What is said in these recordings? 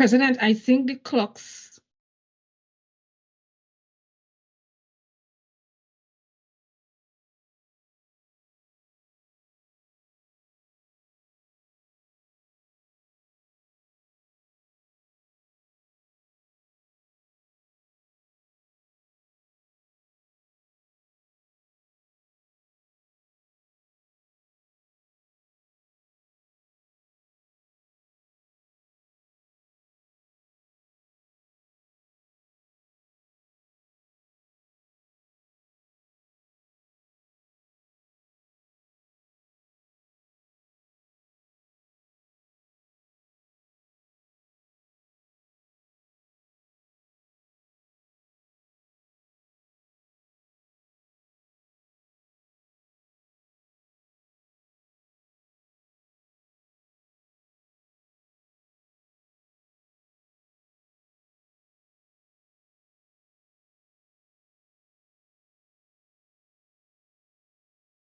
President, I think the clocks.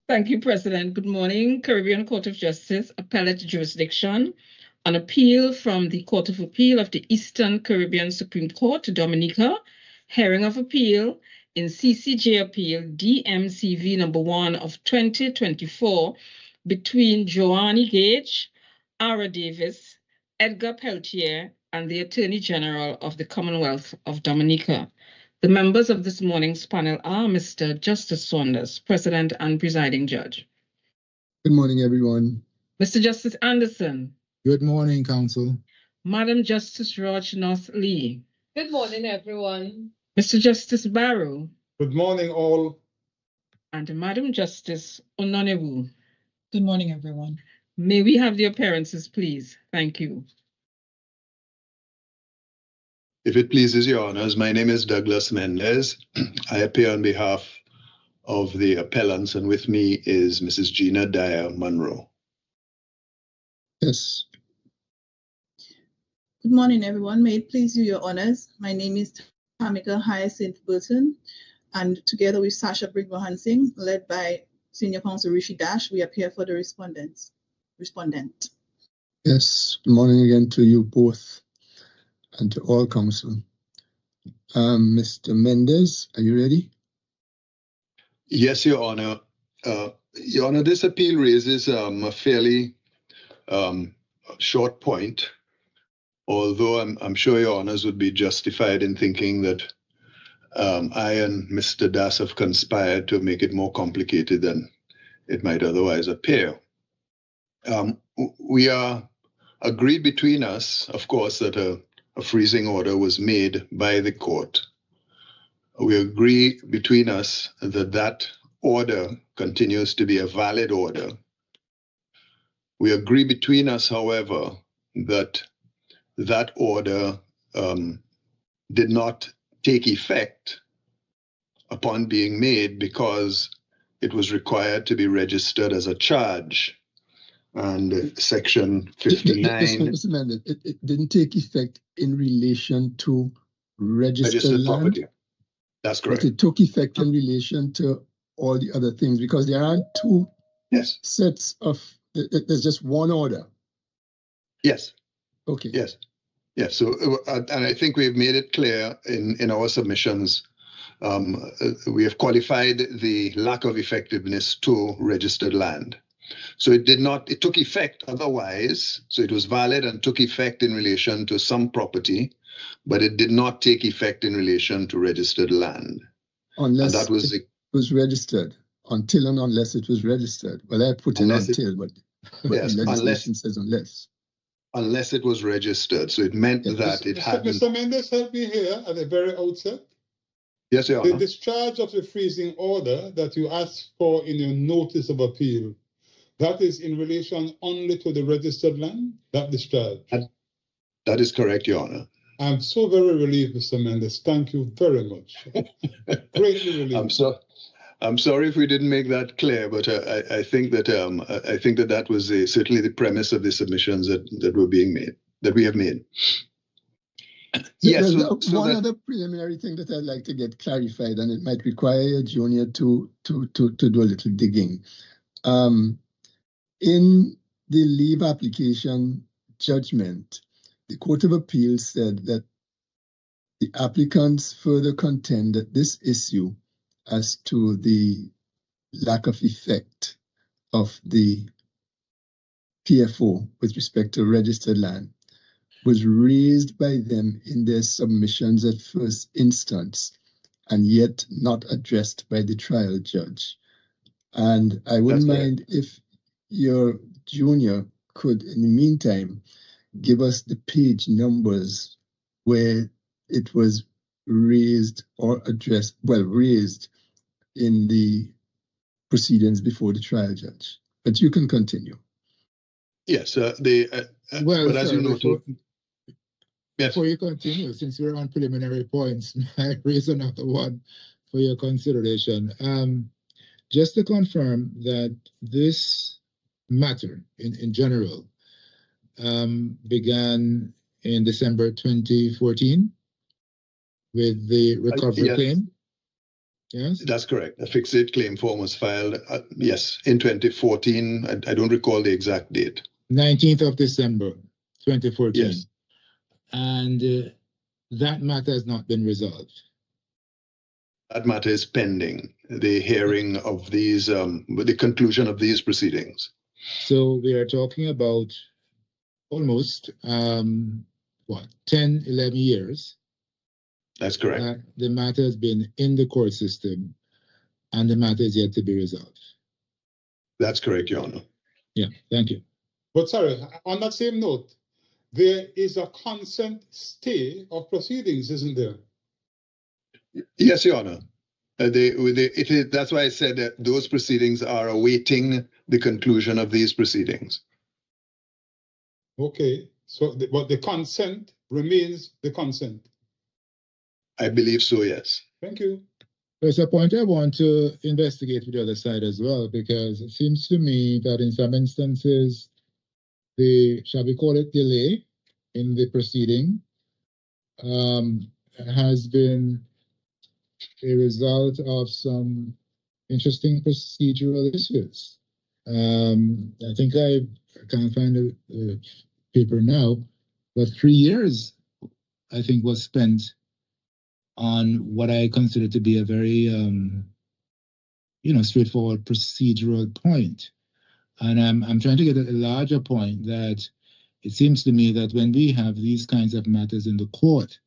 Thank you, President. Good morning, Caribbean Court of Justice, Appellate Jurisdiction. An appeal from the Court of Appeal of the Eastern Caribbean Supreme Court to Dominica. Hearing of appeal in CCJ Appeal DMCV number 1 of 2024 between Jhawnie Gage, Arah Davis, Edgar Peltier, and the Attorney General of the Commonwealth of Dominica. The members of this morning's panel are Mr. Justice Saunders, President and Presiding Judge. Good morning, everyone. Mr. Justice Anderson. Good morning, Counsel. Madam Justice Raj North Lee. Good morning, everyone. Mr. Justice Barrow. Good morning, all. And Madam Justice Ononewu. Good morning, everyone. May we have the appearances, please? Thank you. If it pleases your honors, my name is Douglas Mendez. I appear on behalf of the appellants, and with me is Mrs. Gina Dyer Monroe. Yes. Good morning, everyone. May it please you, your honors. My name is Tamika Hyacinth Burton, and together with Sasha Brigmohan-Singh, led by Senior Counsel Rishi Dash, we appear for the respondent. Yes. Good morning again to you both and to all counsel. Mr. Mendez, are you ready? Yes, Your Honor. Your Honor, this appeal raises a fairly short point, although I'm sure Your Honors would be justified in thinking that I and Mr. Das have conspired to make it more complicated than it might otherwise appear. We are agreed between us, of course, that a freezing order was made by the court. We agree between us that that order continues to be a valid order. We agree between us, however, that that order did not take effect upon being made because it was required to be registered as a charge. And Section 59... Mr. Mendez, it didn't take effect in relation to registered land? Property. That's correct. But it took effect in relation to all the other things, because there aren't two sets of... There's just one order. Yes. Okay. Yes. Yes. So, and I think we've made it clear in our submissions. We have qualified the lack of effectiveness to registered land. So it took effect otherwise. So it was valid and took effect in relation to some property, but it did not take effect in relation to registered land. Unless and that was it was registered. Until and unless it was registered. Well, I put in until, but yes, the legislation says unless. Unless it was registered. So it meant that it had... Mr. Mendez, help me here at the very outset. Yes, Your Honor. The discharge of the freezing order that you asked for in your notice of appeal, that is in relation only to the registered land, that discharge? That is correct, Your Honor. I'm so very relieved, Mr. Mendez. Thank you very much. Greatly relieved. I'm sorry if we didn't make that clear, but I think that that was certainly the premise of the submissions that were being made, that we have made. Yes. One other preliminary thing that I'd like to get clarified, and it might require a junior to do a little digging. In the leave application judgment, the Court of Appeals said that the applicants further contend that this issue as to the lack of effect of the PFO with respect to registered land was raised by them in their submissions at first instance and yet not addressed by the trial judge. And I wouldn't mind if your junior could, in the meantime, give us the page numbers where it was raised or addressed, well, raised in the proceedings before the trial judge. But you can continue. Yes, Well, but as sir, you noted, yes. Before you continue, since we're on preliminary points, I raise another one for your consideration. Just to confirm that this matter in general began in December 2014 with the recovery claim. Yes, that's correct. A fixed claim form was filed, yes, in 2014. I don't recall the exact date. 19th of December 2014. Yes. And that matter has not been resolved. That matter is pending the hearing of these, the conclusion of these proceedings. So we are talking about almost, 10, 11 years. That's correct. The matter has been in the court system and the matter is yet to be resolved. That's correct, Your Honor. Yeah, thank you. But sorry, on that same note, there is a consent stay of proceedings, isn't there? Yes, Your Honor. That's why I said that those proceedings are awaiting the conclusion of these proceedings. Okay, so but the consent remains the consent. I believe so, yes. Thank you. There's a point I want to investigate with the other side as well, because it seems to me that in some instances, the, shall we call it, delay in the proceeding has been a result of some interesting procedural issues. I think I can't find a paper now, but 3 years, I think, was spent on what I consider to be a very, straightforward procedural point. And I'm trying to get at a larger point that it seems to me that when we have these kinds of matters in the court,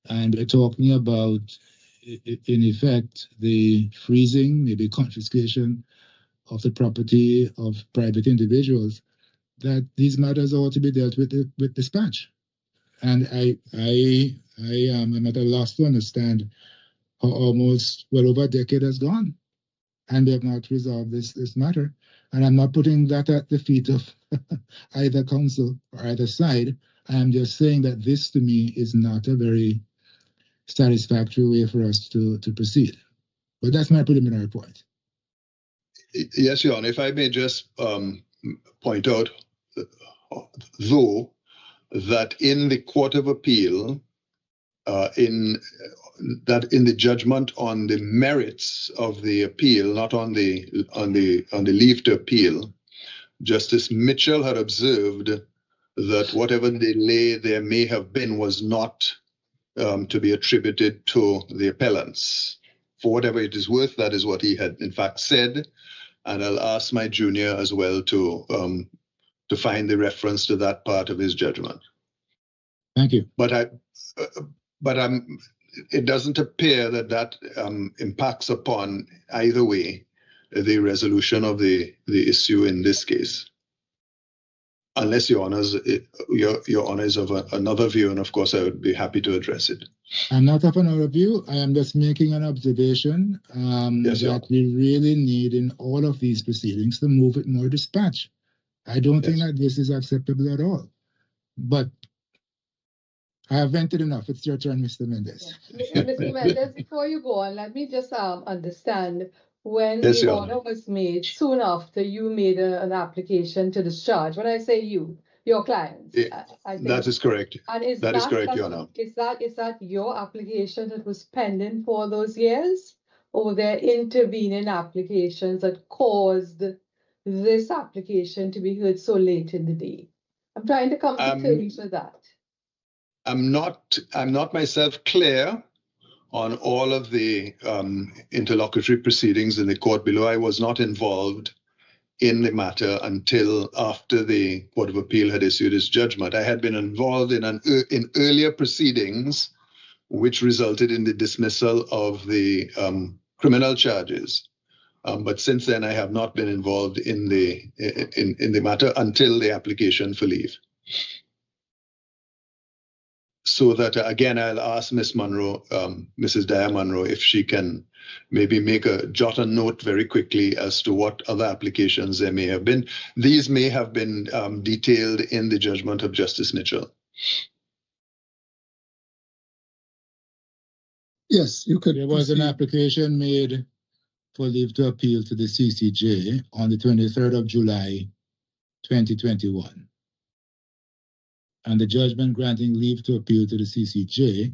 and we're talking about, in effect, the freezing, maybe confiscation of the property of private individuals, that these matters ought to be dealt with dispatch. And I'm at a loss to understand how almost well over a decade has gone, and they have not resolved this matter. And I'm not putting that at the feet of either counsel or either side. I am just saying that this, to me, is not a very satisfactory way for us to proceed. But that's my preliminary point. Yes, Your Honor, if I may just point out, though, that in the Court of Appeal, in the judgment on the merits of the appeal, not on the leave to appeal, Justice Mitchell had observed that whatever delay there may have been was not to be attributed to the appellants. For whatever it is worth, that is what he had in fact said, and I'll ask my junior as well to find the reference to that part of his judgment. Thank you. But it doesn't appear that impacts upon either way the resolution of the issue in this case, unless Your Honor is of another view, and of course I would be happy to address it. I'm not of another view. I am just making an observation that we really need in all of these proceedings to move it more dispatch. I don't think that this is acceptable at all. But I have vented enough. It's your turn, Mr. Mendez. Yeah. Mr. Mendez, before you go on, let me just understand when the order was made, soon after you made an application to discharge. When I say you, your clients. I think, that is correct. And is that is correct, Your Honor. Is that your application that was pending for those years? Or were there intervening applications that caused this application to be heard so late in the day? I'm trying to come to terms with that. I'm not myself clear on all of the interlocutory proceedings in the court below. I was not involved in the matter until after the Court of Appeal had issued its judgment. I had been involved in earlier proceedings, which resulted in the dismissal of the criminal charges. But since then, I have not been involved in the matter until the application for leave. So that, again, I'll ask Ms. Monroe, Mrs. Dyer Monroe, if she can maybe jot a note very quickly as to what other applications there may have been. These may have been detailed in the judgment of Justice Mitchell. Yes, you could. There was an application made for leave to appeal to the CCJ on the 23rd of July, 2021. And the judgment granting leave to appeal to the CCJ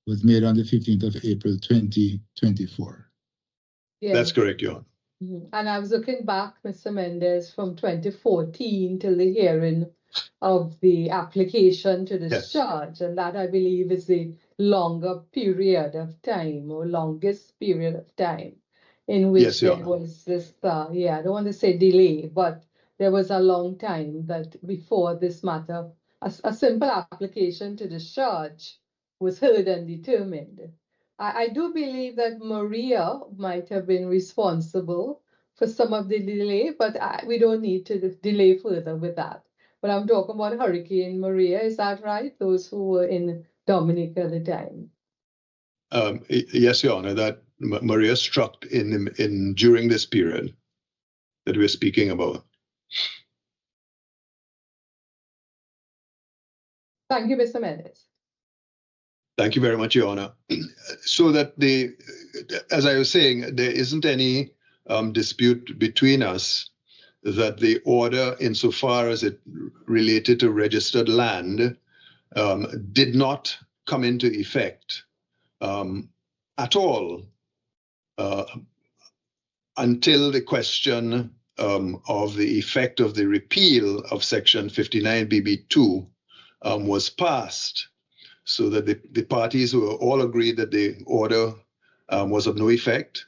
was made on the 15th of April, 2024. Yes. That's correct, Your Honor. Mm-hmm. And I was looking back, Mr. Mendez, from 2014 till the hearing of the application to discharge. Yes. And that, I believe, is the longer period of time, or longest period of time, in which there was this, I don't want to say delay, but there was a long time that before this matter, a simple application to discharge was heard and determined. I do believe that Maria might have been responsible for some of the delay, but we don't need to delay further with that. But I'm talking about Hurricane Maria, is that right? Those who were in Dominica at the time. Yes, Your Honor, that Maria struck during this period that we're speaking about. Thank you, Mr. Mendez. Thank you very much, Your Honor. So that as I was saying, there isn't any dispute between us that the order, insofar as it related to registered land, did not come into effect at all until the question of the effect of the repeal of Section 59BB2 was passed, so that the parties were all agreed that the order was of no effect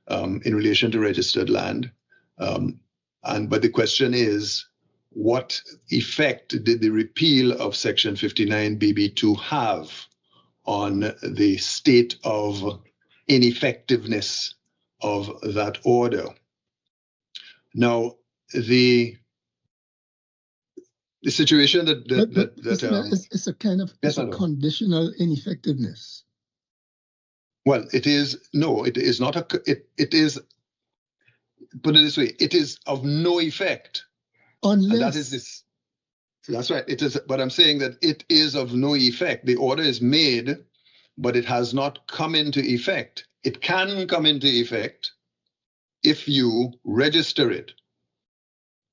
in relation to registered land. But the question is, what effect did the repeal of Section 59BB2 have on the state of ineffectiveness of that order? Now, the situation it's a kind of conditional ineffectiveness. Well, it is not it is, put it this way, it is of no effect. Unless, and that is this. That's right. It is, but I'm saying that it is of no effect. The order is made, but it has not come into effect. It can come into effect if you register it,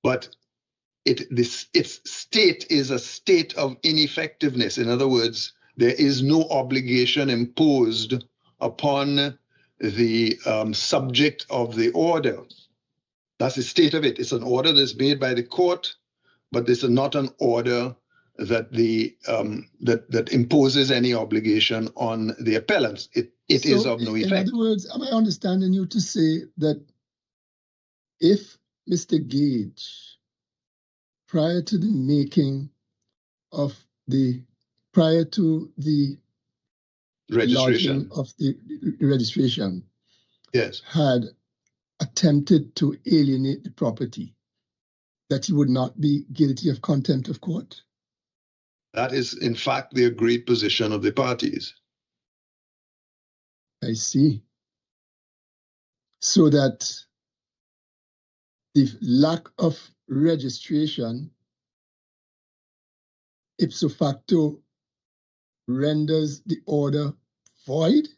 but its state is a state of ineffectiveness. In other words, there is no obligation imposed upon the subject of the order. That's the state of it. It's an order that's made by the court, but this is not an order that that imposes any obligation on the appellants. It is of no effect. In other words, am I understanding you to say that if Mr. Gage, prior to the registration of the registration, yes, had attempted to alienate the property, that he would not be guilty of contempt of court? That is, in fact, the agreed position of the parties. I see. So that the lack of registration ipso facto renders the order void?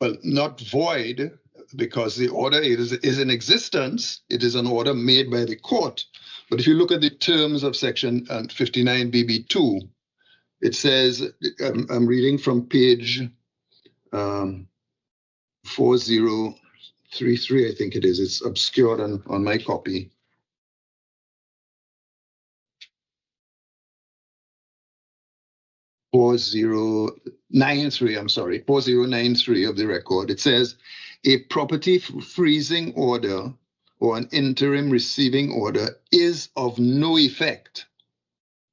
Well, not void, because the order is in existence. It is an order made by the court. But if you look at the terms of Section 59BB2, it says, I'm reading from page 4033, I think it is. It's obscured on my copy. 4093 of the record. It says, a property freezing order or an interim receiving order is of no effect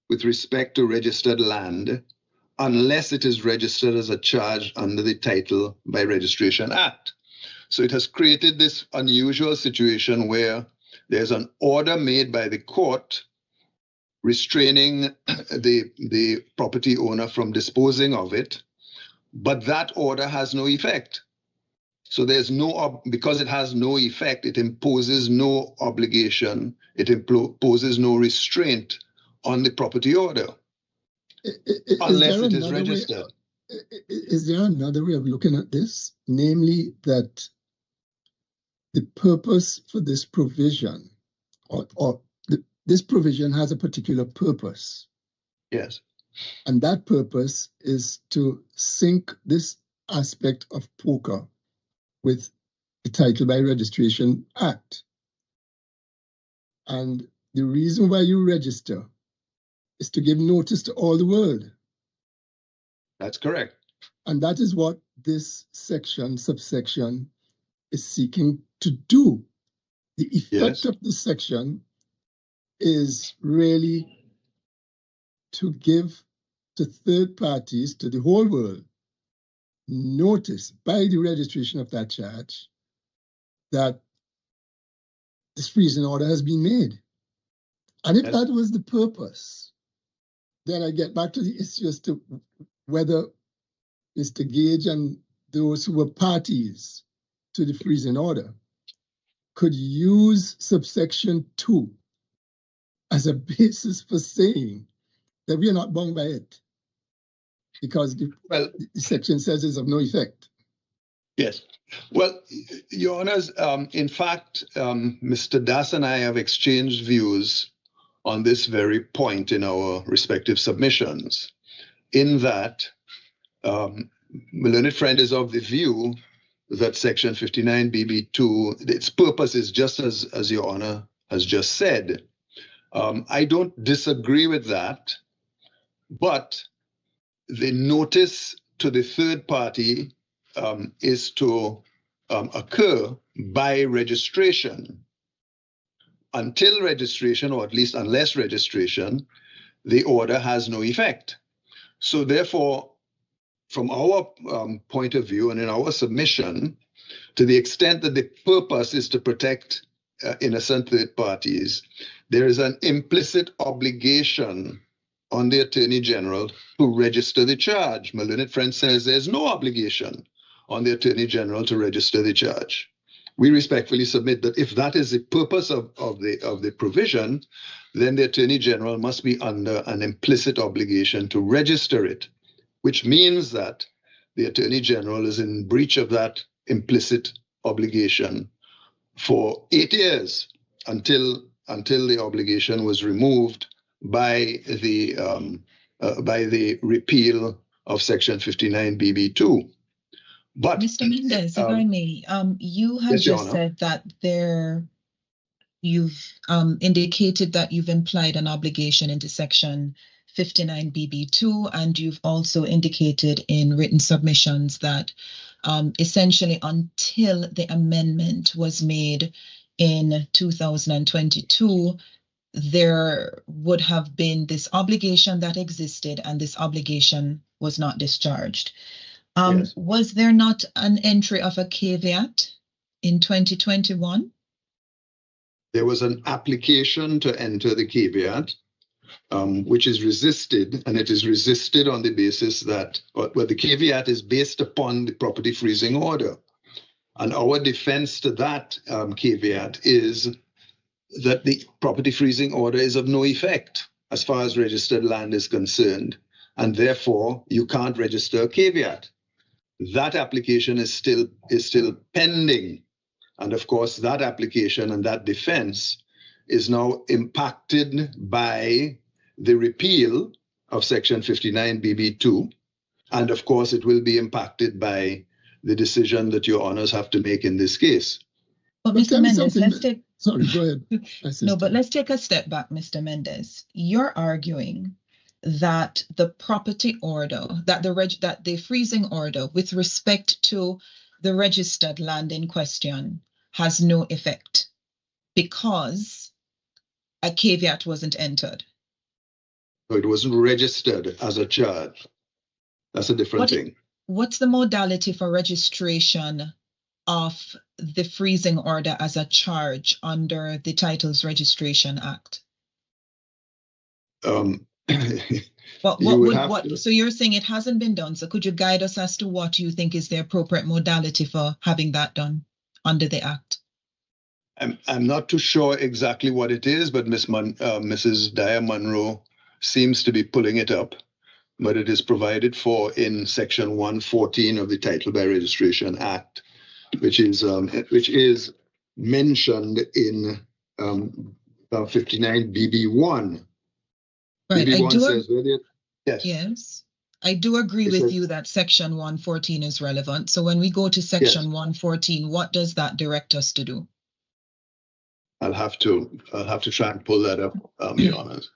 with respect to registered land unless it is registered as a charge under the Title by Registration Act. So it has created this unusual situation where there's an order made by the court restraining the property owner from disposing of it, but that order has no effect. So there's no, because it has no effect, it imposes no obligation, it imposes no restraint on the property order, unless it is registered. Is there another way of looking at this? Namely that the purpose for this provision, this provision has a particular purpose. Yes. And that purpose is to sync this aspect of poker with the Title by Registration Act. And the reason why you register is to give notice to all the world. That's correct. And that is what this subsection, is seeking to do. The effect of this section is really to give to third parties, to the whole world, notice by the registration of that charge that this freezing order has been made. And if that was the purpose, then I get back to the issue as to whether Mr. Gage and those who were parties to the freezing order could use subsection 2 as a basis for saying that we are not bound by it, because the section says it's of no effect. Yes. Well, Your Honors, in fact, Mr. Das and I have exchanged views on this very point in our respective submissions, in that my learned friend is of the view that Section 59BB2, its purpose is just as Your Honor has just said. I don't disagree with that, but the notice to the third party is to occur by registration. Until registration, or at least unless registration, the order has no effect. So therefore, from our point of view and in our submission, to the extent that the purpose is to protect innocent third parties, there is an implicit obligation on the Attorney General to register the charge. My learned friend says there's no obligation on the Attorney General to register the charge. We respectfully submit that if that is the purpose of the provision, then the Attorney General must be under an implicit obligation to register it, which means that the Attorney General is in breach of that implicit obligation for 8 years until the obligation was removed by the repeal of Section 59BB2. But Mr. Mendez, if I may, you have just said that you've indicated that you've implied an obligation into Section 59BB2, and you've also indicated in written submissions that essentially until the amendment was made in 2022, there would have been this obligation that existed, and this obligation was not discharged. Yes. Was there not an entry of a caveat in 2021? There was an application to enter the caveat, which is resisted, and it is resisted on the basis that, well, the caveat is based upon the property freezing order. And our defense to that caveat is that the property freezing order is of no effect as far as registered land is concerned, and therefore you can't register a caveat. That application is still pending. And of course, that application and that defense is now impacted by the repeal of Section 59BB2. And of course, it will be impacted by the decision that Your Honors have to make in this case. But Mr. Mendez, let's take... Sorry, go ahead. No, but let's take a step back, Mr. Mendez. You're arguing that the property order, that the freezing order with respect to the registered land in question has no effect because a caveat wasn't entered. No, it wasn't registered as a charge. That's a different thing. What's the modality for registration of the freezing order as a charge under the Titles Registration Act? So you're saying it hasn't been done. So could you guide us as to what you think is the appropriate modality for having that done under the Act? I'm not too sure exactly what it is, but Mrs. Dyer Monroe seems to be pulling it up. But it is provided for in Section 114 of the Title by Registration Act, which is mentioned in 59 BB1. Right. BB1 says, yes, I do agree with you that Section 114 is relevant. So when we go to Section 114, what does that direct us to do? I'll have to try and pull that up, Your Honors.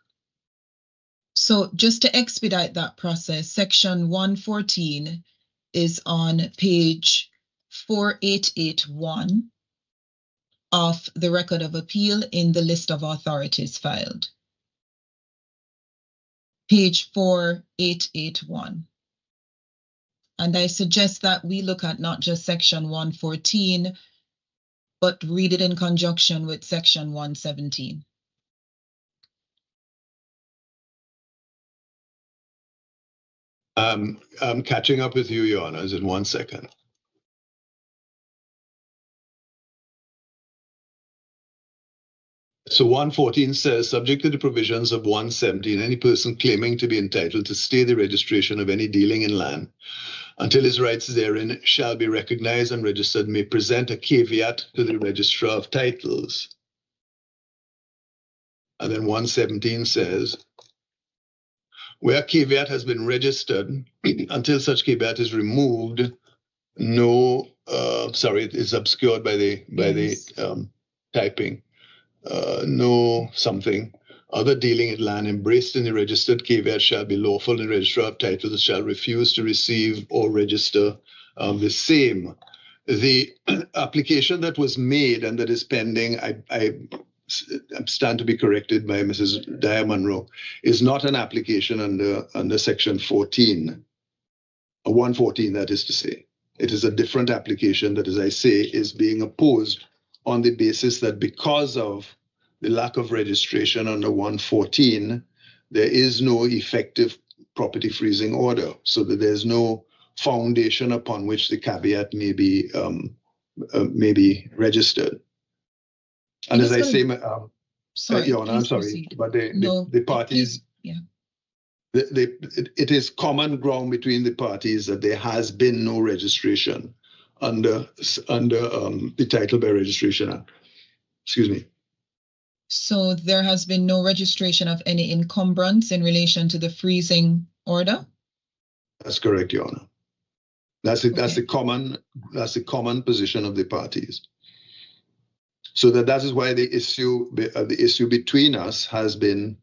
So just to expedite that process, Section 114 is on page 4881 of the Record of Appeal in the list of authorities filed. Page 4881. And I suggest that we look at not just Section 114, but read it in conjunction with Section 117. I'm catching up with you, Your Honors, in 1 second. So 114 says, subject to the provisions of 117, any person claiming to be entitled to stay the registration of any dealing in land until his rights therein shall be recognized and registered may present a caveat to the Registrar of Titles. And then 117 says, where a caveat has been registered, until such caveat is removed, it is obscured by the typing. Other dealing in land embraced in the registered caveat shall be lawful, and the Registrar of Titles shall refuse to receive or register the same. The application that was made and that is pending, I stand to be corrected by Mrs. Dyer Monroe, is not an application under Section 14, 114, that is to say. It is a different application that, as I say, is being opposed on the basis that because of the lack of registration under 114, there is no effective property freezing order, so that there's no foundation upon which the caveat may be registered. And as I say, Your Honor, I'm sorry, but the parties, it is common ground between the parties that there has been no registration under the Title by Registration Act. Excuse me. So there has been no registration of any encumbrance in relation to the freezing order? That's correct, Your Honor. That's the common position of the parties. So that is why the issue between us has been,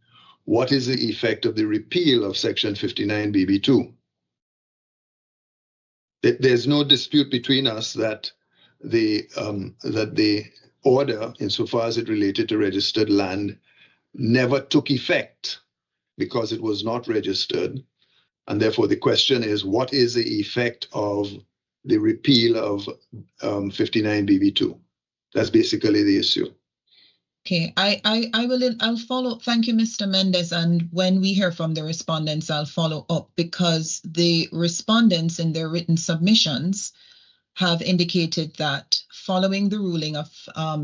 what is the effect of the repeal of Section 59 BB2? There's no dispute between us that the order, insofar as it related to registered land, never took effect because it was not registered. And therefore, the question is, what is the effect of the repeal of 59 BB2? That's basically the issue. Okay, I'll follow. Thank you, Mr. Mendez. And when we hear from the respondents, I'll follow up, because the respondents in their written submissions have indicated that following the ruling of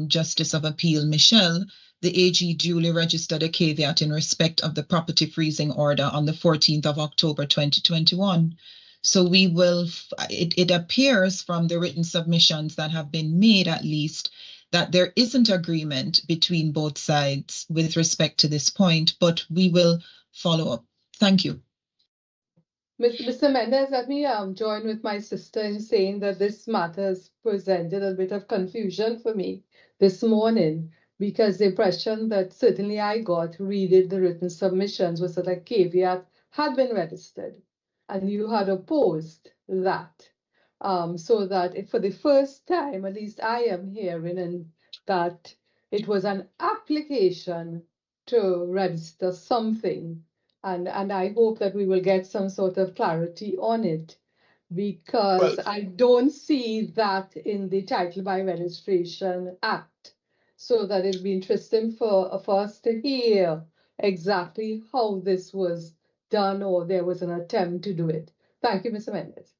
Justice of Appeal Michel, the AG duly registered a caveat in respect of the property freezing order on the 14th of October 2021. So we will, it appears from the written submissions that have been made, at least, that there isn't agreement between both sides with respect to this point, but we will follow up. Thank you. Mr. Mendez, let me join with my sister in saying that this matter has presented a bit of confusion for me this morning, because the impression that certainly I got reading the written submissions was that a caveat had been registered, and you had opposed that. So that for the first time, at least I am hearing that it was an application to register something. And I hope that we will get some sort of clarity on it, because I don't see that in the Title by Registration Act. So that it'd be interesting for us to hear exactly how this was done, or there was an attempt to do it. Thank you, Mr. Mendes.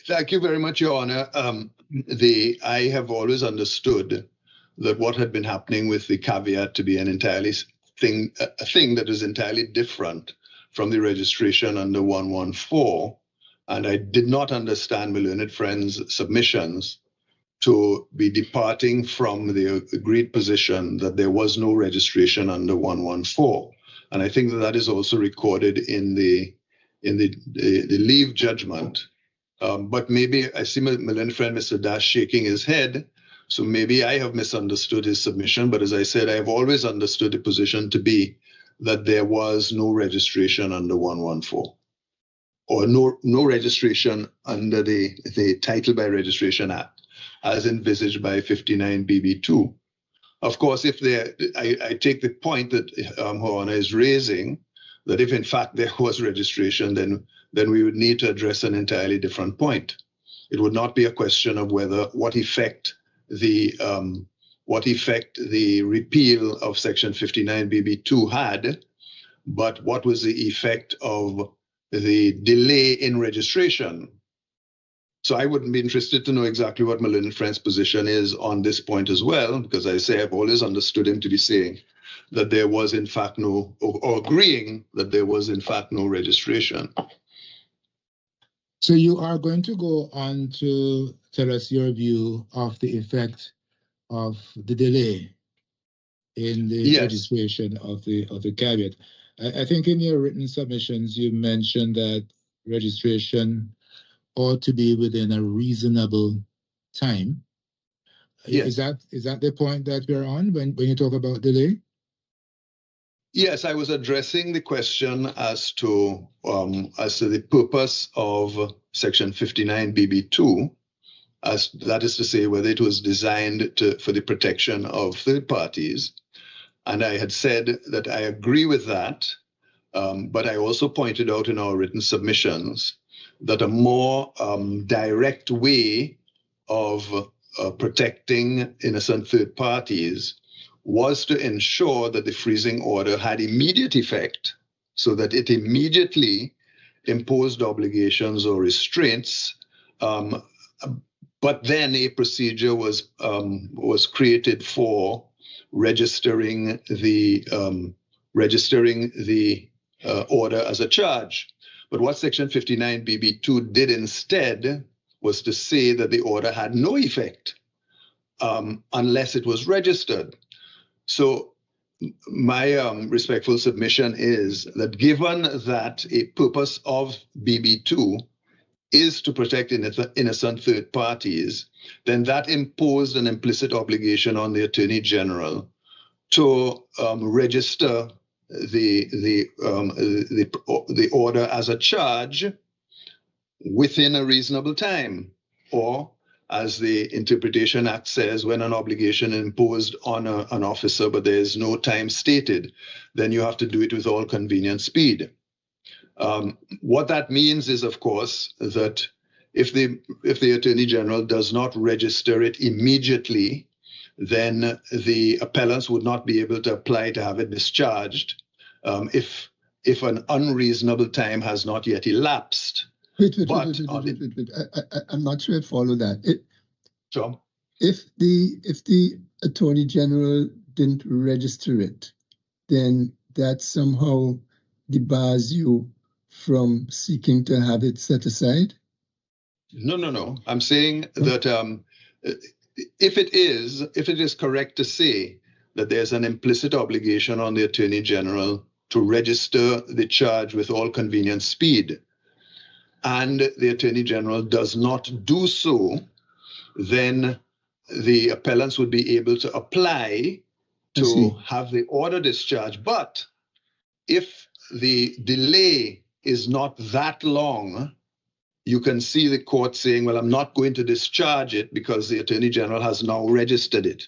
Thank you very much, Your Honor. I have always understood that what had been happening with the caveat to be a thing that is entirely different from the registration under 114, and I did not understand my learned friend's submissions to be departing from the agreed position that there was no registration under 114, and I think that is also recorded in the leave judgment. But maybe I see my learned friend, Mr. Dash, shaking his head. So maybe I have misunderstood his submission. But as I said, I have always understood the position to be that there was no registration under 114, or no registration under the Title by Registration Act as envisaged by 59 BB2. Of course, I take the point that Her Honor is raising, that if in fact there was registration, then we would need to address an entirely different point. It would not be a question of what effect the repeal of Section 59 BB2 had, but what was the effect of the delay in registration. So I would be interested to know exactly what my learned friend's position is on this point as well, because I say I've always understood him to be saying that there was in fact no, or agreeing that there was in fact no registration. So you are going to go on to tell us your view of the effect of the delay in the registration of the caveat. I think in your written submissions you mentioned that registration ought to be within a reasonable time. Yes. Is that the point that we're on when you talk about delay? Yes, I was addressing the question as to the purpose of Section 59 BB2, as that is to say whether it was designed for the protection of third parties. And I had said that I agree with that, but I also pointed out in our written submissions that a more direct way of protecting innocent third parties was to ensure that the freezing order had immediate effect, so that it immediately imposed obligations or restraints, but then a procedure was created for registering the order as a charge. But what Section 59 BB2 did instead was to say that the order had no effect unless it was registered. So my respectful submission is that given that a purpose of BB2 is to protect innocent third parties, then that imposed an implicit obligation on the Attorney General to register the order as a charge within a reasonable time, or as the Interpretation Act says, when an obligation imposed on an officer, but there is no time stated, then you have to do it with all convenient speed. What that means is, of course, that if the Attorney General does not register it immediately, then the appellants would not be able to apply to have it discharged if an unreasonable time has not yet elapsed. Wait. I'm not sure I follow that. Sure. If the Attorney General didn't register it, then that somehow debars you from seeking to have it set aside? No. I'm saying that if it is correct to say that there's an implicit obligation on the Attorney General to register the charge with all convenient speed, and the Attorney General does not do so, then the appellants would be able to apply to have the order discharged. But if the delay is not that long, you can see the court saying, well, I'm not going to discharge it because the Attorney General has now registered it.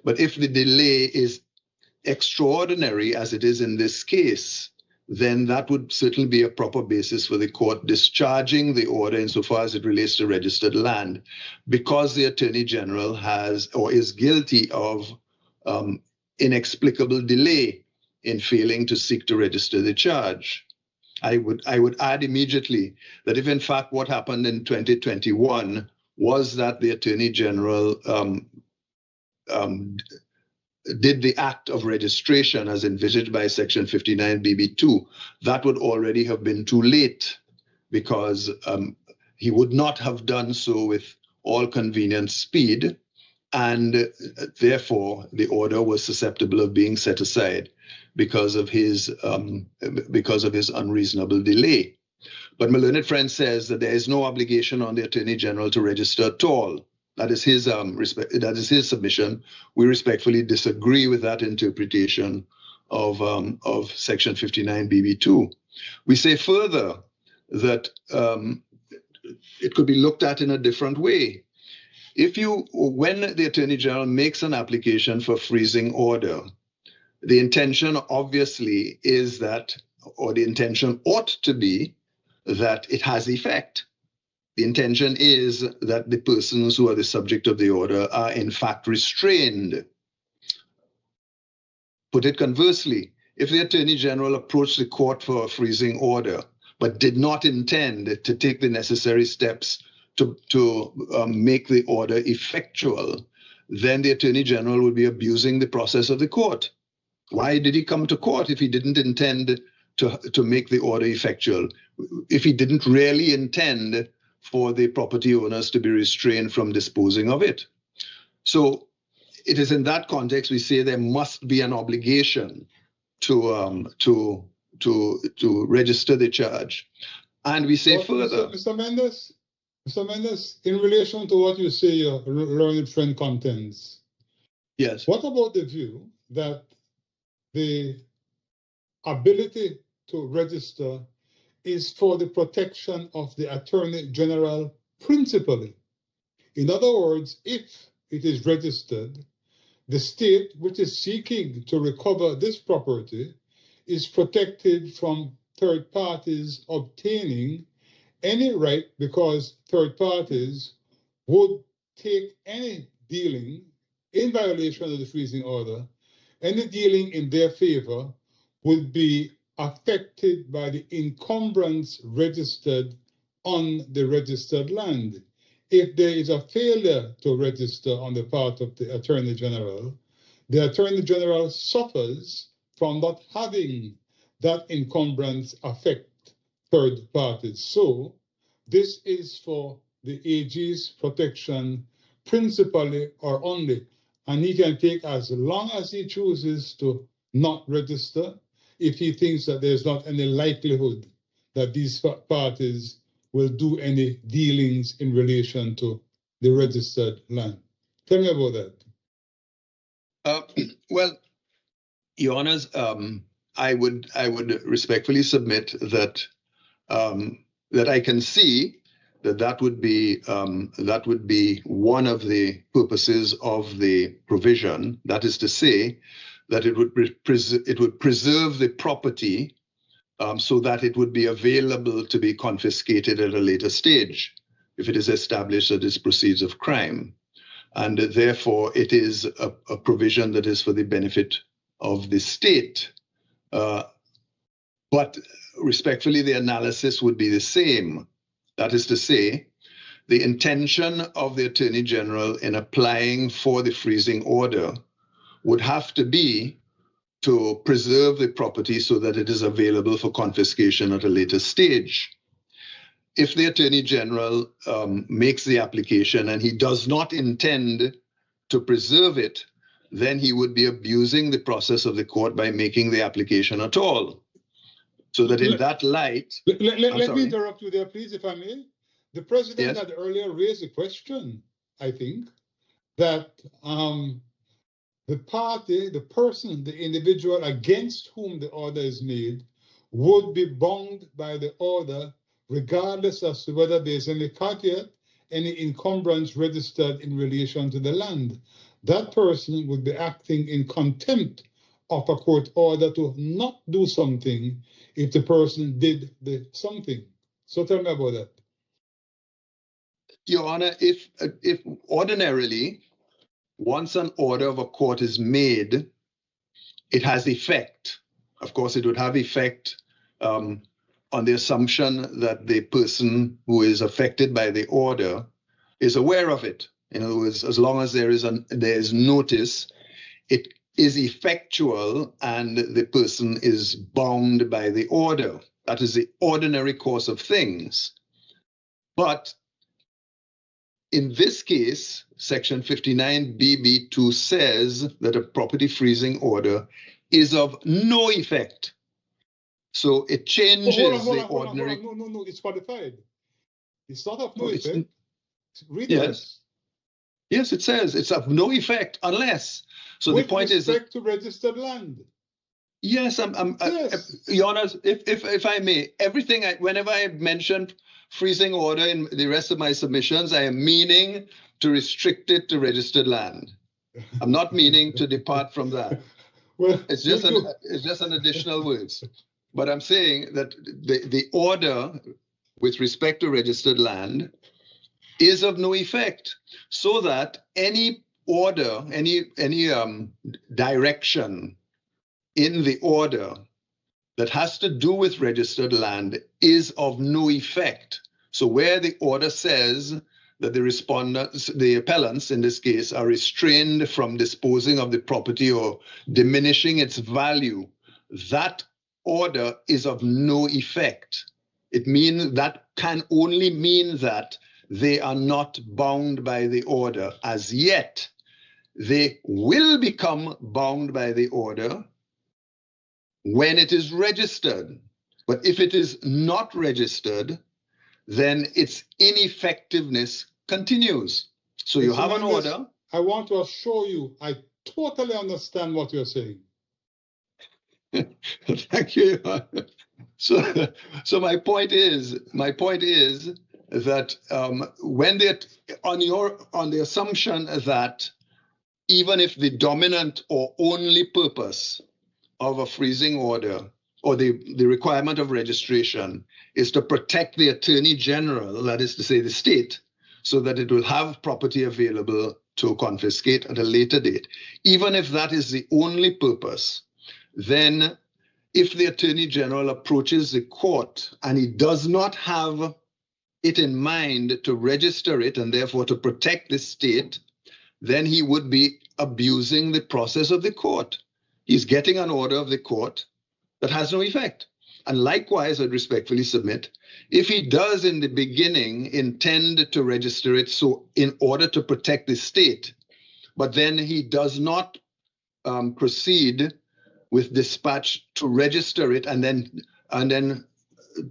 But if the delay is extraordinary, as it is in this case, then that would certainly be a proper basis for the court discharging the order insofar as it relates to registered land, because the Attorney General has or is guilty of inexplicable delay in failing to seek to register the charge. I would add immediately that if in fact what happened in 2021 was that the Attorney General did the act of registration as envisaged by Section 59BB2, that would already have been too late, because he would not have done so with all convenient speed, and therefore the order was susceptible of being set aside because of his unreasonable delay. But my learned friend says that there is no obligation on the Attorney General to register at all. That is his submission. We respectfully disagree with that interpretation of Section 59BB2. We say further that it could be looked at in a different way. When the Attorney General makes an application for freezing order, the intention obviously is that, or the intention ought to be, that it has effect. The intention is that the persons who are the subject of the order are in fact restrained. Put it conversely, if the Attorney General approached the court for a freezing order, but did not intend to take the necessary steps to make the order effectual, then the Attorney General would be abusing the process of the court. Why did he come to court if he didn't intend to make the order effectual? If he didn't really intend for the property owners to be restrained from disposing of it. So it is in that context we say there must be an obligation to register the charge. And we say further... Mr. Mendes, in relation to what you say your learned friend contends, yes. What about the view that the ability to register is for the protection of the Attorney General principally? In other words, if it is registered, the state which is seeking to recover this property is protected from third parties obtaining any right, because third parties would take any dealing in violation of the freezing order. Any dealing in their favor would be affected by the encumbrance registered on the registered land. If there is a failure to register on the part of the Attorney General suffers from not having that encumbrance affect third parties. So this is for the AG's protection principally or only, and he can take as long as he chooses to not register if he thinks that there's not any likelihood that these parties will do any dealings in relation to the registered land. Tell me about that. Well, Your Honors, I would respectfully submit that that I can see that would be one of the purposes of the provision. That is to say, that it would preserve the property so that it would be available to be confiscated at a later stage if it is established that it proceeds of crime. And therefore, it is a provision that is for the benefit of the state. But respectfully, the analysis would be the same. That is to say, the intention of the Attorney General in applying for the freezing order would have to be to preserve the property so that it is available for confiscation at a later stage. If the Attorney General makes the application and he does not intend to preserve it, then he would be abusing the process of the court by making the application at all. So that in that light... Let me interrupt you there, please, if I may. The President had earlier raised a question, I think, that the party, the person, the individual against whom the order is made would be bound by the order, regardless as to whether there's any caveat, any encumbrance registered in relation to the land. That person would be acting in contempt of a court order to not do something if the person did the something. So tell me about that. Your Honor, if ordinarily, once an order of a court is made, it has effect. Of course, it would have effect on the assumption that the person who is affected by the order is aware of it. In other words, as long as there is notice, it is effectual and the person is bound by the order. That is the ordinary course of things. But in this case, Section 59BB2 says that a property freezing order is of no effect. So it changes the ordinary. No, it's qualified. It's not of no effect. Read yes. Yes, it says it's of no effect unless. So with the point is. With respect to registered land. Yes, yes. Your Honor, if I may, whenever I mentioned freezing order in the rest of my submissions, I am meaning to restrict it to registered land. I'm not meaning to depart from that. Well, it's just an additional words. But I'm saying that the order with respect to registered land is of no effect, so that any order, any direction in the order that has to do with registered land is of no effect. So where the order says that the appellants in this case are restrained from disposing of the property or diminishing its value, that order is of no effect. It means that can only mean that they are not bound by the order as yet. They will become bound by the order when it is registered. But if it is not registered, then its ineffectiveness continues. So you have an order. I want to assure you, I totally understand what you're saying. Thank you. So my point is that when on the assumption that even if the dominant or only purpose of a freezing order or the requirement of registration is to protect the Attorney General, that is to say the state, so that it will have property available to confiscate at a later date, even if that is the only purpose, then if the Attorney General approaches the court and he does not have it in mind to register it and therefore to protect the state, then he would be abusing the process of the court. He's getting an order of the court that has no effect. And likewise, I'd respectfully submit, if he does in the beginning intend to register it so in order to protect the state, but then he does not proceed with dispatch to register it, and then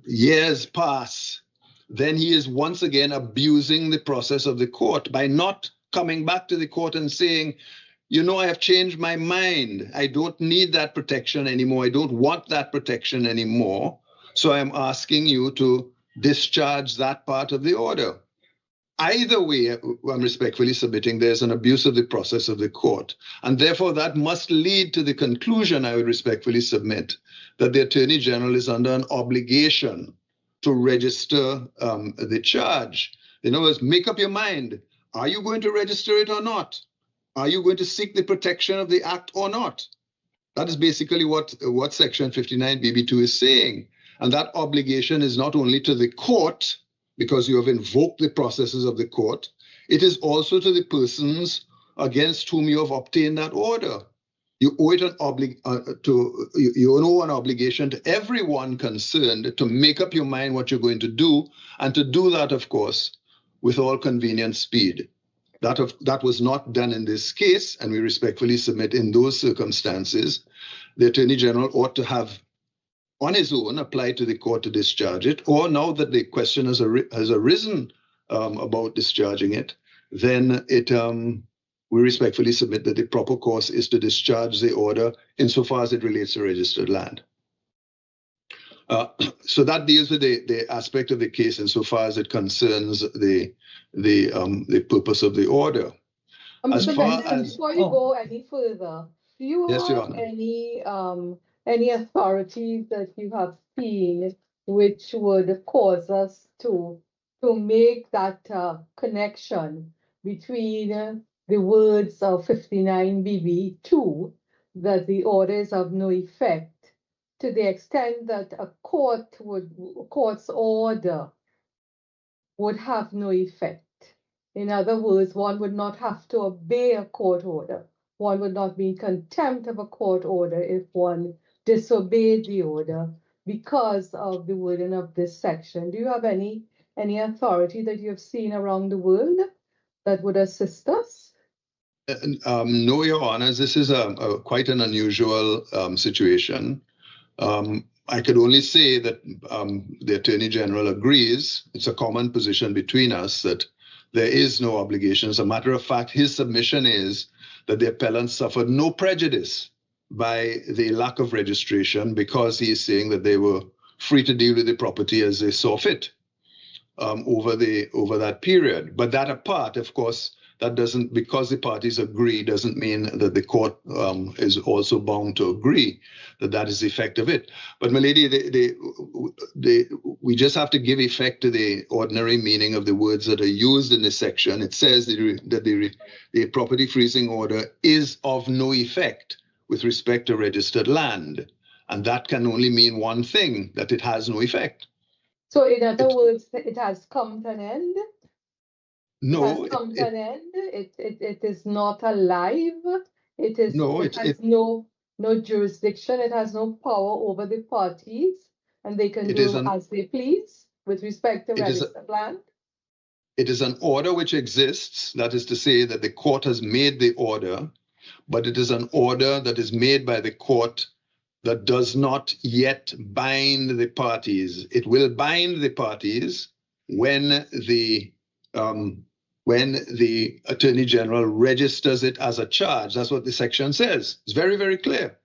years pass, then he is once again abusing the process of the court by not coming back to the court and saying, you know, I have changed my mind. I don't need that protection anymore. I don't want that protection anymore. So I'm asking you to discharge that part of the order. Either way, I'm respectfully submitting there's an abuse of the process of the court. And therefore, that must lead to the conclusion, I would respectfully submit, that the Attorney General is under an obligation to register the charge. In other words, make up your mind. Are you going to register it or not? Are you going to seek the protection of the act or not? That is basically what Section 59BB2 is saying. And that obligation is not only to the court, because you have invoked the processes of the court, it is also to the persons against whom you have obtained that order. You owe it you owe an obligation to everyone concerned to make up your mind what you're going to do, and to do that, of course, with all convenient speed. That was not done in this case, and we respectfully submit in those circumstances, the Attorney General ought to have, on his own, applied to the court to discharge it, or now that the question has arisen about discharging it, then we respectfully submit that the proper course is to discharge the order insofar as it relates to registered land. So that deals with the aspect of the case insofar as it concerns the purpose of the order. As far as before you go any further, do you have any authorities that you have seen which would cause us to make that connection between the words of 59 BB2 that the order is of no effect, to the extent that a court's order would have no effect? In other words, one would not have to obey a court order. One would not be in contempt of a court order if one disobeyed the order because of the wording of this section. Do you have any authority that you have seen around the world that would assist us? No, Your Honors. This is quite an unusual situation. I could only say that the Attorney General agrees. It's a common position between us that there is no obligation. As a matter of fact, his submission is that the appellants suffered no prejudice by the lack of registration because he is saying that they were free to deal with the property as they saw fit over that period. But that apart, of course, that doesn't, because the parties agree, doesn't mean that the court is also bound to agree that that is the effect of it. But, my lady, we just have to give effect to the ordinary meaning of the words that are used in this section. It says that the property freezing order is of no effect with respect to registered land. And that can only mean one thing, that it has no effect. So, in other words, it has come to an end? No, it has come to an end. It is not alive. It has no jurisdiction. It has no power over the parties, and they can do as they please with respect to registered land. It is an order which exists. That is to say that the court has made the order, but it is an order that is made by the court that does not yet bind the parties. It will bind the parties when the Attorney General registers it as a charge. That's what the section says. It's very, very clear.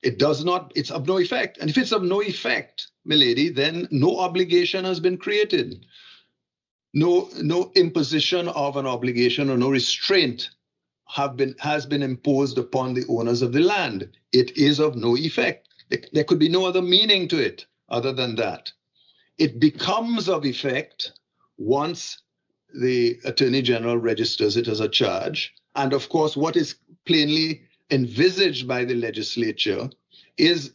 It does not, it's of no effect. And if it's of no effect, milady, then no obligation has been created. No imposition of an obligation or no restraint has been imposed upon the owners of the land. It is of no effect. There could be no other meaning to it other than that. It becomes of effect once the Attorney General registers it as a charge. And of course, what is plainly envisaged by the legislature is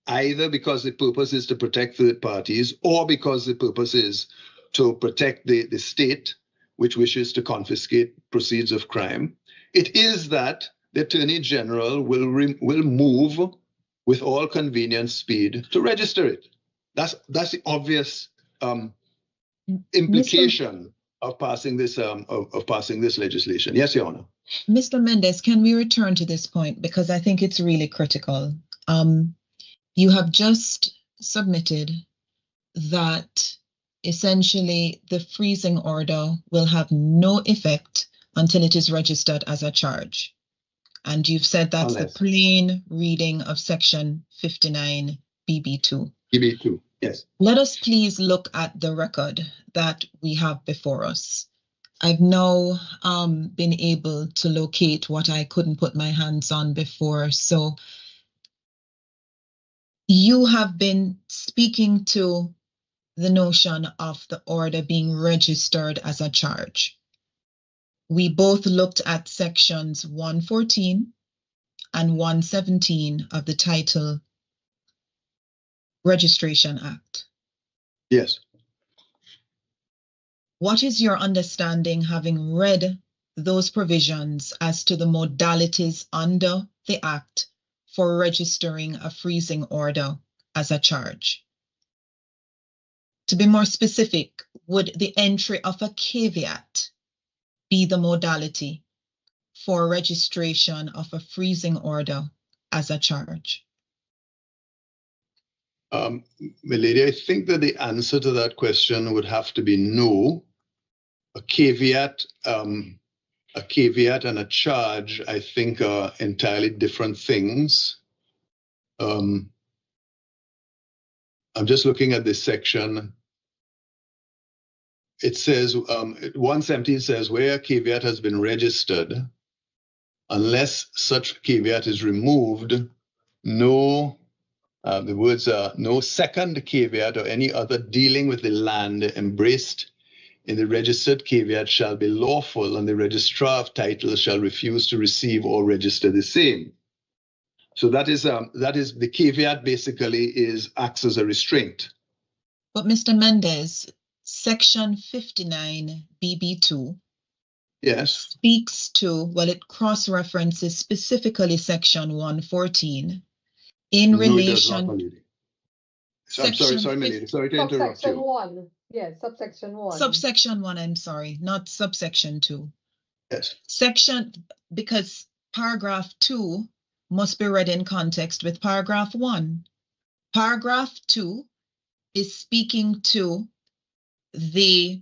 either because the purpose is to protect third parties or because the purpose is to protect the state, which wishes to confiscate proceeds of crime. It is that the Attorney General will move with all convenient speed to register it. That's the obvious implication of passing this legislation. Yes, Your Honor. Mr. Mendes, can we return to this point, because I think it's really critical. You have just submitted that essentially the freezing order will have no effect until it is registered as a charge. And you've said that's the plain reading of section 59 BB2. BB2, yes. Let us please look at the record that we have before us. I've now been able to locate what I couldn't put my hands on before. So you have been speaking to the notion of the order being registered as a charge. We both looked at sections 114 and 117 of the Title Registration Act. Yes. What is your understanding, having read those provisions, as to the modalities under the Act for registering a freezing order as a charge? To be more specific, would the entry of a caveat be the modality for registration of a freezing order as a charge? Milady, I think that the answer to that question would have to be no. A caveat and a charge, I think, are entirely different things. I'm just looking at this section. It says, 117 says, where a caveat has been registered, unless such caveat is removed, no, the words are, no second caveat or any other dealing with the land embraced in the registered caveat shall be lawful, and the registrar of titles shall refuse to receive or register the same. So that is the caveat basically acts as a restraint. But Mr. Mendez, Section 59 BB2 speaks to, well, it cross-references specifically Section 114 in relation. I'm sorry, Melody. Sorry to interrupt you. Subsection 1. Yes, subsection 1. Subsection 1, I'm sorry, not subsection 2. Yes. Because paragraph 2 must be read in context with paragraph 1. Paragraph 2 is speaking to the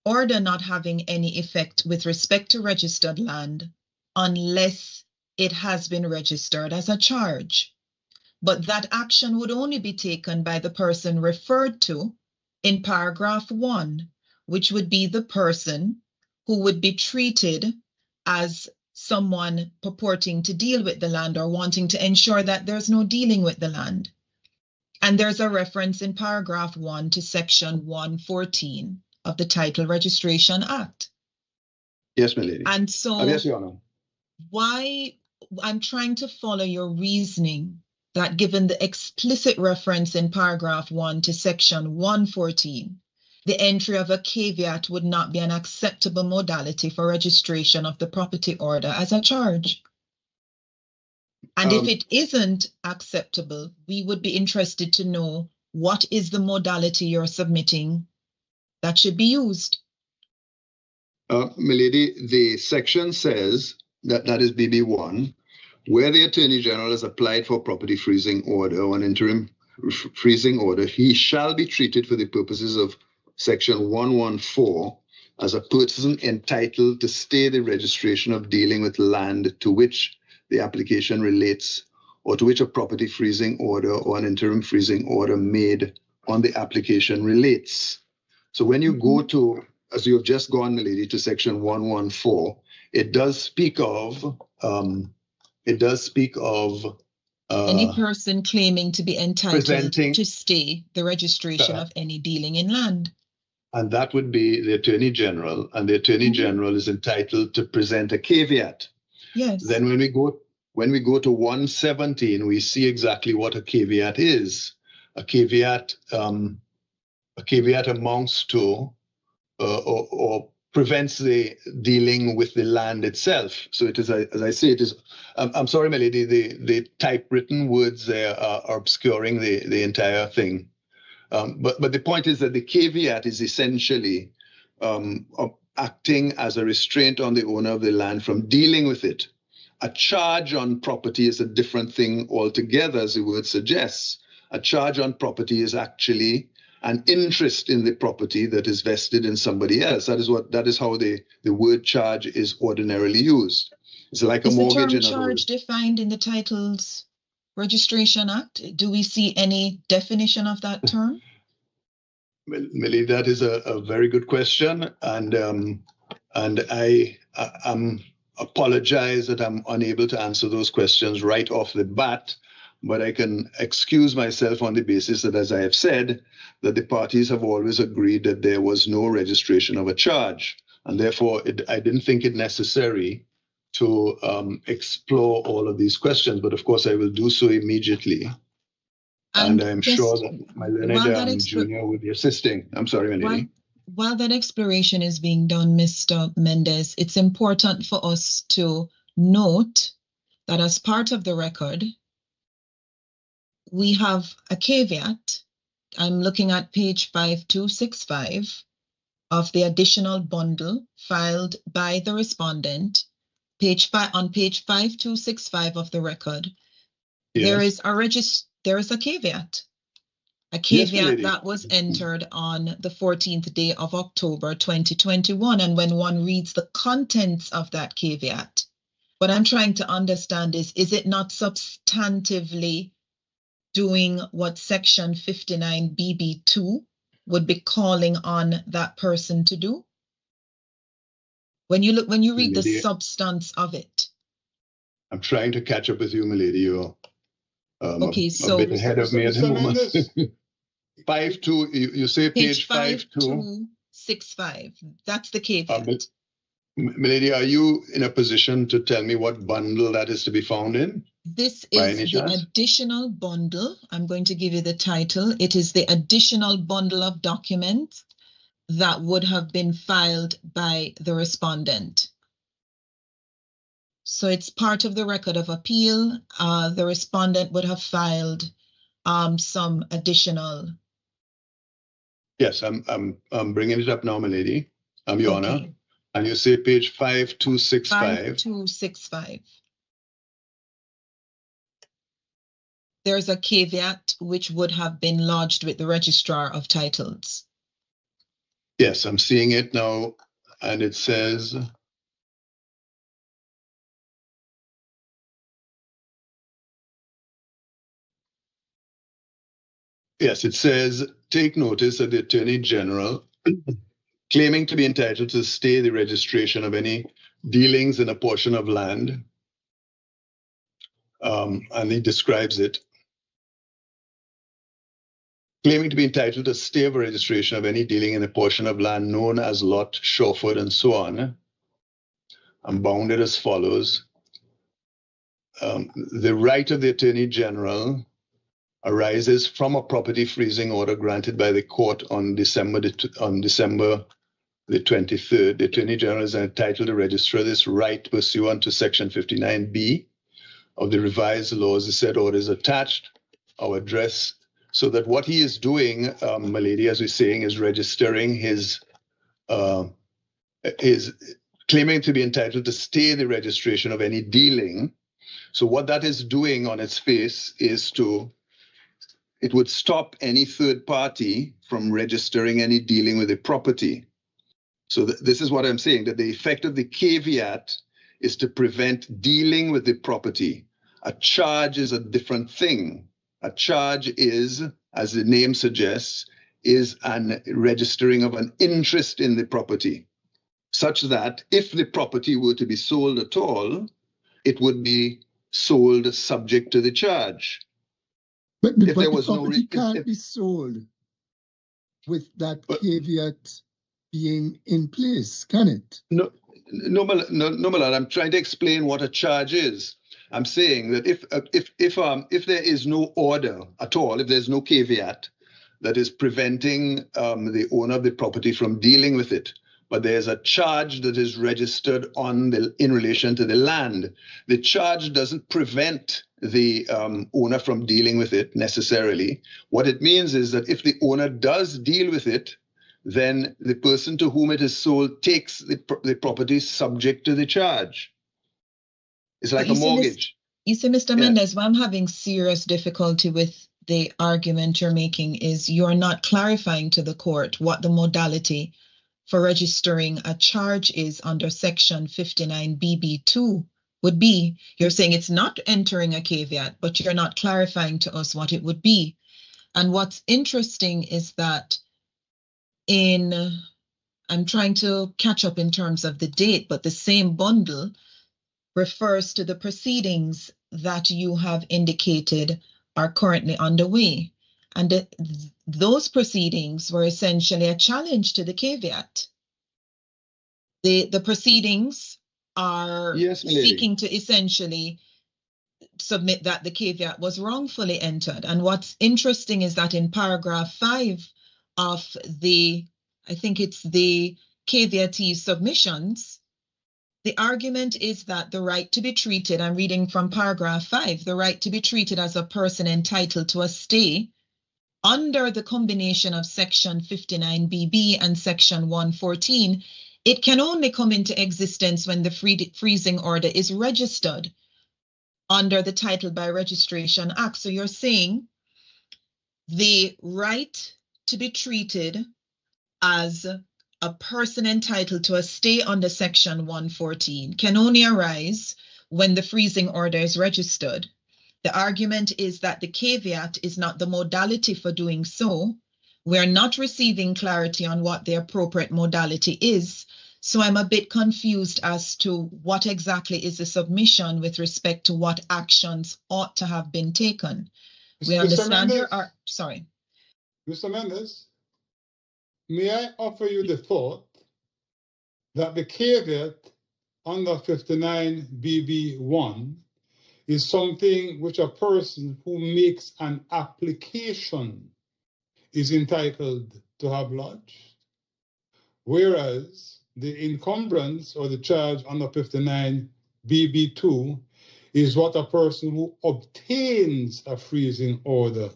order not having any effect with respect to registered land unless it has been registered as a charge. But that action would only be taken by the person referred to in paragraph 1, which would be the person who would be treated as someone purporting to deal with the land or wanting to ensure that there's no dealing with the land. And there's a reference in paragraph 1 to section 114 of the Title Registration Act. Yes, my lady. And so yes, Your Honor. Why I'm trying to follow your reasoning that given the explicit reference in paragraph 1 to section 114, the entry of a caveat would not be an acceptable modality for registration of the property order as a charge. And if it isn't acceptable, we would be interested to know what is the modality you're submitting that should be used. Milady, the section says that is BB1, where the Attorney General has applied for property freezing order or an interim freezing order, he shall be treated for the purposes of section 114 as a person entitled to stay the registration of dealing with land to which the application relates or to which a property freezing order or an interim freezing order made on the application relates. So when you go to, as you have just gone, lady, to section 114, it does speak of any person claiming to be entitled to stay the registration of any dealing in land. And that would be the Attorney General, and the Attorney General is entitled to present a caveat. Yes. Then when we go to 117, we see exactly what a caveat is. A caveat amounts to or prevents the dealing with the land itself. So it is, as I say, it is. I'm sorry, my lady. The typewritten words there are obscuring the entire thing. But the point is that the caveat is essentially acting as a restraint on the owner of the land from dealing with it. A charge on property is a different thing altogether, as the word suggests. A charge on property is actually an interest in the property that is vested in somebody else. That is how the word charge is ordinarily used. It's like a mortgage. Is the term charge defined in the Titles Registration Act? Do we see any definition of that term? Millie, that is a very good question, and I apologize that I'm unable to answer those questions right off the bat, but I can excuse myself on the basis that, as I have said, that the parties have always agreed that there was no registration of a charge, and therefore I didn't think it necessary to explore all of these questions, but of course I will do so immediately. And I'm sure that my learned junior will be assisting. I'm sorry, my lady. While that exploration is being done, Mr. Mendez, it's important for us to note that as part of the record, we have a caveat. I'm looking at page 5265 of the additional bundle filed by the respondent. On page 5265 of the record, yes. There is a caveat. A caveat yes, that was entered on the 14th day of October 2021. And when one reads the contents of that caveat, what I'm trying to understand is it not substantively doing what section 59BB2 would be calling on that person to do? When you read the substance of it. I'm trying to catch up with you, my lady. You're okay, so a bit ahead of me at the moment. 5.2, you say page 5.265. That's the caveat. My lady, are you in a position to tell me what bundle that is to be found in? This is the additional bundle. I'm going to give you the title. It is the additional bundle of documents that would have been filed by the respondent. So it's part of the record of appeal. The respondent would have filed some additional. Yes, I'm bringing it up now, my lady. Your Honor. And you say page 5265. 5265. There's a caveat which would have been lodged with the registrar of titles. Yes, I'm seeing it now, and it says, yes, it says, take notice that the Attorney General claiming to be entitled to stay the registration of any dealings in a portion of land, and he describes it, claiming to be entitled to stay of a registration of any dealing in a portion of land known as Lot, Shawford, and so on, and bounded as follows. The right of the Attorney General arises from a property freezing order granted by the court on December the 23rd. The Attorney General is entitled to register this right pursuant to Section 59B of the revised laws. The said order is attached, our address, so that what he is doing, my lady, as we're saying, is registering his claiming to be entitled to stay the registration of any dealing. So what that is doing on its face is it would stop any third party from registering any dealing with the property. So this is what I'm saying, that the effect of the caveat is to prevent dealing with the property. A charge is a different thing. A charge is, as the name suggests, is an registering of an interest in the property, such that if the property were to be sold at all, it would be sold subject to the charge. But the property can't be sold with that caveat being in place, can it? No, my lord, I'm trying to explain what a charge is. I'm saying that if there is no order at all, if there's no caveat that is preventing the owner of the property from dealing with it, but there's a charge that is registered in relation to the land, the charge doesn't prevent the owner from dealing with it necessarily. What it means is that if the owner does deal with it, then the person to whom it is sold takes the property subject to the charge. It's like a mortgage. You see, Mr. Mendez, what I'm having serious difficulty with the argument you're making is you're not clarifying to the court what the modality for registering a charge is under Section 59BB2 would be. You're saying it's not entering a caveat, but you're not clarifying to us what it would be. And what's interesting is that I'm trying to catch up in terms of the date, but the same bundle refers to the proceedings that you have indicated are currently underway. And those proceedings were essentially a challenge to the caveat. The proceedings are seeking to essentially submit that the caveat was wrongfully entered. And what's interesting is that in paragraph 5 of I think it's the caveatee submissions, the argument is that the right to be treated, I'm reading from paragraph 5, the right to be treated as a person entitled to a stay under the combination of Section 59BB and Section 114, it can only come into existence when the freezing order is registered under the Title by Registration Act. So you're saying the right to be treated as a person entitled to a stay under Section 114 can only arise when the freezing order is registered. The argument is that the caveat is not the modality for doing so. We're not receiving clarity on what the appropriate modality is. So I'm a bit confused as to what exactly is the submission with respect to what actions ought to have been taken. We understand sorry. Mr. Mendes, may I offer you the thought that the caveat under 59 BB1 is something which a person who makes an application is entitled to have lodged, whereas the encumbrance or the charge under 59 BB2 is what a person who obtains a freezing order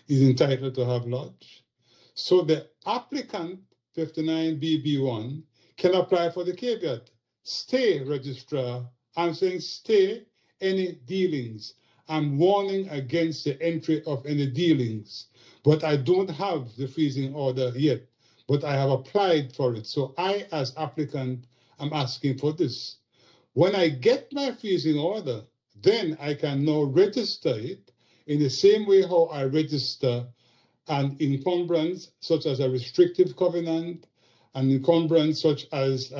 is entitled to have lodged. So the applicant 59 BB1 can apply for the caveat. Stay, registrar. I'm saying stay any dealings. I'm warning against the entry of any dealings, but I don't have the freezing order yet, but I have applied for it. So I, as applicant, am asking for this. When I get my freezing order, then I can now register it in the same way how I register an encumbrance, such as a restrictive covenant, an encumbrance such as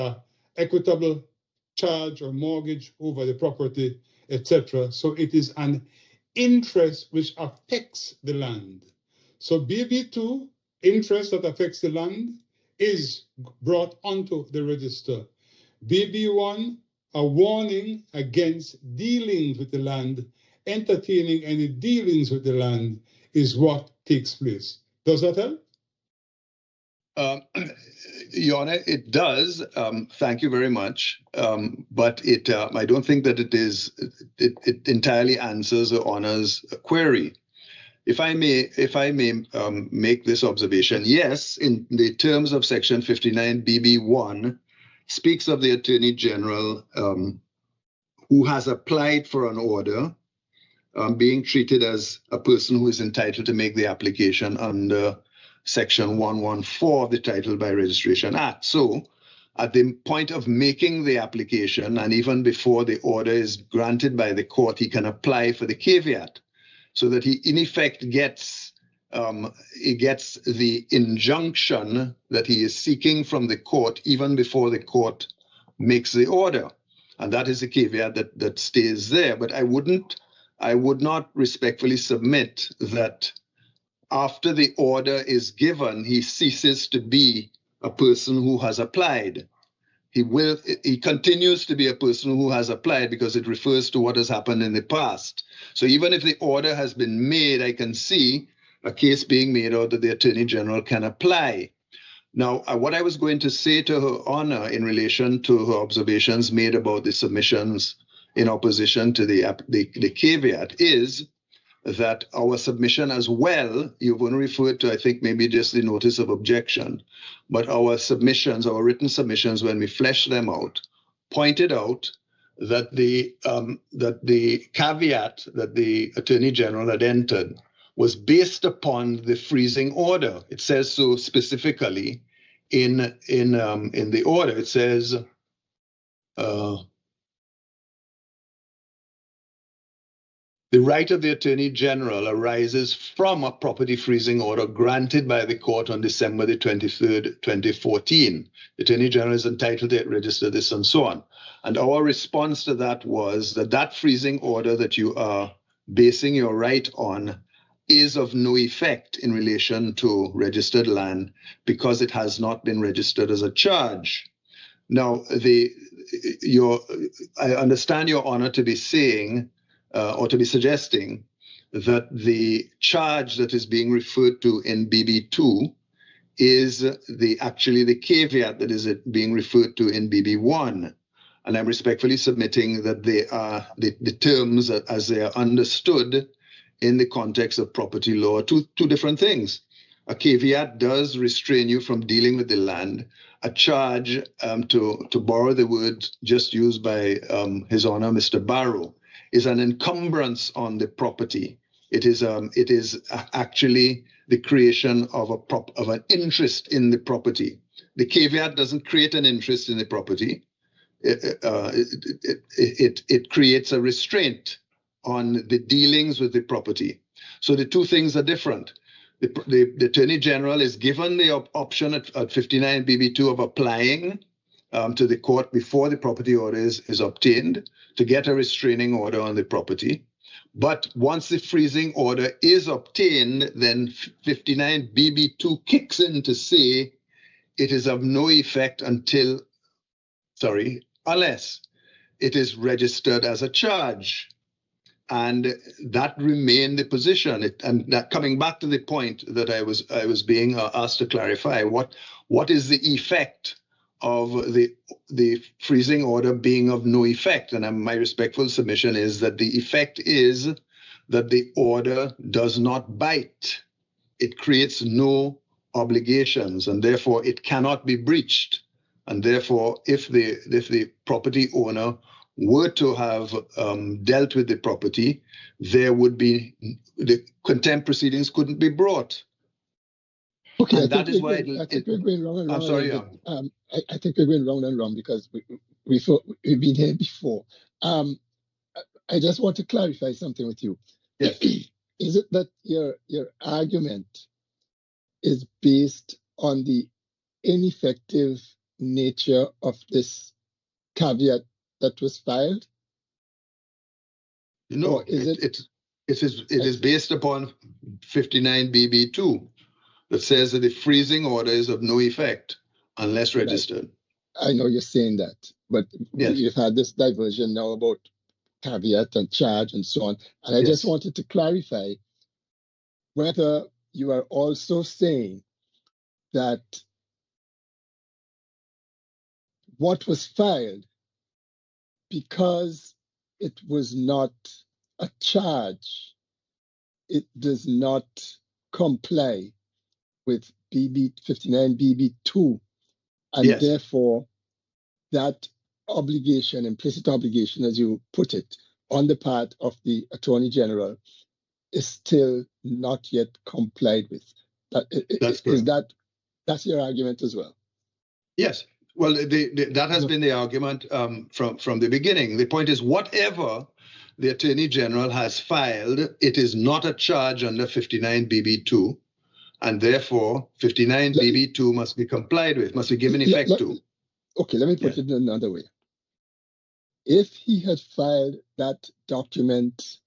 equitable charge or mortgage over the property, etc. So it is an interest which affects the land. So BB2, interest that affects the land, is brought onto the register. BB1, a warning against dealings with the land, entertaining any dealings with the land, is what takes place. Does that help? Your Honor, it does. Thank you very much. But I don't think that it entirely answers the Honor's query. If I may make this observation, yes, in the terms of Section 59 BB1, speaks of the Attorney General who has applied for an order being treated as a person who is entitled to make the application under Section 114 of the Title by Registration Act. So at the point of making the application, and even before the order is granted by the court, he can apply for the caveat, so that he in effect gets the injunction that he is seeking from the court even before the court makes the order. And that is the caveat that stays there. But I would not respectfully submit that after the order is given, he ceases to be a person who has applied. He continues to be a person who has applied because it refers to what has happened in the past. So even if the order has been made, I can see a case being made out that the Attorney General can apply. Now, what I was going to say to Her Honor in relation to her observations made about the submissions in opposition to the caveat is that our submission as well, you've only referred to, I think, maybe just the notice of objection, but our submissions, our written submissions, when we flesh them out, pointed out that the caveat that the Attorney General had entered was based upon the freezing order. It says so specifically in the order. It says, the right of the Attorney General arises from a property freezing order granted by the court on December the 23rd, 2014. The Attorney General is entitled to register this and so on. And our response to that was that freezing order that you are basing your right on is of no effect in relation to registered land because it has not been registered as a charge. Now, I understand Your Honor to be saying or to be suggesting that the charge that is being referred to in BB2 is actually the caveat that is being referred to in BB1. And I'm respectfully submitting that they are the terms as they are understood in the context of property law, two different things. A caveat does restrain you from dealing with the land. A charge, to borrow the word just used by His Honor, Mr. Barrow, is an encumbrance on the property. It is actually the creation of an interest in the property. The caveat doesn't create an interest in the property. It creates a restraint on the dealings with the property. So the two things are different. The Attorney General is given the option at 59 BB2 of applying to the court before the property order is obtained to get a restraining order on the property. But once the freezing order is obtained, then 59 BB2 kicks in to say it is of no effect unless it is registered as a charge. And that remained the position. And that coming back to the point that I was being asked to clarify, what is the effect of the freezing order being of no effect? And my respectful submission is that the effect is that the order does not bite. It creates no obligations, and therefore it cannot be breached. And therefore, if the property owner were to have dealt with the property, there would be the contempt proceedings couldn't be brought. Okay, and that is why I think we're going wrong and wrong. I'm sorry, I think we're going wrong and wrong because we've been here before. I just want to clarify something with you. Yes. Is it that your argument is based on the ineffective nature of this caveat that was filed? No, it is based upon 59 BB2 that says that the freezing order is of no effect unless registered. Right. I know you're saying that, but yes, you've had this diversion now about caveat and charge and so on. And I just wanted to clarify whether you are also saying that what was filed, because it was not a charge, it does not comply with 59 BB2, and therefore that obligation, implicit obligation, as you put it, on the part of the Attorney General is still not yet complied with. That's correct. That's your argument as well? Yes. Well, that has been the argument from the beginning. The point is, whatever the Attorney General has filed, it is not a charge under 59 BB2, and therefore 59 BB2 must be complied with, must be given effect to. Okay, let me put it in another way. If he had filed that document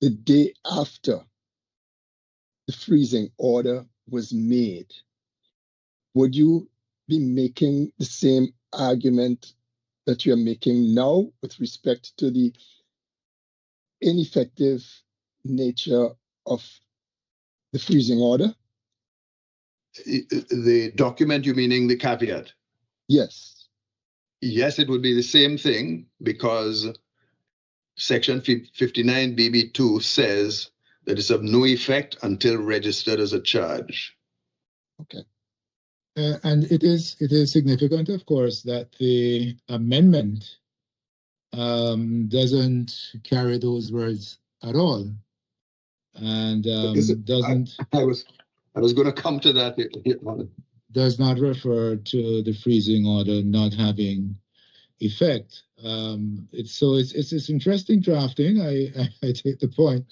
the day after the freezing order was made, would you be making the same argument that you're making now with respect to the ineffective nature of the freezing order? The document, you meaning the caveat? Yes. Yes, it would be the same thing because Section 59 BB2 says that it's of no effect until registered as a charge. Okay. And it is significant, of course, that the amendment doesn't carry those words at all, and doesn't. I was going to come to that. Does not refer to the freezing order not having effect. It's interesting drafting. I take the point.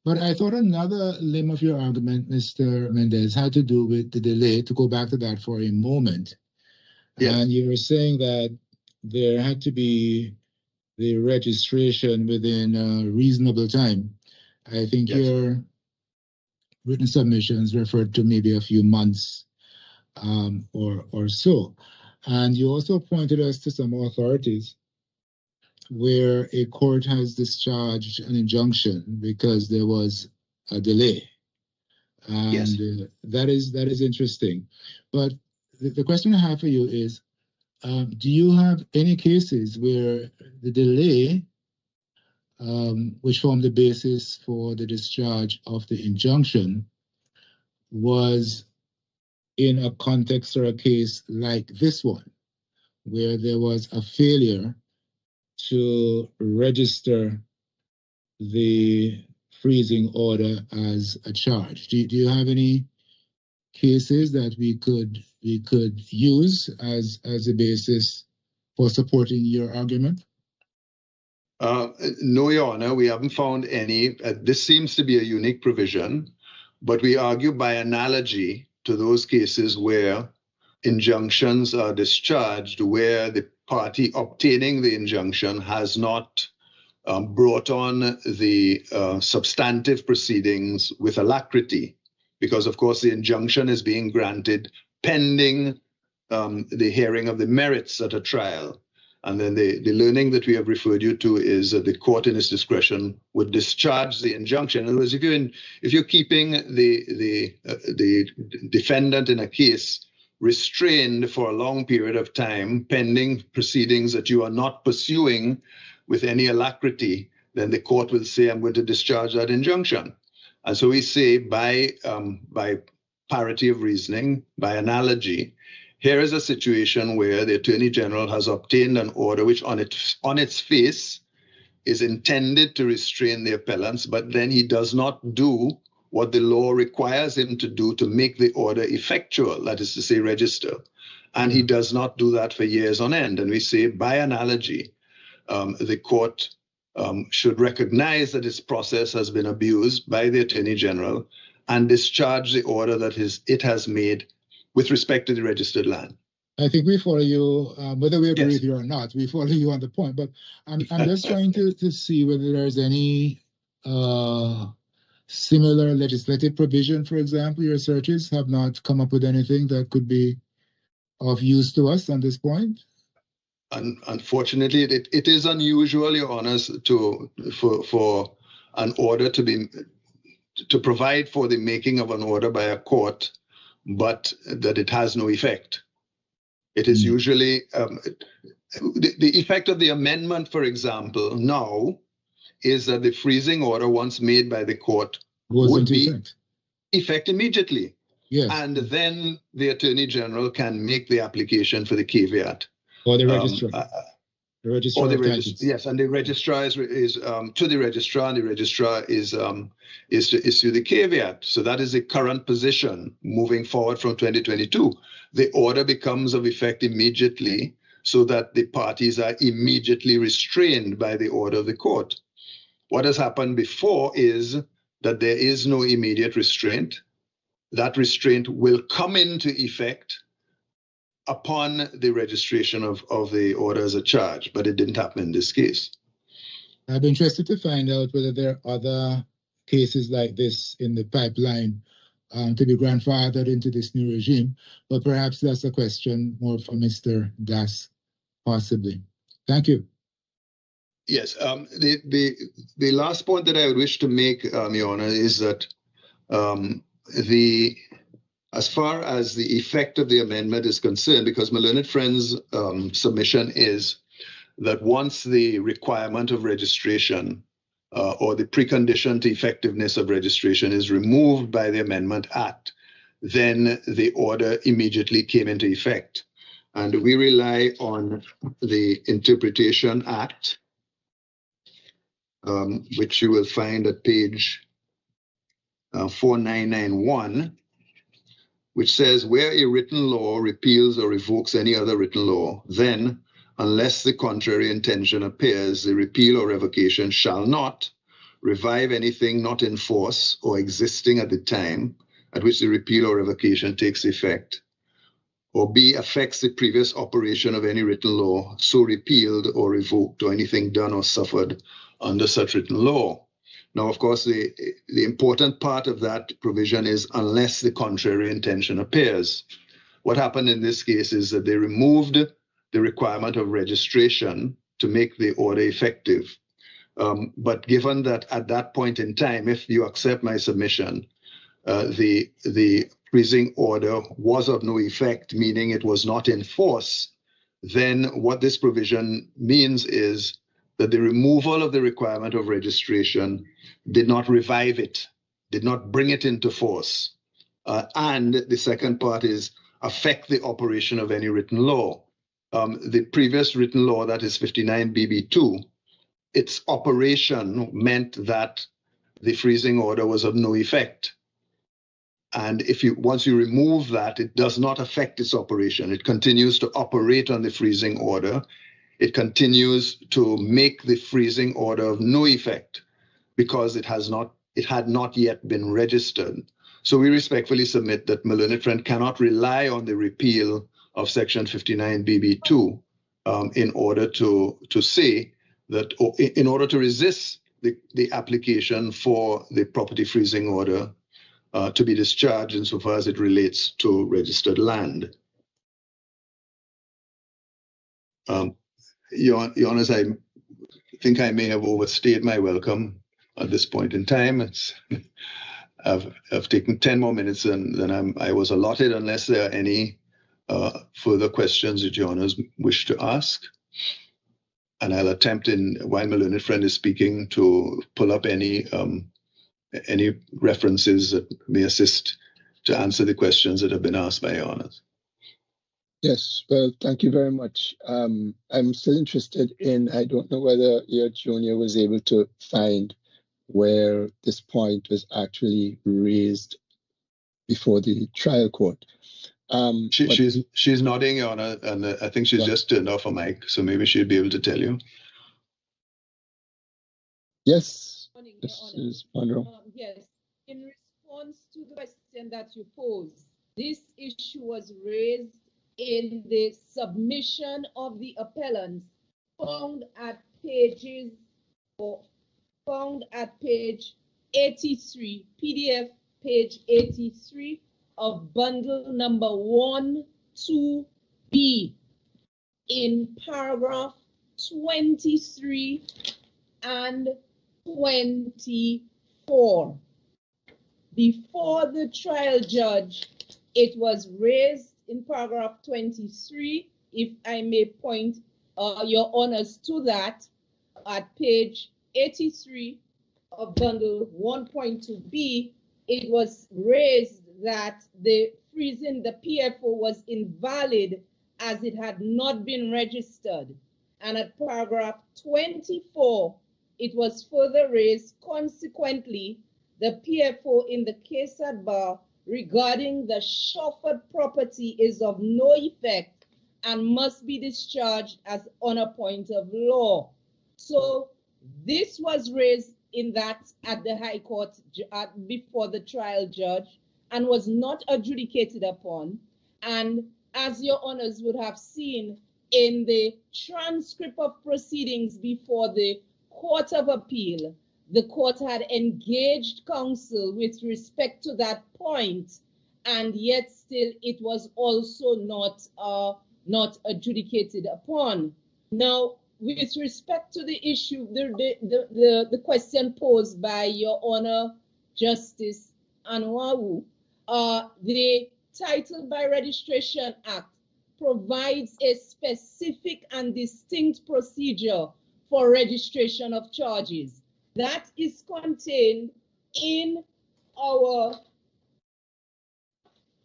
But I thought another limb of your argument, Mr. Mendez, had to do with the delay, to go back to that for a moment. Yes. And you were saying that there had to be the registration within a reasonable time. I think your written submissions referred to maybe a few months or so. And you also pointed us to some authorities where a court has discharged an injunction because there was a delay. And that is interesting. But the question I have for you is, do you have any cases where the delay, which formed the basis for the discharge of the injunction, was in a context or a case like this one, where there was a failure to register the freezing order as a charge? Do you have any cases that we could use as a basis for supporting your argument? No, Your Honor, we haven't found any. This seems to be a unique provision, but we argue by analogy to those cases where injunctions are discharged, where the party obtaining the injunction has not brought on the substantive proceedings with alacrity, because, of course, the injunction is being granted pending the hearing of the merits at a trial. And then the learning that we have referred you to is that the court in its discretion would discharge the injunction. In other words, if you're keeping the defendant in a case restrained for a long period of time pending proceedings that you are not pursuing with any alacrity, then the court will say, I'm going to discharge that injunction. And so we say by parity of reasoning, by analogy, here is a situation where the Attorney General has obtained an order which on its face is intended to restrain the appellants, but then he does not do what the law requires him to do to make the order effectual, that is to say, register. And he does not do that for years on end. And we say, by analogy, the court should recognize that its process has been abused by the Attorney General and discharge the order that it has made with respect to the registered land. I think we follow you, whether we agree with you or not, we follow you on the point. But I'm just trying to see whether there's any similar legislative provision, for example. Your searches have not come up with anything that could be of use to us on this point. Unfortunately, it is unusual, Your Honours, for an order to provide for the making of an order by a court, but that it has no effect. It is usually the effect of the amendment, for example, now is that the freezing order, once made by the court, would be effect immediately. Yes. And then the Attorney General can make the application for the caveat. Or the registrar. Yes, and the registrar is to the registrar, and the registrar is to issue the caveat. So that is the current position moving forward from 2022. The order becomes of effect immediately, so that the parties are immediately restrained by the order of the court. What has happened before is that there is no immediate restraint. That restraint will come into effect upon the registration of the order as a charge, but it didn't happen in this case. I'd be interested to find out whether there are other cases like this in the pipeline to be grandfathered into this new regime, but perhaps that's a question more for Mr. Das, possibly. Thank you. Yes, the last point that I would wish to make, Your Honor, is that as far as the effect of the amendment is concerned, because my learned friend's submission is that once the requirement of registration or the precondition to effectiveness of registration is removed by the Amendment Act, then the order immediately came into effect. And we rely on the Interpretation Act, which you will find at page 4991, which says, where a written law repeals or revokes any other written law, then, unless the contrary intention appears, the repeal or revocation shall not revive anything not in force or existing at the time at which the repeal or revocation takes effect, or B, affects the previous operation of any written law so repealed or revoked, or anything done or suffered under such written law. Now, of course, the important part of that provision is unless the contrary intention appears. What happened in this case is that they removed the requirement of registration to make the order effective. But given that at that point in time, if you accept my submission, the freezing order was of no effect, meaning it was not in force, then what this provision means is that the removal of the requirement of registration did not revive it, did not bring it into force. And the second part is affect the operation of any written law. The previous written law, that is 59 BB2, its operation meant that the freezing order was of no effect. And once you remove that, it does not affect its operation. It continues to operate on the freezing order it continues to make the freezing order of no effect because it had not yet been registered. So we respectfully submit that my learned friend cannot rely on the repeal of Section 59BB2 in order to say that, or in order to resist the application for the property freezing order to be discharged insofar as it relates to registered land. Your Honors, I think I may have overstayed my welcome at this point in time. I've taken 10 more minutes than I was allotted, unless there are any further questions that Your Honors wish to ask. And I'll attempt, while my learned friend is speaking, to pull up any references that may assist to answer the questions that have been asked by Your Honors. Yes, well, thank you very much. I'm still interested in, I don't know whether your junior was able to find where this point was actually raised before the trial court. She's nodding, Your Honor, and I think she's just turned off her mic, so maybe she'll be able to tell you. Yes, this is Monroe. Yes, in response to the question that you posed, this issue was raised in the submission of the appellants found at page 83, PDF page 83 of bundle number 1-2B in paragraph 23 and 24. Before the trial judge, it was raised in paragraph 23, if I may point Your Honors to that, at page 83 of bundle 1.2B, it was raised that the freezing the PFO was invalid as it had not been registered. And at paragraph 24, it was further raised, consequently, the PFO in the case at bar regarding the chauffeured property is of no effect and must be discharged as on a point of law. So this was raised in that at the High Court before the trial judge and was not adjudicated upon. And as Your Honors would have seen in the transcript of proceedings before the Court of Appeal, the court had engaged counsel with respect to that point, and yet still it was also not adjudicated upon. Now, with respect to the issue, the question posed by Your Honor Justice Anwawu, the Title by Registration Act provides a specific and distinct procedure for registration of charges. That is contained in our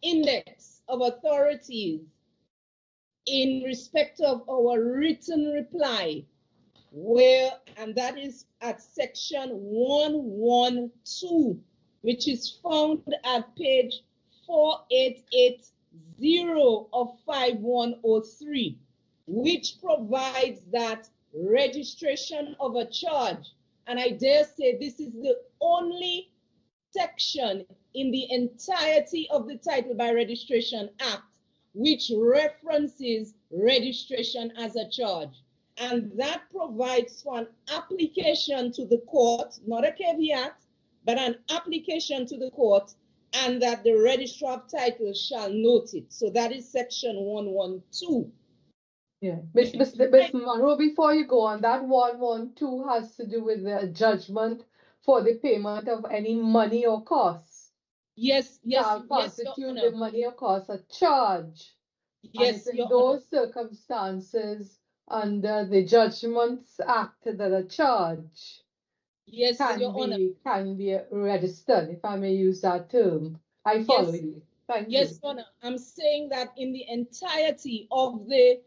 index of authorities in respect of our written reply, and that is at section 112, which is found at page 4880 of 5103, which provides that registration of a charge. And I dare say this is the only section in the entirety of the Title by Registration Act which references registration as a charge. And that provides for an application to the court, not a caveat, but an application to the court, and that the registrar of title shall note it. So that is section 112. Yeah, Ms. Monroe, before you go on, that 112 has to do with the judgment for the payment of any money or costs. Yes, constitute the money or cost a charge. Yes, and in those circumstances, under the Judgments Act, that a charge can be registered, if I may use that term. I follow you. Thank you. Yes, Your Honor. I'm saying that in the entirety of the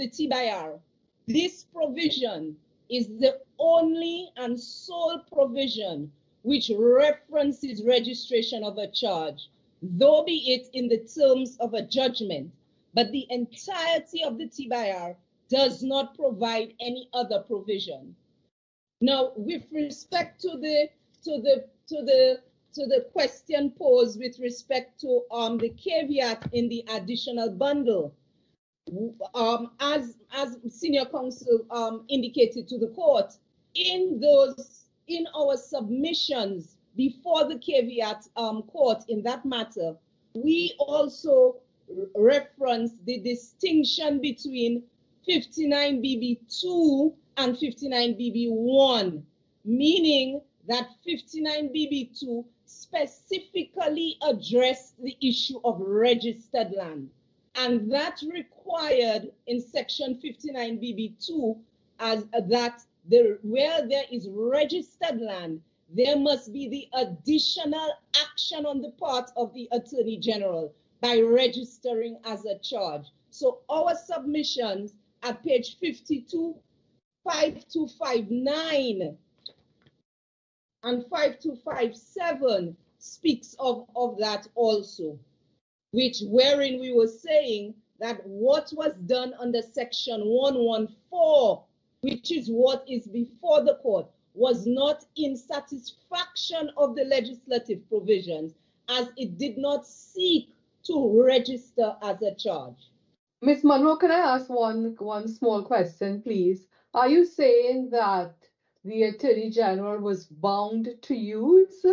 T/R, this provision is the only and sole provision which references registration of a charge, though be it in the terms of a judgment. But the entirety of the T/R does not provide any other provision. Now, with respect to the question posed with respect to the caveat in the additional bundle, as senior counsel indicated to the court, in our submissions before the caveat court in that matter, we also reference the distinction between 59BB2 and 59BB1, meaning that 59BB2 specifically addressed the issue of registered land. And that required in section 59BB2 as that where there is registered land, there must be the additional action on the part of the Attorney General by registering as a charge. So our submissions at page 52, 5259 and 5257 speaks of that also, wherein we were saying that what was done under section 114, which is what is before the court, was not in satisfaction of the legislative provisions, as it did not seek to register as a charge. Ms. Monroe, can I ask one small question, please? Are you saying that the Attorney General was bound to use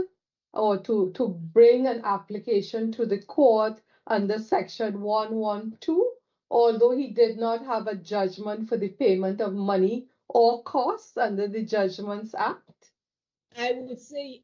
or to bring an application to the court under section 112, although he did not have a judgment for the payment of money or costs under the Judgments Act? I would say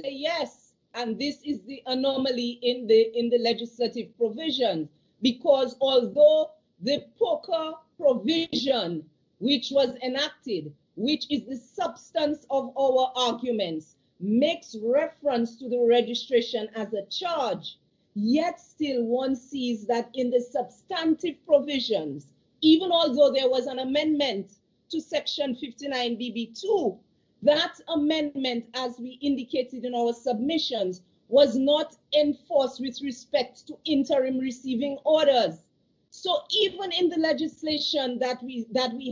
yes, and this is the anomaly in the legislative provision, because although the poker provision which was enacted, which is the substance of our arguments, makes reference to the registration as a charge, yet still one sees that in the substantive provisions, even although there was an amendment to section 59BB2, that amendment, as we indicated in our submissions, was not enforced with respect to interim receiving orders. So even in the legislation that we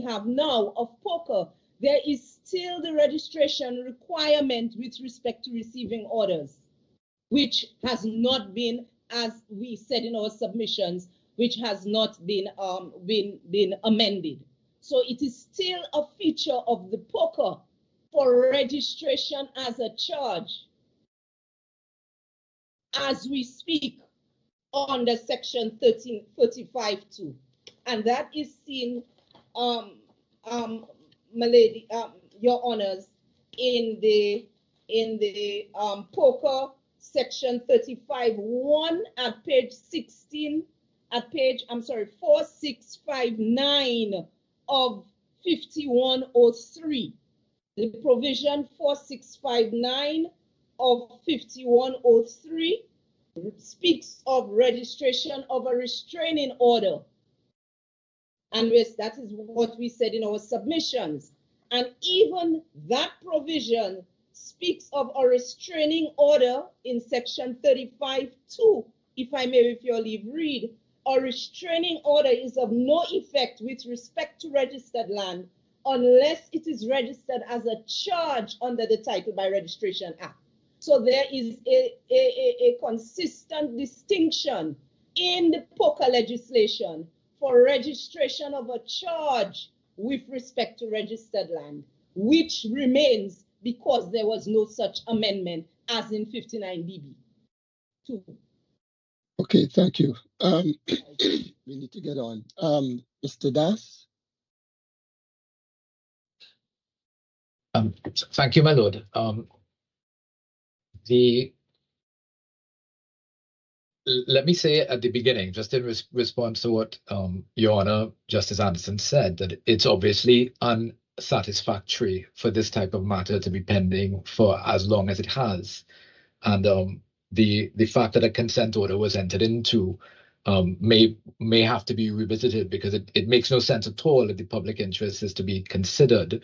have now of poker, there is still the registration requirement with respect to receiving orders, which has not been, as we said in our submissions, which has not been amended. So it is still a feature of the poker for registration as a charge as we speak under section 1335(2), and that is seen, my lady, your honors, in the poker section 35(1) at page 16, at page 4659 of 5103. The provision 4659 of 5103 speaks of registration of a restraining order. And that is what we said in our submissions. And even that provision speaks of a restraining order in section 35(2). If I may, with your leave, read, a restraining order is of no effect with respect to registered land unless it is registered as a charge under the Title by Registration Act. So there is a consistent distinction in the poker legislation for registration of a charge with respect to registered land, which remains because there was no such amendment as in 59BB. Okay, thank you. We need to get on. Mr. Das? Thank you, my lord. Let me say at the beginning, just in response to what Your Honor, Justice Anderson said, that it's obviously unsatisfactory for this type of matter to be pending for as long as it has. And the fact that a consent order was entered into may have to be revisited, because it makes no sense at all if the public interest is to be considered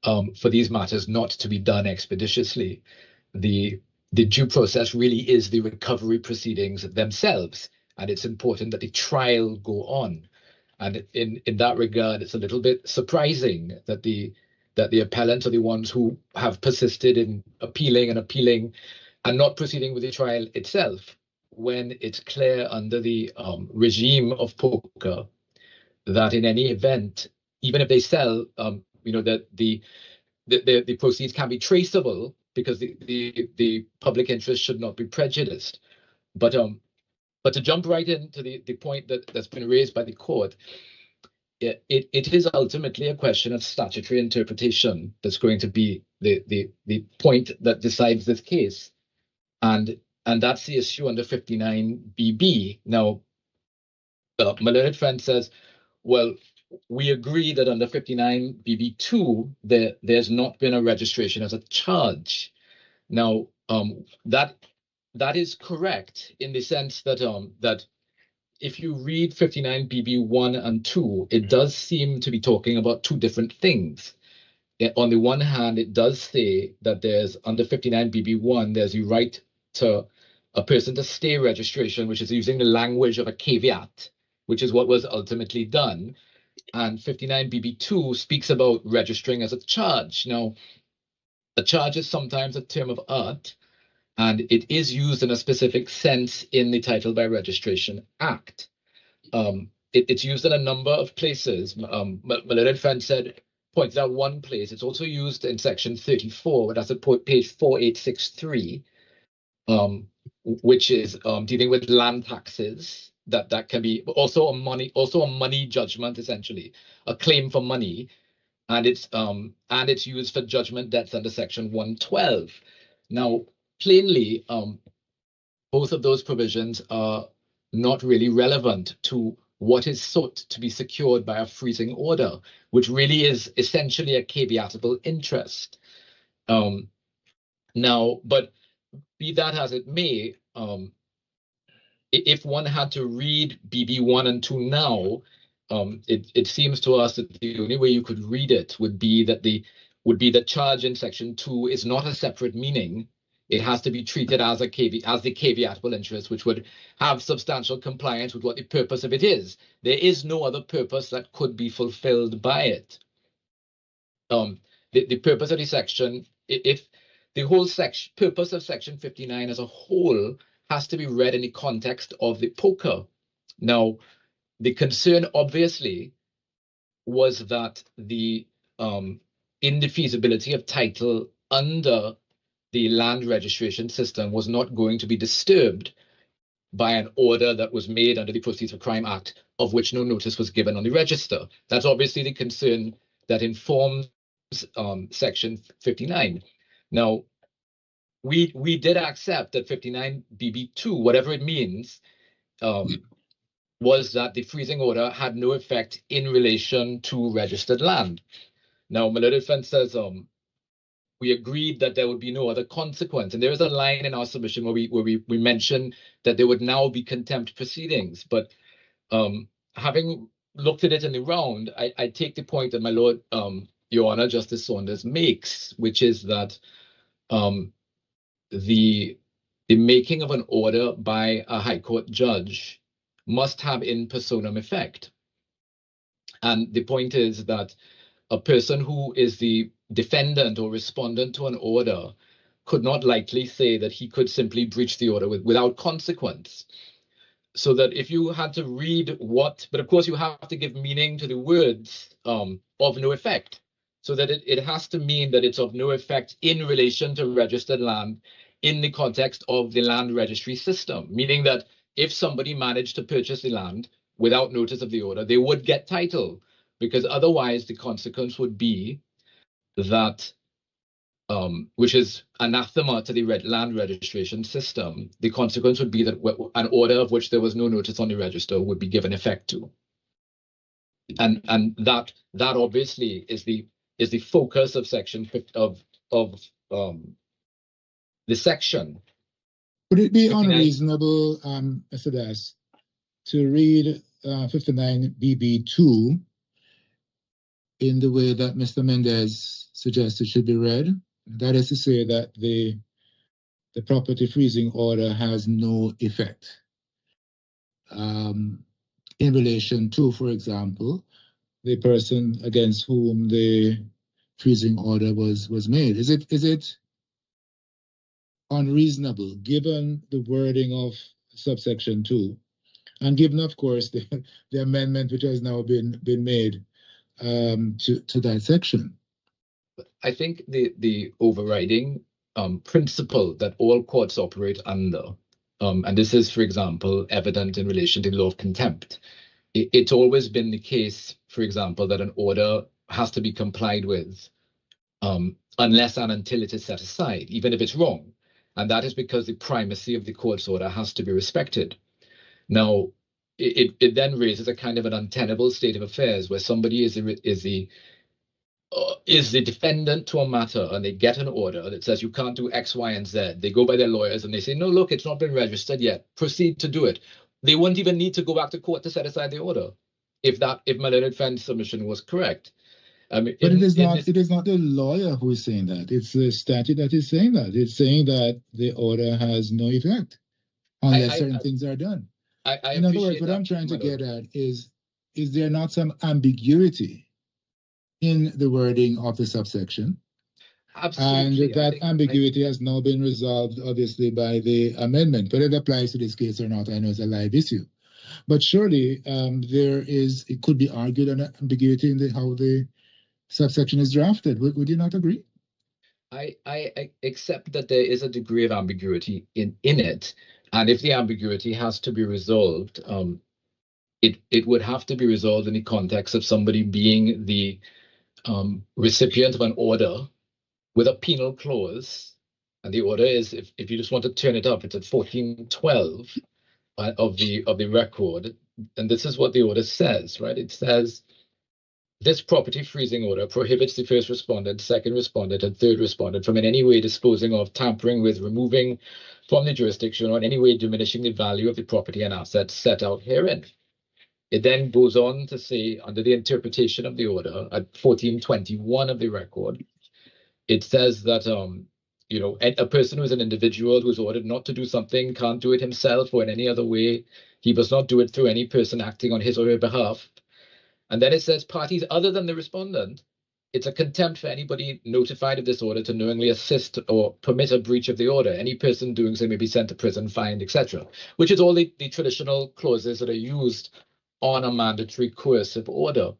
for these matters not to be done expeditiously. The due process really is the recovery proceedings themselves, and it's important that the trial go on. And in that regard, it's a little bit surprising that the appellants are the ones who have persisted in appealing and not proceeding with the trial itself, when it's clear under the regime of poker that in any event, even if they sell, that the proceeds can be traceable because the public interest should not be prejudiced. But to jump right into the point that's been raised by the court, it is ultimately a question of statutory interpretation that's going to be the point that decides this case. And that's the issue under 59BB. Now, my learned friend says, well, we agree that under 59BB2, there's not been a registration as a charge. Now, that is correct in the sense that that if you read 59BB1 and 2, it does seem to be talking about two different things. On the one hand, it does say that there's under 59BB1, there's the right to a person to stay registration, which is using the language of a caveat, which is what was ultimately done. And 59BB2 speaks about registering as a charge. Now, a charge is sometimes a term of art, and it is used in a specific sense in the Title by Registration Act. It's used in a number of places. My learned friend pointed out one place. It's also used in Section 34, but that's at page 4863, which is dealing with land taxes. That can be also a money judgment, essentially, a claim for money, and it's used for judgment debts under Section 112. Now, plainly, both of those provisions are not really relevant to what is sought to be secured by a freezing order, which really is essentially a caveatable interest. Now, but be that as it may, if one had to read BB1 and 2 now, it seems to us that the only way you could read it would be that charge in Section 2 is not a separate meaning. It has to be treated as the caveatable interest, which would have substantial compliance with what the purpose of it is. There is no other purpose that could be fulfilled by it. The purpose of the section, if the whole purpose of Section 59 as a whole has to be read in the context of the poker. Now, the concern obviously was that the indefeasibility of title under the land registration system was not going to be disturbed by an order that was made under the Proceeds of Crime Act, of which no notice was given on the register. That's obviously the concern that informs Section 59. Now, we did accept that 59BB2, whatever it means, was that the freezing order had no effect in relation to registered land. Now, my learned friend says we agreed that there would be no other consequence, and there is a line in our submission where we mention that there would now be contempt proceedings. But having looked at it in the round, I take the point that my Lord, Your Honor, Justice Saunders makes, which is that the making of an order by a High Court judge must have in personam effect. And the point is that a person who is the defendant or respondent to an order could not likely say that he could simply breach the order without consequence. So that if you had to read but of course you have to give meaning to the words of no effect, so that it has to mean that it's of no effect in relation to registered land in the context of the land registry system, meaning that if somebody managed to purchase the land without notice of the order, they would get title, because otherwise the consequence would be that, which is anathema to the land registration system, the consequence would be that an order of which there was no notice on the register would be given effect to. And that obviously is the focus of section of the section. Would it be unreasonable, Mr. Das, to read 59BB2 in the way that Mr. Mendez suggested should be read? That is to say that the property freezing order has no effect. in relation to, for example, the person against whom the freezing order was made. Is it unreasonable, given the wording of subsection 2, and given, of course, the amendment which has now been made to that section? I think the overriding principle that all courts operate under, and this is, for example, evident in relation to the law of contempt. It's always been the case, for example, that an order has to be complied with unless and until it is set aside, even if it's wrong. And that is because the primacy of the court's order has to be respected. Now, it then raises a kind of an untenable state of affairs where somebody is the defendant to a matter and they get an order that says you can't do X, Y, and Z. They go by their lawyers and they say, no, look, it's not been registered yet. Proceed to do it. They wouldn't even need to go back to court to set aside the order if my learned friend's submission was correct. But it is not the lawyer who is saying that. It's the statute that is saying that. It's saying that the order has no effect unless certain things are done. In other words, what I'm trying to get at is there not some ambiguity in the wording of the subsection? Absolutely. And that ambiguity has now been resolved, obviously, by the amendment. Whether it applies to this case or not, I know it's a live issue. But surely it could be argued an ambiguity in how the subsection is drafted. Would you not agree? I accept that there is a degree of ambiguity in it. And if the ambiguity has to be resolved, it would have to be resolved in the context of somebody being the recipient of an order with a penal clause. And the order is, if you just want to turn it up, it's at 1412 of the record. And this is what the order says, right? It says, this property freezing order prohibits the first respondent, second respondent, and third respondent from in any way disposing of, tampering with, removing from the jurisdiction, or in any way diminishing the value of the property and assets set out herein. It then goes on to say, under the interpretation of the order, at 1421 of the record, it says that a person who is an individual who is ordered not to do something can't do it himself or in any other way. He must not do it through any person acting on his or her behalf. And then it says parties other than the respondent. It's a contempt for anybody notified of this order to knowingly assist or permit a breach of the order. Any person doing so may be sent to prison, fined, etc., which is all the traditional clauses that are used on a mandatory coercive order.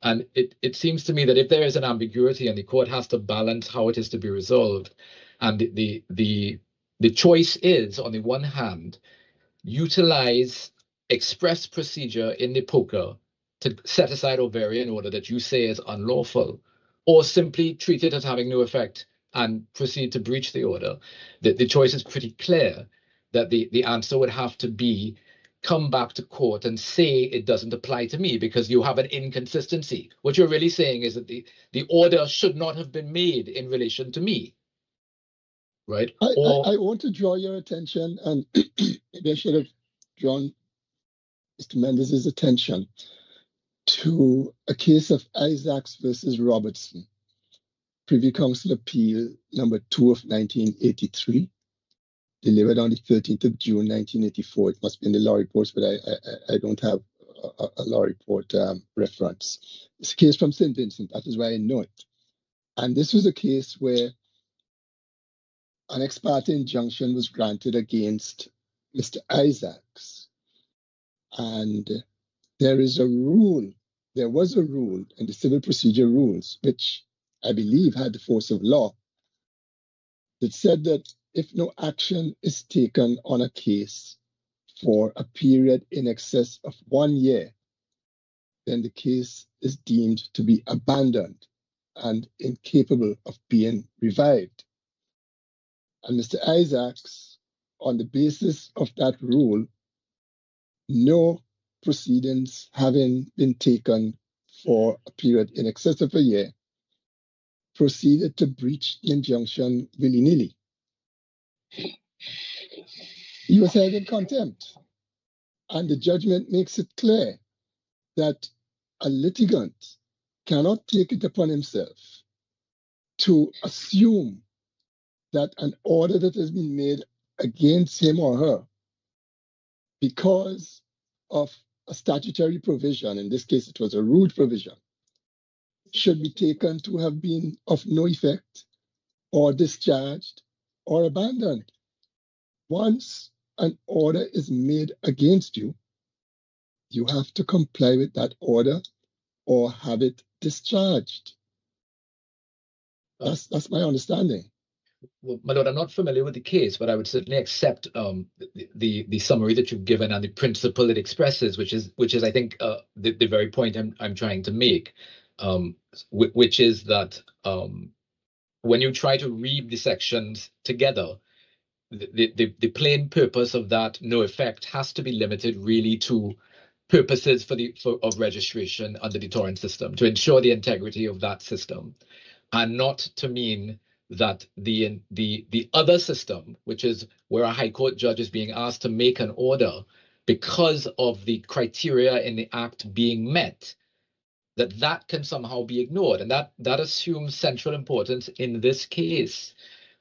And it seems to me that if there is an ambiguity and the court has to balance how it is to be resolved, and the choice is, on the one hand, utilize express procedure in the POCA to set aside or vary an order that you say is unlawful, or simply treat it as having no effect and proceed to breach the order. The choice is pretty clear that the answer would have to be, come back to court and say it doesn't apply to me because you have an inconsistency. What you're really saying is that the order should not have been made in relation to me, right? I want to draw your attention, and maybe I should have drawn Mr. Mendez's attention to a case of Isaacs versus Robertson, Privy Council Appeal number 2 of 1983, delivered on the 13th of June, 1984. It must be in the law reports, but I don't have a law report reference. It's a case from St. Vincent. That is why I know it. And this was a case where an ex parte injunction was granted against Mr. Isaacs. And there was a rule in the civil procedure rules, which I believe had the force of law, that said that if no action is taken on a case for a period in excess of 1 year, then the case is deemed to be abandoned and incapable of being revived. And Mr. Isaacs, on the basis of that rule, no proceedings having been taken for a period in excess of a year, proceeded to breach the injunction willy-nilly. He was held in contempt. And the judgment makes it clear that a litigant cannot take it upon himself to assume that an order that has been made against him or her because of a statutory provision, in this case it was a rude provision, should be taken to have been of no effect or discharged or abandoned. Once an order is made against you, you have to comply with that order or have it discharged. That's my understanding. Well, my lord, I'm not familiar with the case, but I would certainly accept the summary that you've given and the principle it expresses, which is I think the very point I'm trying to make, which is that when you try to read the sections together, the plain purpose of that no effect has to be limited really to purposes of registration under the torrent system to ensure the integrity of that system, and not to mean that the other system, which is where a high court judge is being asked to make an order because of the criteria in the act being met, that can somehow be ignored. And that assumes central importance in this case,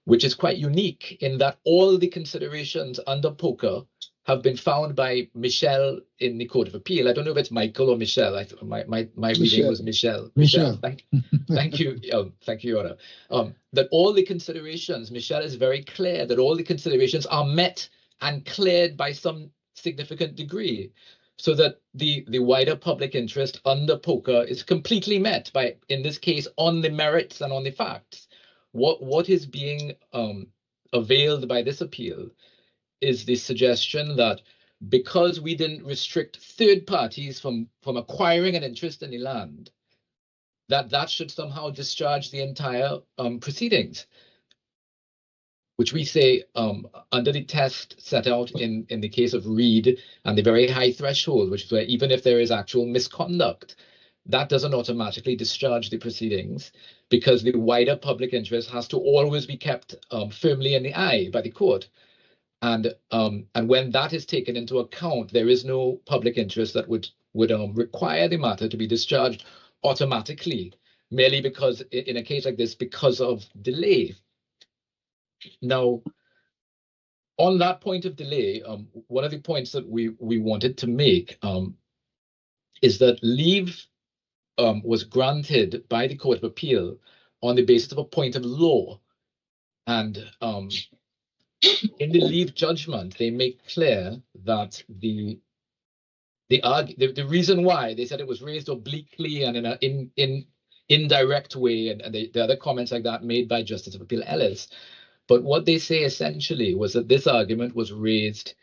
which is quite unique in that all the considerations under POCA have been found by Michelle in the Court of Appeal. I don't know if it's Michael or Michelle. My reading was Michelle. Michelle. Thank you. Thank you, Your Honor. That all the considerations, Michelle is very clear that all the considerations are met and cleared by some significant degree, so that the wider public interest under POCA is completely met by, in this case, on the merits and on the facts. What is being availed by this appeal is the suggestion that because we didn't restrict third parties from acquiring an interest in the land, that should somehow discharge the entire proceedings, which we say under the test set out in the case of Reed and the very high threshold, which is where even if there is actual misconduct, that doesn't automatically discharge the proceedings, because the wider public interest has to always be kept firmly in the eye by the court. And when that is taken into account, there is no public interest that would require the matter to be discharged automatically, merely because, in a case like this, because of delay. Now, on that point of delay, one of the points that we wanted to make is that leave was granted by the Court of Appeal on the basis of a point of law. And in the leave judgment, they make clear that the reason why they said it was raised obliquely and in an indirect way, and the other comments like that made by Justice of Appeal Ellis. But what they say essentially was that this argument was raised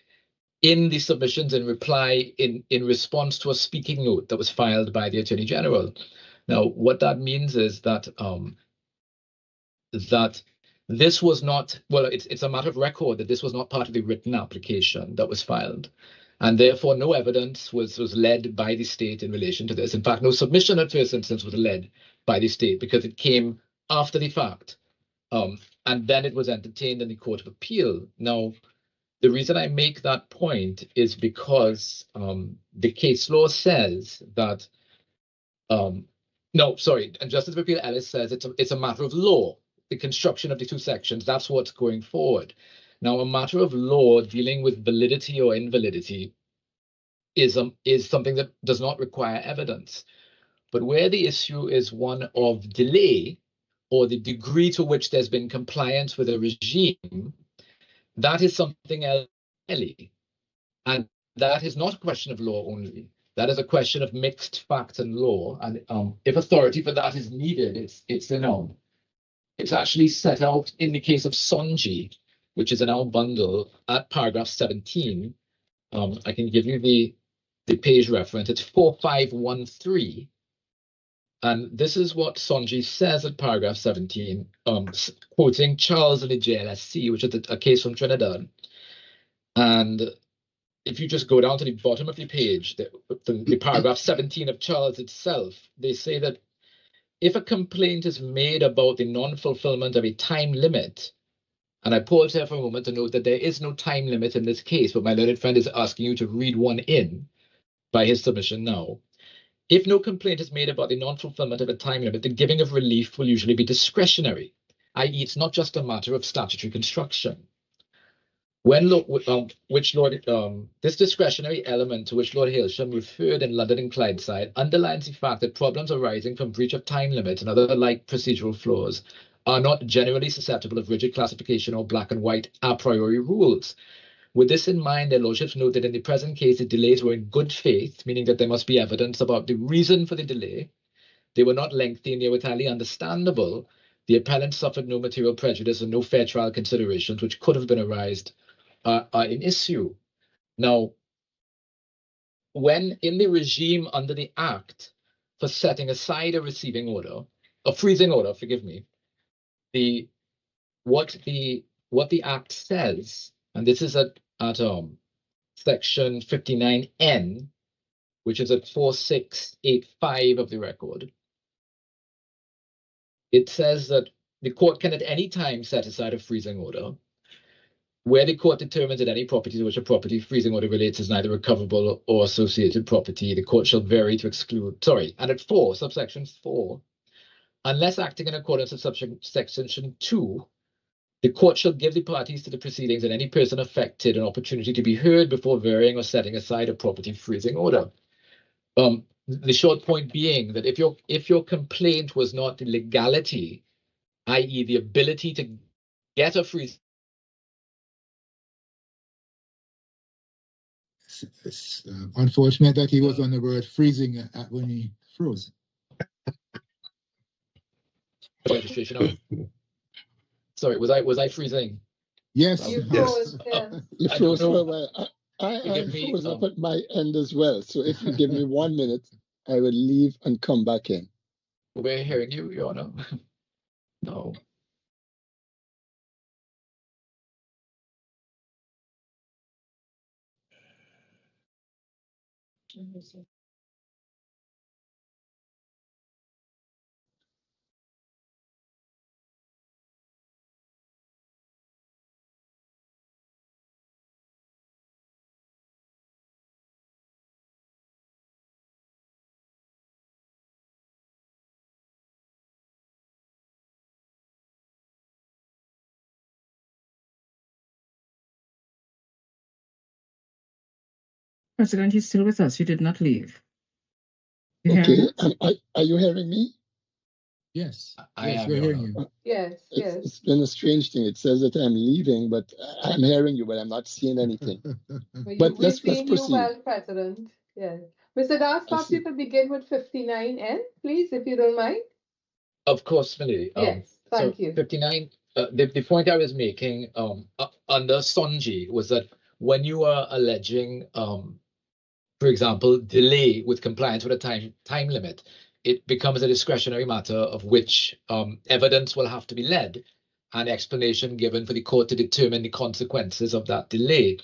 in the submissions in reply in response to a speaking note that was filed by the Attorney General. Now, what that means is that that this was not, well, it's a matter of record that this was not part of the written application that was filed. And therefore, no evidence was led by the state in relation to this. In fact, no submission at first instance was led by the state because it came after the fact. And then it was entertained in the Court of Appeal. Now, the reason I make that point is because the case law says that, and Justice of Appeal Ellis says it's a matter of law, the construction of the two sections, that's what's going forward. Now, a matter of law dealing with validity or invalidity is something that does not require evidence. But where the issue is one of delay, or the degree to which there's been compliance with a regime, that is something else. And that is not a question of law only. That is a question of mixed fact and law. And if authority for that is needed, it's actually set out in the case of Sonji, which is in our bundle at paragraph 17. I can give you the page reference. It's 4513. And this is what Sonji says at paragraph 17, quoting Charles in the JLSC, which is a case from Trinidad. And if you just go down to the bottom of the page, the paragraph 17 of Charles itself, they say that if a complaint is made about the non-fulfillment of a time limit, and I pause here for a moment to note that there is no time limit in this case, but my learned friend is asking you to read one in by his submission now. If no complaint is made about the non-fulfillment of a time limit, the giving of relief will usually be discretionary, i.e. it's not just a matter of statutory construction. When this discretionary element to which Lord Hailsham referred in London and Clydeside underlines the fact that problems arising from breach of time limits and other like procedural flaws are not generally susceptible of rigid classification or black and white a priori rules. With this in mind, their lordships note that in the present case, the delays were in good faith, meaning that there must be evidence about the reason for the delay. They were not lengthy and they were entirely understandable. The appellant suffered no material prejudice and no fair trial considerations which could have been arised are in issue. Now, when in the regime under the Act for setting aside a receiving order, a freezing order, forgive me, what the Act says, and this is at section 59N, which is at 4685 of the record, it says that the court can at any time set aside a freezing order where the court determines that any property to which a property freezing order relates is neither recoverable or associated property, the court shall vary to exclude, and at 4, subsection 4, unless acting in accordance with subsection 2, the court shall give the parties to the proceedings and any person affected an opportunity to be heard before varying or setting aside a property freezing order. The short point being that if your complaint was not the legality, i.e. the ability to get a freeze. It's unfortunate that he was on the word freezing when he froze. Registration. Sorry, was I freezing? Yes. You froze, yes. You froze for a while. I froze up at my end as well. So if you give me 1 minute, I will leave and come back in. We're hearing you, Your Honor. No. President, he's still with us. You did not leave. Okay, are you hearing me? Yes. Yes, we're hearing you. Yes, yes. It's been a strange thing. It says that I'm leaving, but I'm hearing you, but I'm not seeing anything. But let's proceed. You well, President. Yes. Mr. Das, perhaps you could begin with 59N, please, if you don't mind. Of course, Millie. Yes, thank you. 59, the point I was making under Sonji was that when you are alleging, for example, delay with compliance with a time limit, it becomes a discretionary matter of which evidence will have to be led and explanation given for the court to determine the consequences of that delay.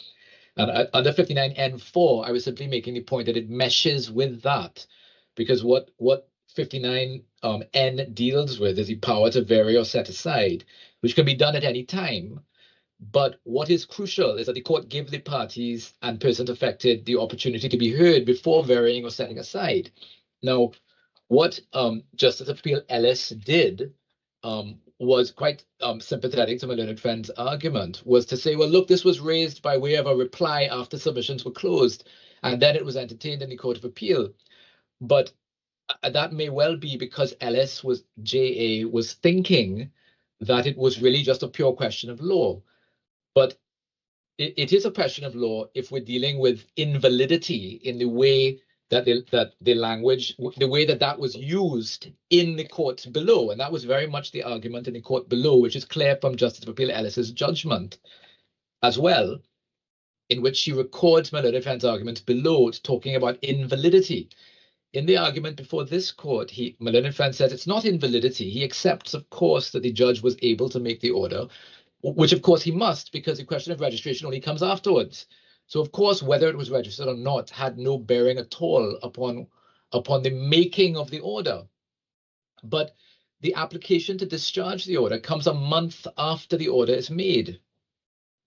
And under 59N4, I was simply making the point that it meshes with that, because what 59N deals with is the power to vary or set aside, which can be done at any time. But what is crucial is that the court give the parties and persons affected the opportunity to be heard before varying or setting aside. Now, what Justice Appeal Ellis did was quite sympathetic to my learned friend's argument, was to say, well, look, this was raised by way of a reply after submissions were closed, and then it was entertained in the Court of Appeal. But that may well be because Ellis J.A. was thinking that it was really just a pure question of law. But it is a question of law if we're dealing with invalidity in the way that the language, the way that was used in the court below. And that was very much the argument in the court below, which is clear from Justice Appeal Ellis's judgment as well, in which she records my learned friend's argument below, talking about invalidity. In the argument before this court, my learned friend says it's not invalidity. He accepts, of course, that the judge was able to make the order, which of course he must, because the question of registration only comes afterwards. So of course, whether it was registered or not had no bearing at all upon the making of the order. But the application to discharge the order comes a month after the order is made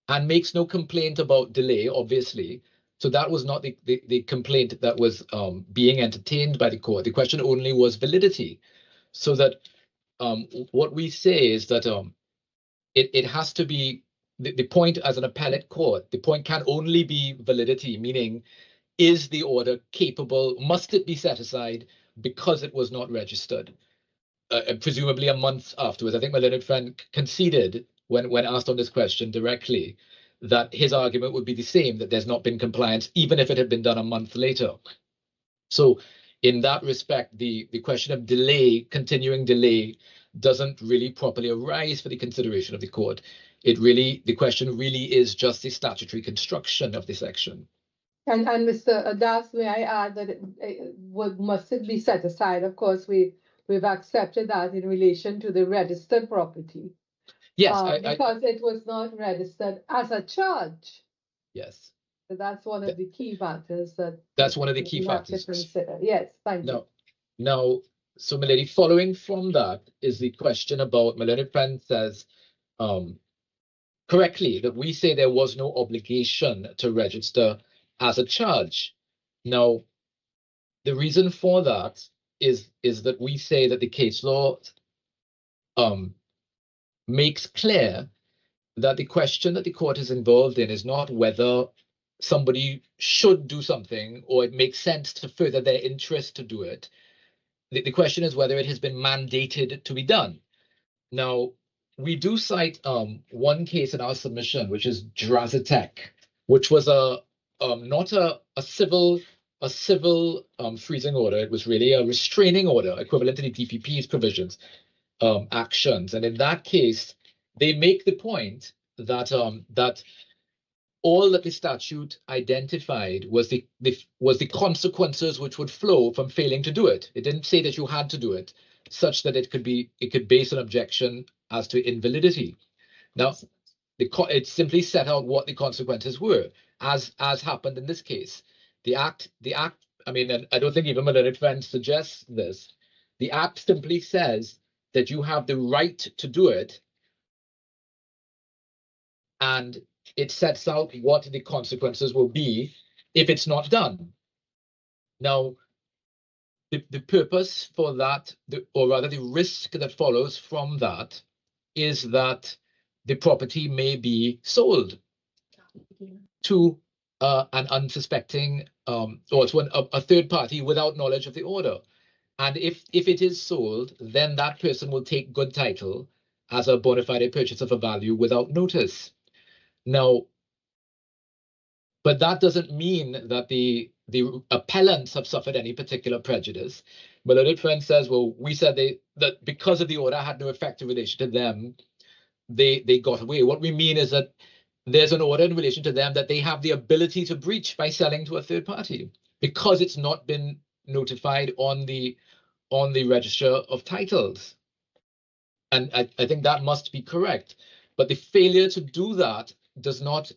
and makes no complaint about delay, obviously. So that was not the complaint that was being entertained by the court. The question only was validity. So that what we say is that it has to be the point as an appellate court, the point can only be validity, meaning is the order capable, must it be set aside because it was not registered? Presumably a month afterwards. I think my learned friend conceded when asked on this question directly that his argument would be the same, that there's not been compliance, even if it had been done a month later. So in that respect, the question of delay, continuing delay, doesn't really properly arise for the consideration of the court. The question really is just the statutory construction of the section. And Mr. Das, may I add that must it be set aside? Of course, we've accepted that in relation to the registered property. Yes, because it was not registered as a charge. Yes. So that's one of the key factors that's one of the key factors. To consider. Yes, thank you. Now, so Milady, following from that is the question about, my learned friend says correctly that we say there was no obligation to register as a charge. Now, the reason for that is that we say that the case law makes clear that the question that the court is involved in is not whether somebody should do something or it makes sense to further their interest to do it. The question is whether it has been mandated to be done. Now, we do cite one case in our submission, which is Drazatek, which was not a civil freezing order. It was really a restraining order, equivalent to the DPP's provisions, actions. And in that case, they make the point that that all that the statute identified was the consequences which would flow from failing to do it. It didn't say that you had to do it, such that it could base an objection as to invalidity. Now, it simply set out what the consequences were, as happened in this case. The act. I mean, and I don't think even my learned friend suggests this. The act simply says that you have the right to do it, and it sets out what the consequences will be if it's not done. Now, the purpose for that, or rather the risk that follows from that, is that the property may be sold to an unsuspecting, or to a third party without knowledge of the order. And if it is sold, then that person will take good title as a bona fide purchaser for value without notice. Now, but that doesn't mean that the appellants have suffered any particular prejudice. My learned friend says, well, we said that because of the order had no effect in relation to them, they got away. What we mean is that there's an order in relation to them that they have the ability to breach by selling to a third party because it's not been notified on the register of titles. And I think that must be correct. But the failure to do that does not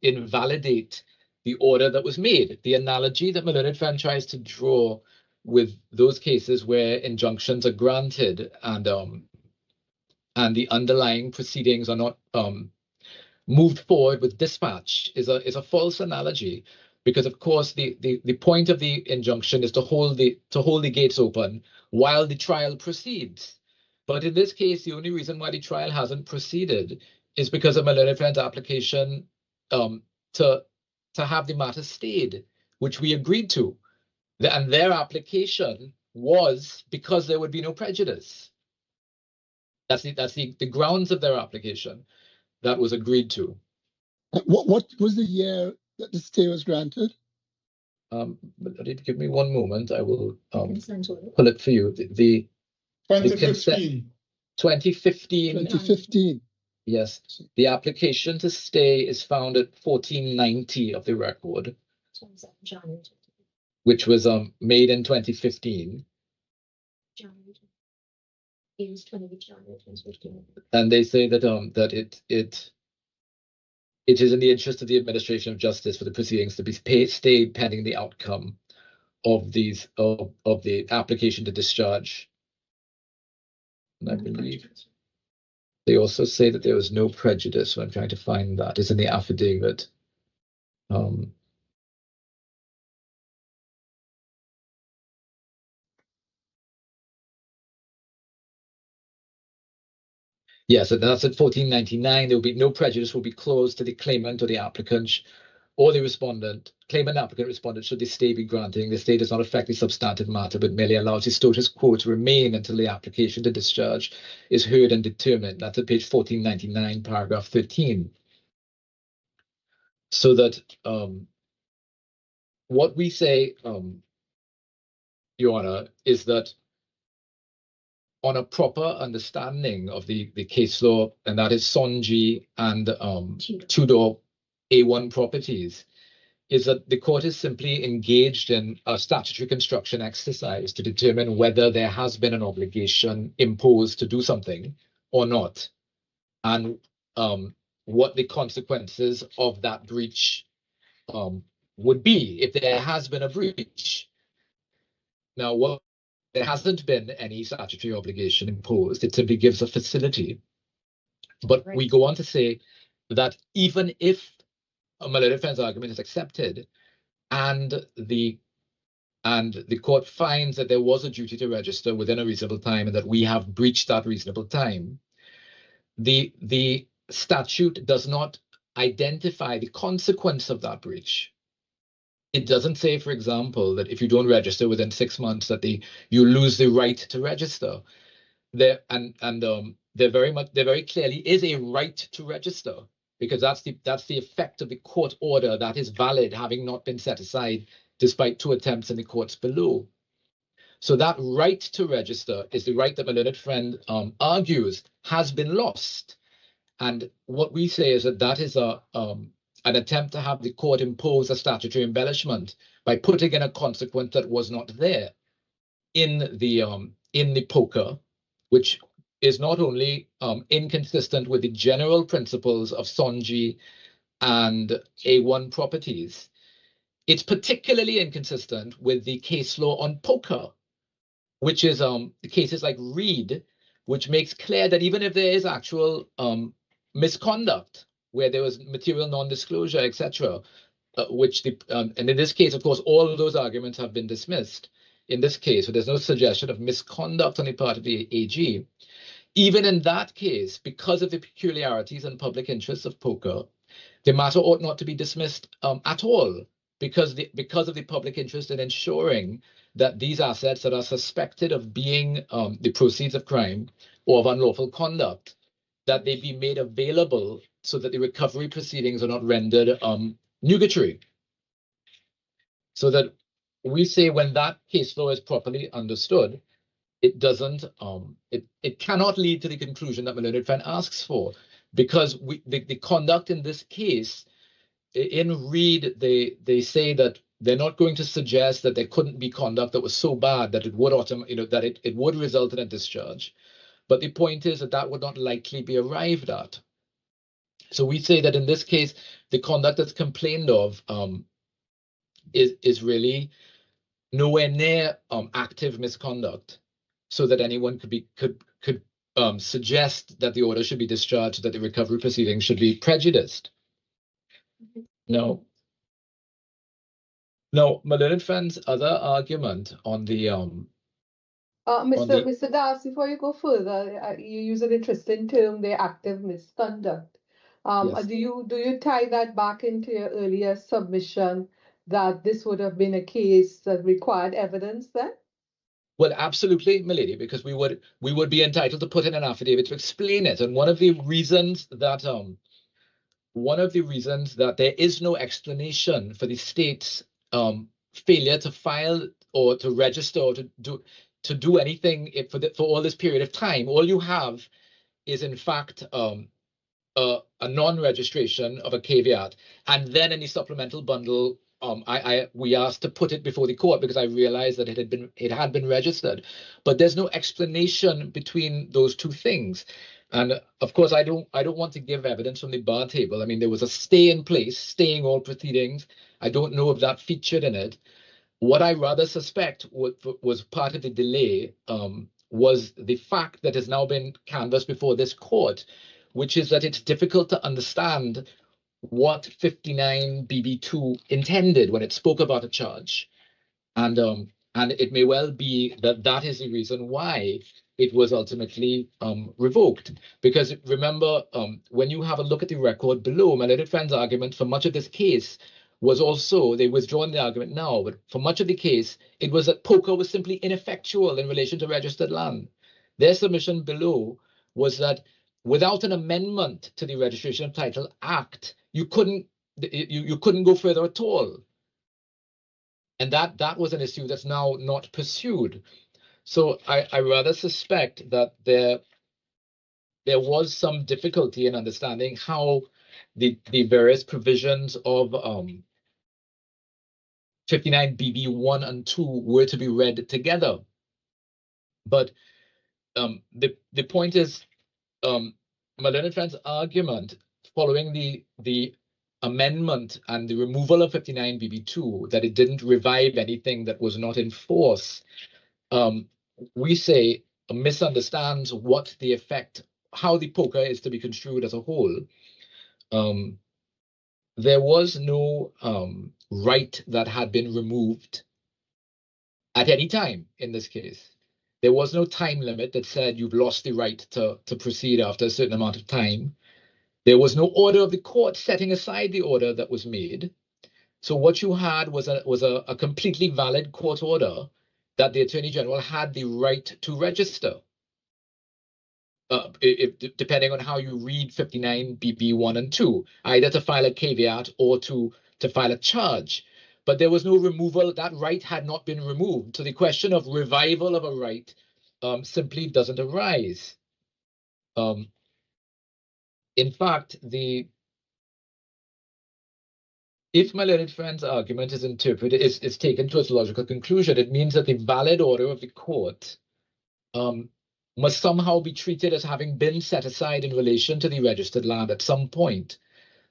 invalidate the order that was made. The analogy that my learned friend tries to draw with those cases where injunctions are granted and the underlying proceedings are not moved forward with dispatch is a false analogy, because of course the point of the injunction is to hold the gates open while the trial proceeds. But in this case, the only reason why the trial hasn't proceeded is because of my learned friend's application to have the matter stayed, which we agreed to. And their application was because there would be no prejudice. That's the grounds of their application that was agreed to. What was the year that the stay was granted? Give me one moment. I will pull it for you. The 2015. 2015. 2015. Yes. The application to stay is found at 1490 of the record, which was made in 2015. And they say that it is in the interest of the administration of justice for the proceedings to be stayed pending the outcome of the application to discharge. And I believe they also say that there was no prejudice. So I'm trying to find that. It's in the affidavit. Yes, and that's at 1499. There will be no prejudice will be closed to the claimant or the applicant or the respondent. Claimant, applicant, respondent, should the stay be granting. The stay does not affect the substantive matter, but merely allows the status quo to remain until the application to discharge is heard and determined. That's at page 1499, paragraph 13. So that what we say, Your Honor, is that on a proper understanding of the case law, and that is Sonji and Tudor A1 properties, is that the court is simply engaged in a statutory construction exercise to determine whether there has been an obligation imposed to do something or not, and what the consequences of that breach would be if there has been a breach. Now, there hasn't been any statutory obligation imposed. It simply gives a facility. But we go on to say that even if a malicious defense argument is accepted and the court finds that there was a duty to register within a reasonable time and that we have breached that reasonable time, the statute does not identify the consequence of that breach. It doesn't say, for example, that if you don't register within 6 months, that you lose the right to register. There very clearly is a right to register, because that's the effect of the court order that is valid, having not been set aside despite 2 attempts in the courts below. So that right to register is the right that my learned friend argues has been lost. And what we say is that that is an attempt to have the court impose a statutory embellishment by putting in a consequence that was not there in the POCA, which is not only inconsistent with the general principles of Sonji and A1 properties, it's particularly inconsistent with the case law on POCA, which is cases like Reed, which makes clear that even if there is actual misconduct, where there was material non-disclosure, etc., and in this case, of course, all of those arguments have been dismissed in this case, so there's no suggestion of misconduct on the part of the AG. Even in that case, because of the peculiarities and public interests of POCA, the matter ought not to be dismissed at all, because of the public interest in ensuring that these assets that are suspected of being the proceeds of crime or of unlawful conduct, that they be made available so that the recovery proceedings are not rendered nugatory. So that we say when that case law is properly understood, it doesn't, it cannot lead to the conclusion that my learned friend asks for, because the conduct in this case, in Reed, they say that they're not going to suggest that there couldn't be conduct that was so bad that it would it would result in a discharge. But the point is that that would not likely be arrived at. So we say that in this case, the conduct that's complained of is really nowhere near active misconduct, so that anyone could suggest that the order should be discharged, that the recovery proceedings should be prejudiced. No. Now, my learned friend's other argument on the Mr. Das, before you go further, you use an interesting term, the active misconduct. Yes. Do you tie that back into your earlier submission that this would have been a case that required evidence then? Well, absolutely, milady, because we would be entitled to put in an affidavit to explain it. And one of the reasons that there is no explanation for the state's failure to file or to register or to do anything for all this period of time, all you have is in fact a non-registration of a caveat, and then in the supplemental bundle, we asked to put it before the court because I realized that it had been registered, but there's no explanation between those two things. And of course, I don't want to give evidence from the bar table. I mean, there was a stay in place, staying all proceedings. I don't know if that featured in it. What I rather suspect was part of the delay was the fact that has now been canvassed before this court, which is that it's difficult to understand what 59 BB2 intended when it spoke about a charge. And it may well be that that is the reason why it was ultimately revoked. Because remember, when you have a look at the record below, my learned friend's argument for much of this case was also, they withdrawn the argument now, but for much of the case, it was that POCA was simply ineffectual in relation to registered land. Their submission below was that without an amendment to the Registration of Title Act, you couldn't go further at all. And that was an issue that's now not pursued. So I rather suspect that there was some difficulty in understanding how the various provisions of 59 BB 1 and 2 were to be read together. But the point is, my learned friend's argument following the amendment and the removal of 59 BB 2, that it didn't revive anything that was not in force, we say misunderstands what the effect, how the POCA is to be construed as a whole. There was no right that had been removed at any time in this case. There was no time limit that said you've lost the right to proceed after a certain amount of time. There was no order of the court setting aside the order that was made. So what you had was a completely valid court order that the Attorney General had the right to register. Depending on how you read 59 BB 1 and 2, either to file a caveat or to file a charge. But there was no removal. That right had not been removed. So the question of revival of a right simply doesn't arise. In fact, if my learned friend's argument is interpreted, is taken to its logical conclusion, it means that the valid order of the court must somehow be treated as having been set aside in relation to the registered land at some point,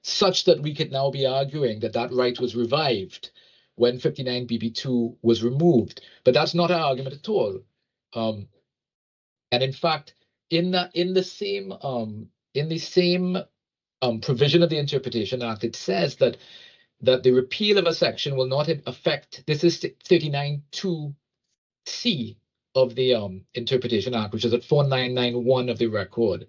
such that we could now be arguing that that right was revived when 59 BB 2 was removed. But that's not our argument at all. And in fact, in the same provision of the Interpretation Act, it says that the repeal of a section will not affect, this is 39(2)(c) of the Interpretation Act, which is at 4991 of the record.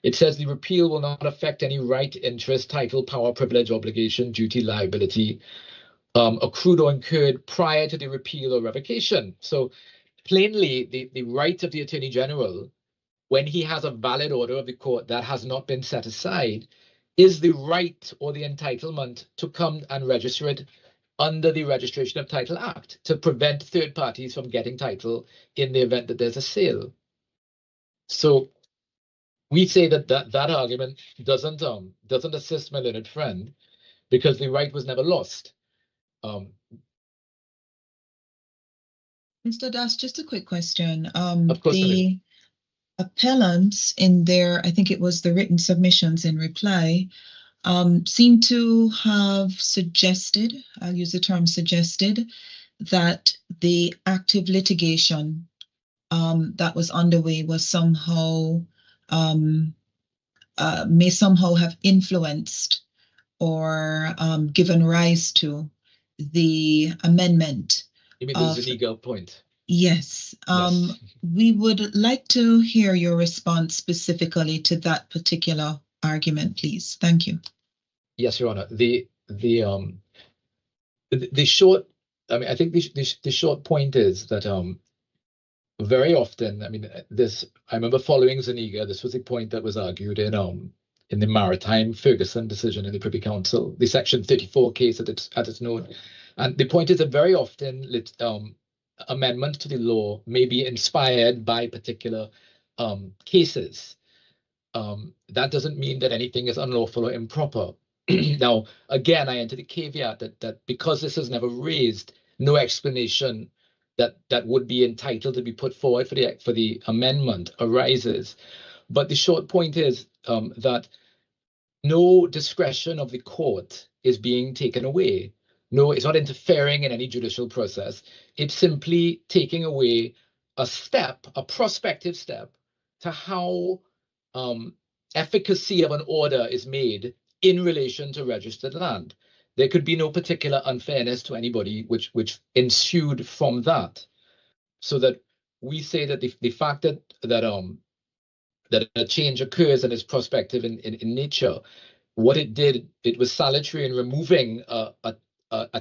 It says the repeal will not affect any right, interest, title, power, privilege, obligation, duty, liability, accrued or incurred prior to the repeal or revocation. So plainly, the right of the Attorney General, when he has a valid order of the court that has not been set aside, is the right or the entitlement to come and register it under the Registration of Title Act to prevent third parties from getting title in the event that there's a sale. So we say that argument doesn't assist my learned friend, because the right was never lost. Mr. Das, just a quick question. Of course, the appellants in their, I think it was the written submissions in reply, seem to have suggested, I'll use the term suggested, that the active litigation that was underway was somehow, may somehow have influenced or given rise to the amendment. You mean the Zuniga point? Yes. Yes. We would like to hear your response specifically to that particular argument, please. Thank you. Yes, Your Honor. The short, I mean, I think the short point is that very often, I mean, this, I remember following Zuniga, this was a point that was argued in the Maritime Ferguson decision in the Privy Council, the Section 34 case at its note. And the point is that very often amendment to the law may be inspired by particular cases. That doesn't mean that anything is unlawful or improper. Now, again, I enter the caveat that because this is never raised, no explanation that would be entitled to be put forward for the amendment arises. But the short point is that no discretion of the court is being taken away. No, it's not interfering in any judicial process. It's simply taking away a step, a prospective step, to how efficacy of an order is made in relation to registered land. There could be no particular unfairness to anybody which ensued from that. So that we say that the fact that a change occurs and is prospective in nature, what it did, it was salutary in removing a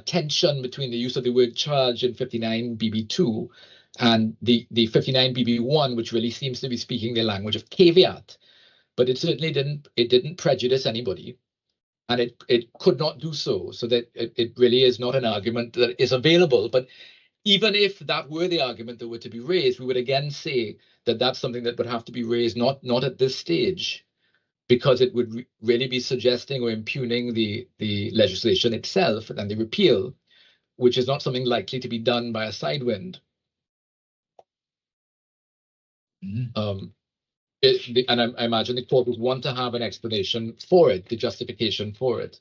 tension between the use of the word charge in 59 BB2 and the 59 BB1, which really seems to be speaking the language of caveat. But it certainly didn't prejudice anybody, and it could not do so. So that it really is not an argument that is available. But even if that were the argument that were to be raised, we would again say that that's something that would have to be raised not at this stage, because it would really be suggesting or impugning the legislation itself and the repeal, which is not something likely to be done by a sidewind. Mm-hmm. And I imagine the court would want to have an explanation for it, the justification for it.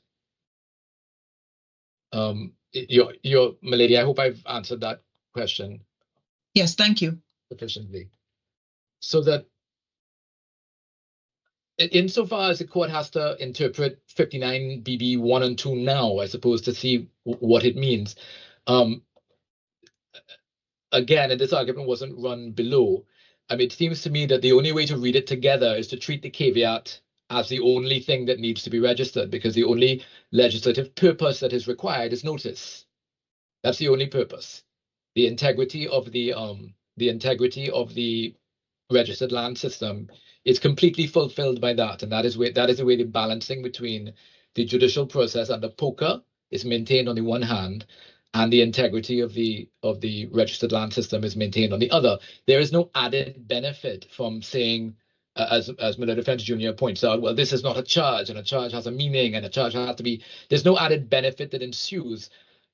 Milady, I hope I've answered that question. Yes, thank you. Sufficiently. So that insofar as the court has to interpret 59 BB 1 and 2 now, I suppose, to see what it means. Again, and this argument wasn't run below, I mean, it seems to me that the only way to read it together is to treat the caveat as the only thing that needs to be registered, because the only legislative purpose that is required is notice. That's the only purpose. The integrity of the registered land system is completely fulfilled by that, and that is the way the balancing between the judicial process and the POCA is maintained on the one hand, and the integrity of the registered land system is maintained on the other. There is no added benefit from saying, as Miller Defense Jr. points out, well, this is not a charge, and a charge has a meaning, and a charge has to be. There's no added benefit that ensues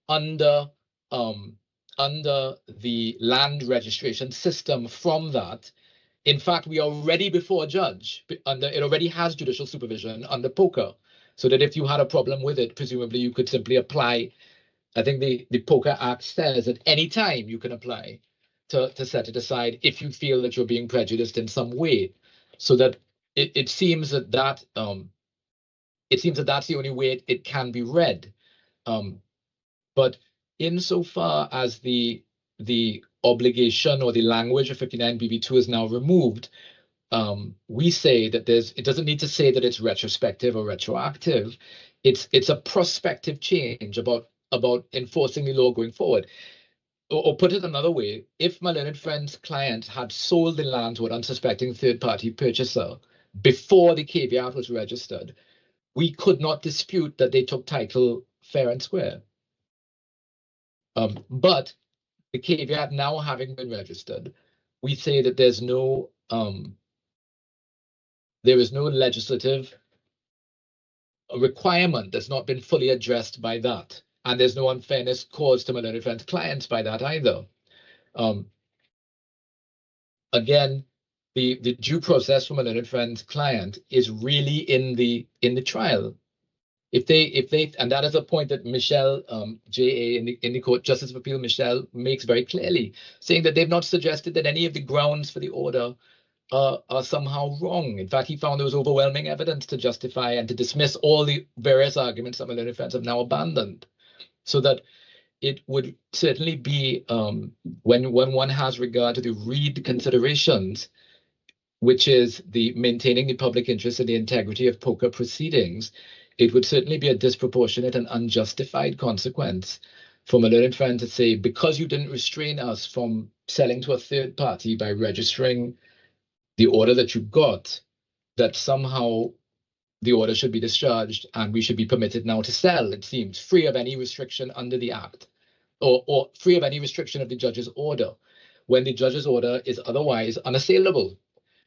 under the land registration system from that. In fact, we are already before a judge. It already has judicial supervision under POCA, so that if you had a problem with it, presumably you could simply apply. I think the POCA Act says at any time you can apply to set it aside if you feel that you're being prejudiced in some way. So that it seems that that's the only way it can be read. But insofar as the obligation or the language of 59 BB2 is now removed, we say that it doesn't need to say that it's retrospective or retroactive. It's a prospective change about enforcing the law going forward. Or put it another way, if my learned friend's client had sold the land to an unsuspecting third-party purchaser before the caveat was registered, we could not dispute that they took title fair and square. But the caveat now having been registered, we say that there is no legislative requirement that's not been fully addressed by that. And there's no unfairness caused to my learned friend's clients by that either. Again, the due process for my learned friend's client is really in the trial. If they, and that is a point that Michelle J.A. in the Court, Justice of Appeal Michelle makes very clearly, saying that they've not suggested that any of the grounds for the order are somehow wrong. In fact, he found there was overwhelming evidence to justify and to dismiss all the various arguments that my learned friends have now abandoned. So that it would certainly be, when one has regard to the Reed considerations, which is the maintaining the public interest and the integrity of POCA proceedings, it would certainly be a disproportionate and unjustified consequence for my learned friend to say, because you didn't restrain us from selling to a third party by registering the order that you got, that somehow the order should be discharged and we should be permitted now to sell, it seems, free of any restriction under the Act, or free of any restriction of the judge's order, when the judge's order is otherwise unassailable.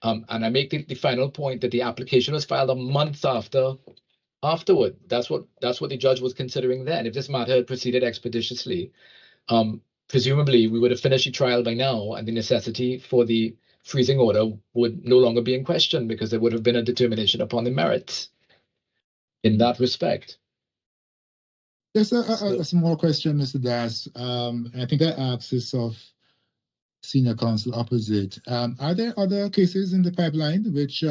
And I make the final point that the application was filed a month afterward. That's what the judge was considering then. If this matter had proceeded expeditiously, presumably we would have finished the trial by now, and the necessity for the freezing order would no longer be in question, because there would have been a determination upon the merits in that respect. Just a small question, Mr. Das. I think I asked this of senior counsel opposite. Are there other cases in the pipeline which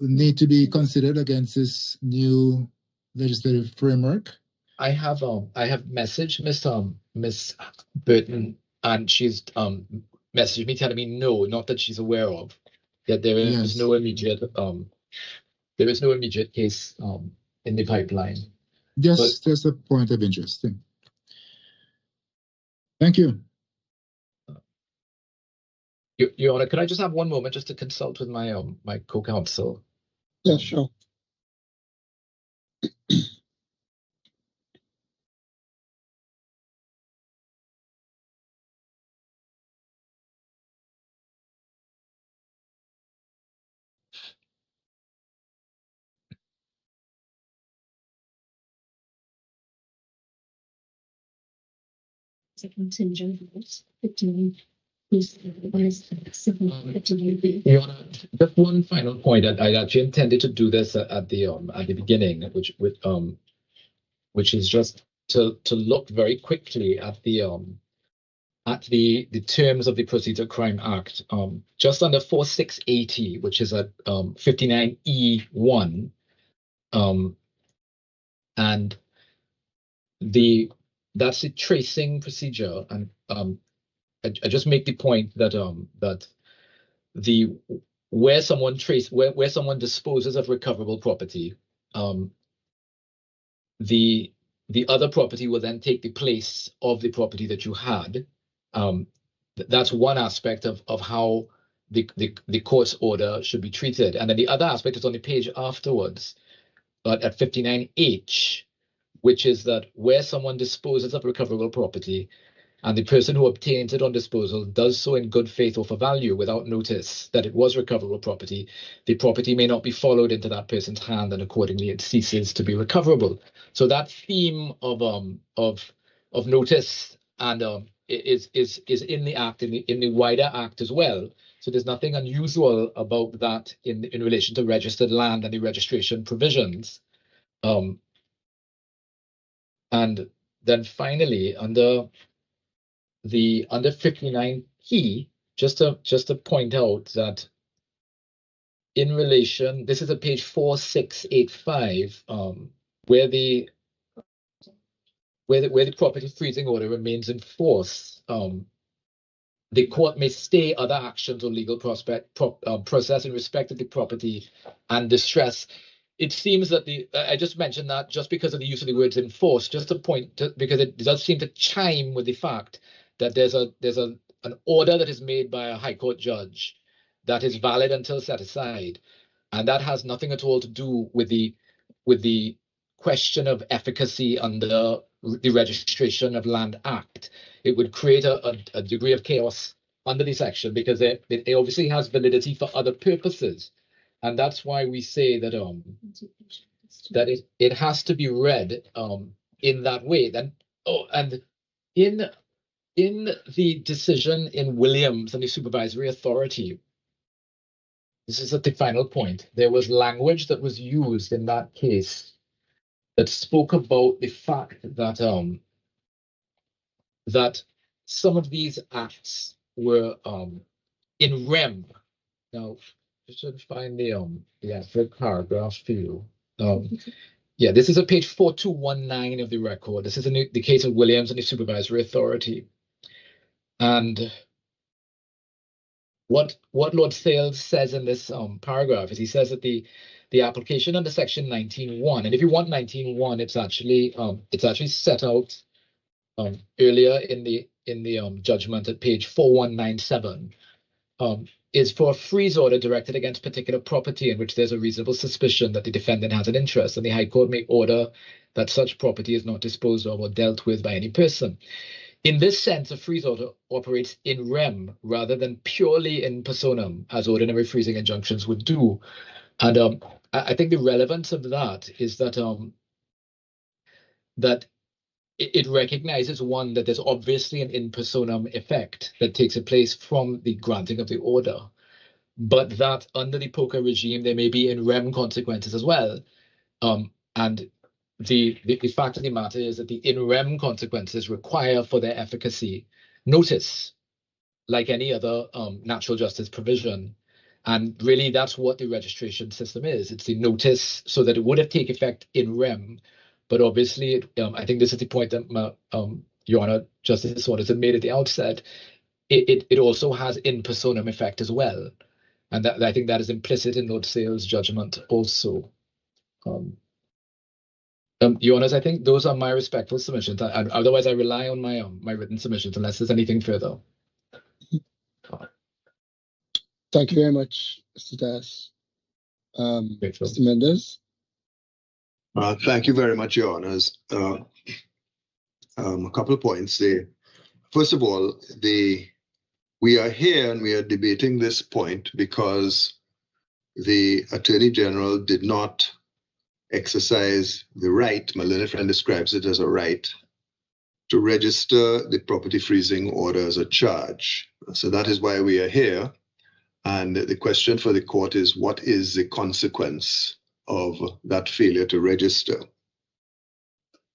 need to be considered against this new legislative framework? I have messaged Miss Burton and she's messaged me telling me no, not that she's aware of, that there is no immediate case in the pipeline. Just a point of interest. Thank you. Your Honor, could I just have one moment just to consult with my my co-counsel? Yeah, sure. Your Honor, just one final point. I actually intended to do this at the beginning, which is just to look very quickly at the terms of the Procedural Crime Act, just under 4680, which is at 59E1, and that's the tracing procedure, and I just make the point that where someone disposes of recoverable property, the other property will then take the place of the property that you had. That's one aspect of how the court's order should be treated, and then the other aspect is on the page afterwards, but at 59H, which is that where someone disposes of recoverable property, and the person who obtains it on disposal does so in good faith or for value without notice that it was recoverable property, the property may not be followed into that person's hand, and accordingly it ceases to be recoverable. So that theme of notice and is in the act, in the wider act as well. So there's nothing unusual about that in relation to registered land and the registration provisions. And then finally, under 59P, just to point out that in relation, this is at page 4685, where the property freezing order remains in force, the court may stay other actions or legal process in respect of the property and distress. It seems that I just mentioned that just because of the use of the words enforce, just a point, because it does seem to chime with the fact that there's an order that is made by a High Court judge that is valid until set aside, and that has nothing at all to do with the question of efficacy under the Registration of Land Act. It would create a degree of chaos under the section because it obviously has validity for other purposes. And that's why we say that it has to be read in that way. And in the decision in Williams and the supervisory authority, this is at the final point, there was language that was used in that case that spoke about the fact that that some of these acts were in rem. Now, I should find the actual paragraph for you. Yeah, this is at page 4219 of the record. This is in the case of Williams and the supervisory authority. And what Lord Sales says in this paragraph is he says that the application under section 19.1, and if you want 19.1, it's actually set out earlier in the judgment at page 4197. Is for a freeze order directed against particular property in which there's a reasonable suspicion that the defendant has an interest, and the High Court may order that such property is not disposed of or dealt with by any person. In this sense, a freeze order operates in rem rather than purely in personam, as ordinary freezing injunctions would do. And I think the relevance of that is that that it recognizes, one, that there's obviously an in personam effect that takes place from the granting of the order, but that under the POCA regime, there may be in rem consequences as well. And the fact of the matter is that the in rem consequences require for their efficacy notice, like any other natural justice provision. And really, that's what the registration system is. It's the notice so that it would have taken effect in rem. But obviously, I think this is the point that Your Honor, Justice Saunders made at the outset, it also has in personam effect as well. And that, I think that is implicit in Lord Sale's judgment also. Your Honors, I think those are my respectful submissions. Otherwise, I rely on my written submissions unless there's anything further. Thank you very much, Mr. Das. Mr. Mendes? Thank you very much, Your Honors. A couple of points there. First of all, we are here and we are debating this point because the Attorney General did not exercise the right, my learned friend describes it as a right, to register the property freezing order as a charge. So that is why we are here. And the question for the court is, what is the consequence of that failure to register?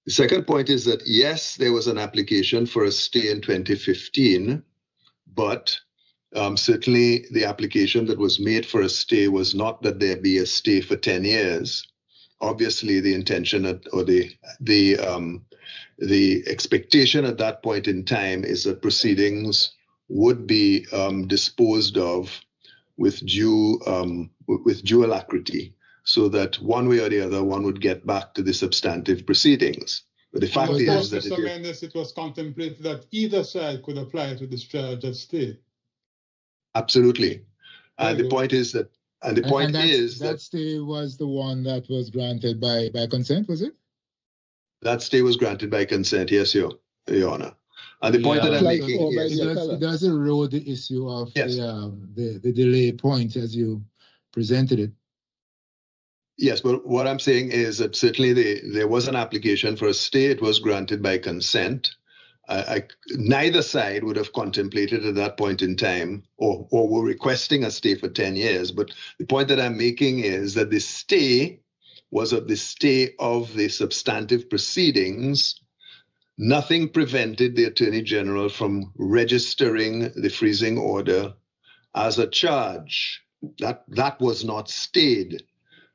The second point is that, yes, there was an application for a stay in 2015, but certainly the application that was made for a stay was not that there be a stay for 10 years. Obviously, the intention or the expectation at that point in time is that proceedings would be disposed of with due alacrity, so that one way or the other, one would get back to the substantive proceedings. But the fact is that it was contemplated that either side could apply to discharge at stay. Absolutely. And the point is that, that stay was the one that was granted by consent, was it? That stay was granted by consent, yes, Your Honor. And the point that I'm making is it does erode the issue of the delay point as you presented it. Yes, but what I'm saying is that certainly there was an application for a stay. It was granted by consent. Neither side would have contemplated at that point in time or were requesting a stay for 10 years. But the point that I'm making is that the stay was of the stay of the substantive proceedings. Nothing prevented the Attorney General from registering the freezing order as a charge. That was not stayed.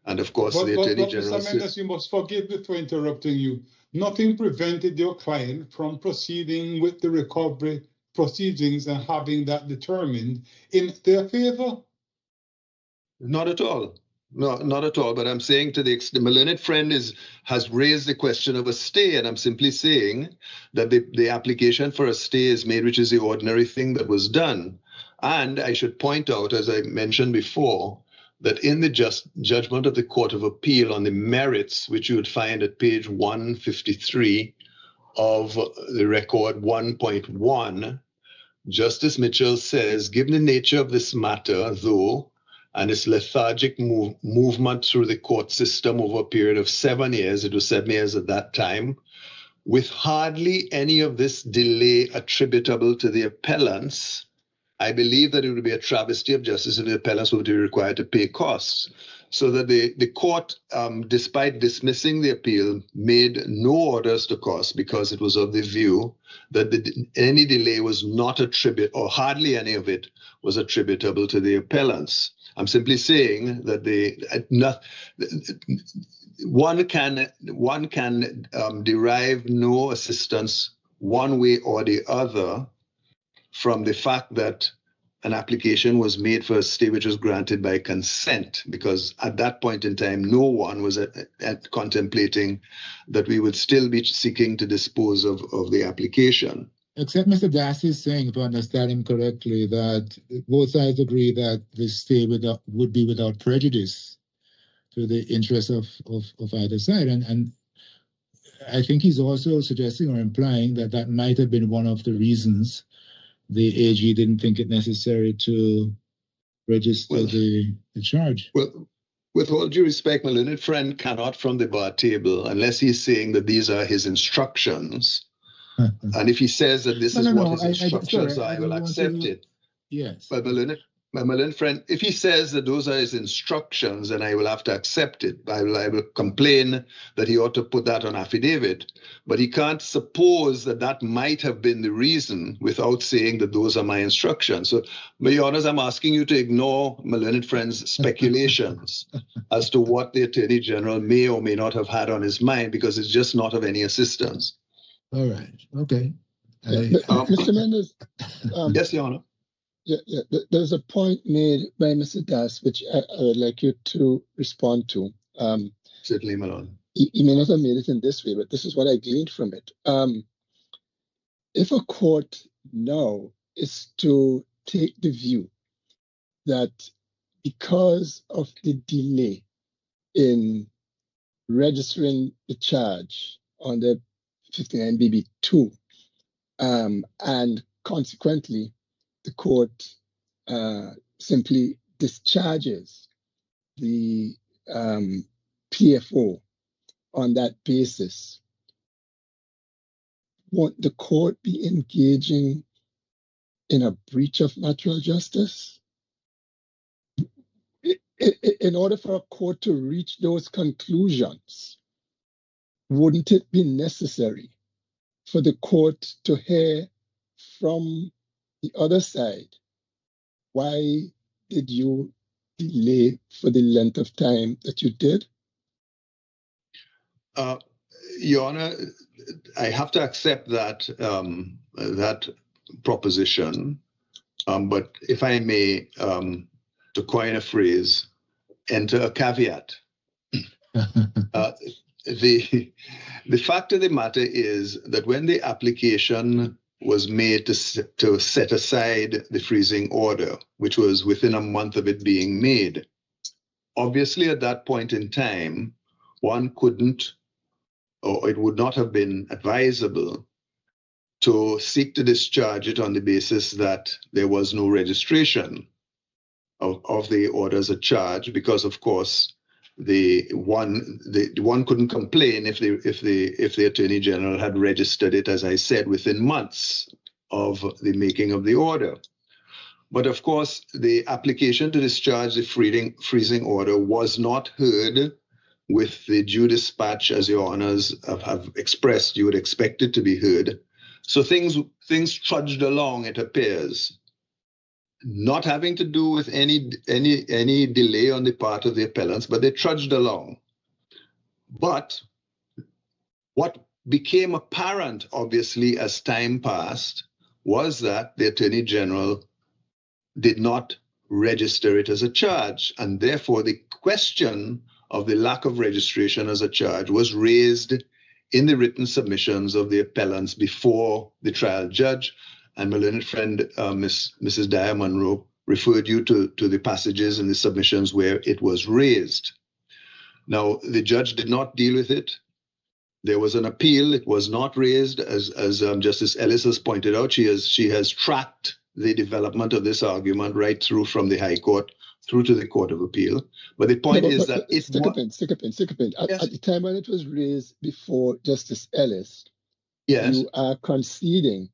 And of course, the Attorney General... Mr. Mendes, you must forgive me for interrupting you. Nothing prevented your client from proceeding with the recovery proceedings and having that determined in their favor? Not at all. No, not at all. But I'm saying to the extent, my learned friend has raised the question of a stay, and I'm simply saying that the application for a stay is made, which is the ordinary thing that was done. And I should point out, as I mentioned before, that in the judgment of the Court of Appeal on the merits, which you would find at page 153 of the record 1.1, Justice Mitchell says, given the nature of this matter, though, and its lethargic movement through the court system over a period of 7 years, it was 7 years at that time, with hardly any of this delay attributable to the appellants, I believe that it would be a travesty of justice if the appellants would be required to pay costs. So that the court, despite dismissing the appeal, made no orders to costs because it was of the view that any delay was not attributable, or hardly any of it was attributable to the appellants. I'm simply saying that one can derive no assistance one way or the other from the fact that an application was made for a stay which was granted by consent, because at that point in time, no one was contemplating that we would still be seeking to dispose of the application. Except Mr. Darcy is saying, if I understand him correctly, that both sides agree that the stay would be without prejudice to the interests of either side. And I think he's also suggesting or implying that that might have been one of the reasons the AG didn't think it necessary to register the charge. Well, with all due respect, my learned friend cannot from the bar table, unless he's saying that these are his instructions. And if he says that this is what his instructions are, I will accept it. Yes. But my learned friend, if he says that those are his instructions, then I will have to accept it. I will complain that he ought to put that on affidavit. But he can't suppose that that might have been the reason without saying that those are my instructions. So, Your Honors, I'm asking you to ignore my learned friend's speculations as to what the Attorney General may or may not have had on his mind, because it's just not of any assistance. All right. Okay. Mr. Mendes. Yes, Your Honor. There's a point made by Mr. Das, which I would like you to respond to. Certainly, Malone. He may not have made it in this way, but this is what I gleaned from it. If a court now is to take the view that because of the delay in registering the charge under 59BB2, and consequently, the court simply discharges the PFO on that basis, won't the court be engaging in a breach of natural justice? In order for a court to reach those conclusions, wouldn't it be necessary for the court to hear from the other side? Why did you delay for the length of time that you did? Your Honor, I have to accept that that proposition, but if I may, to coin a phrase, enter a caveat. The fact of the matter is that when the application was made to set aside the freezing order, which was within a month of it being made, obviously at that point in time, one couldn't, or it would not have been advisable to seek to discharge it on the basis that there was no registration of the orders at charge, because of course the one couldn't complain if the Attorney General had registered it, as I said, within months of the making of the order. But of course, the application to discharge the freezing order was not heard with the due dispatch, as Your Honors have expressed you would expect it to be heard. So things trudged along, it appears, not having to do with any delay on the part of the appellants, but they trudged along. But what became apparent, obviously, as time passed, was that the Attorney General did not register it as a charge, and therefore the question of the lack of registration as a charge was raised in the written submissions of the appellants before the trial judge. And my learned friend, Mrs. Dyer Monroe, referred you to the passages in the submissions where it was raised. Now, the judge did not deal with it. There was an appeal. It was not raised. As Justice Ellis has pointed out, she has tracked the development of this argument right through from the High Court through to the Court of Appeal. But the point is that it's stick a pin. At the time when it was raised before Justice Ellis, yes, you are conceding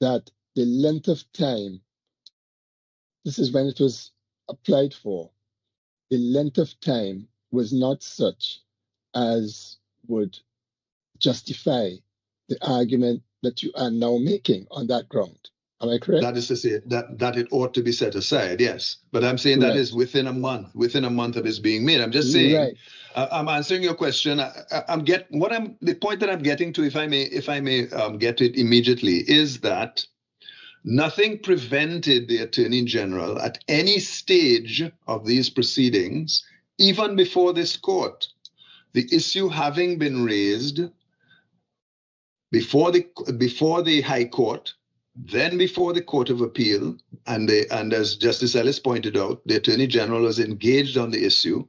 that the length of time, this is when it was applied for, the length of time was not such as would justify the argument that you are now making on that ground. Am I correct? That is to say that it ought to be set aside, yes. But I'm saying that is within a month of its being made. I'm just saying, I'm answering your question. The point that I'm getting to, if I may get it immediately, is that nothing prevented the Attorney General at any stage of these proceedings, even before this court, the issue having been raised before the High Court, then before the Court of Appeal, and as Justice Ellis pointed out, the Attorney General was engaged on the issue,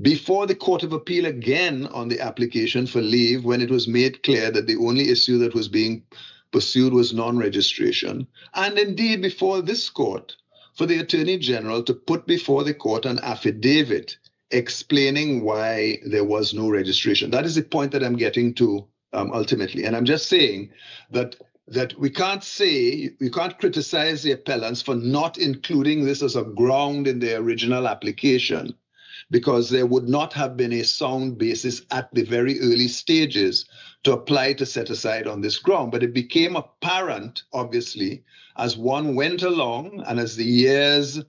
before the Court of Appeal again on the application for leave, when it was made clear that the only issue that was being pursued was non-registration, and indeed before this court, for the Attorney General to put before the court an affidavit explaining why there was no registration. That is the point that I'm getting to ultimately. And I'm just saying that we can't criticize the appellants for not including this as a ground in their original application, because there would not have been a sound basis at the very early stages to apply to set aside on this ground. But it became apparent, obviously, as one went along and as the years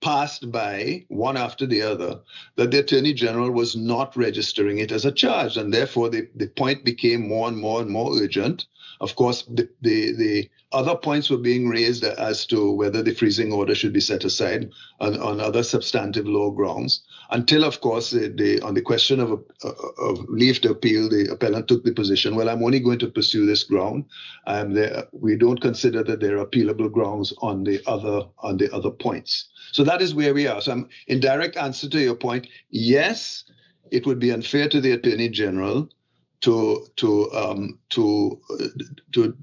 passed by, one after the other, that the Attorney General was not registering it as a charge. And therefore, the point became more and more and more urgent Of course, the other points were being raised as to whether the freezing order should be set aside on other substantive law grounds, until, of course, on the question of leave to appeal, the appellant took the position, well, I'm only going to pursue this ground. We don't consider that there are appealable grounds on the other points. So that is where we are. So in direct answer to your point, yes, it would be unfair to the Attorney General to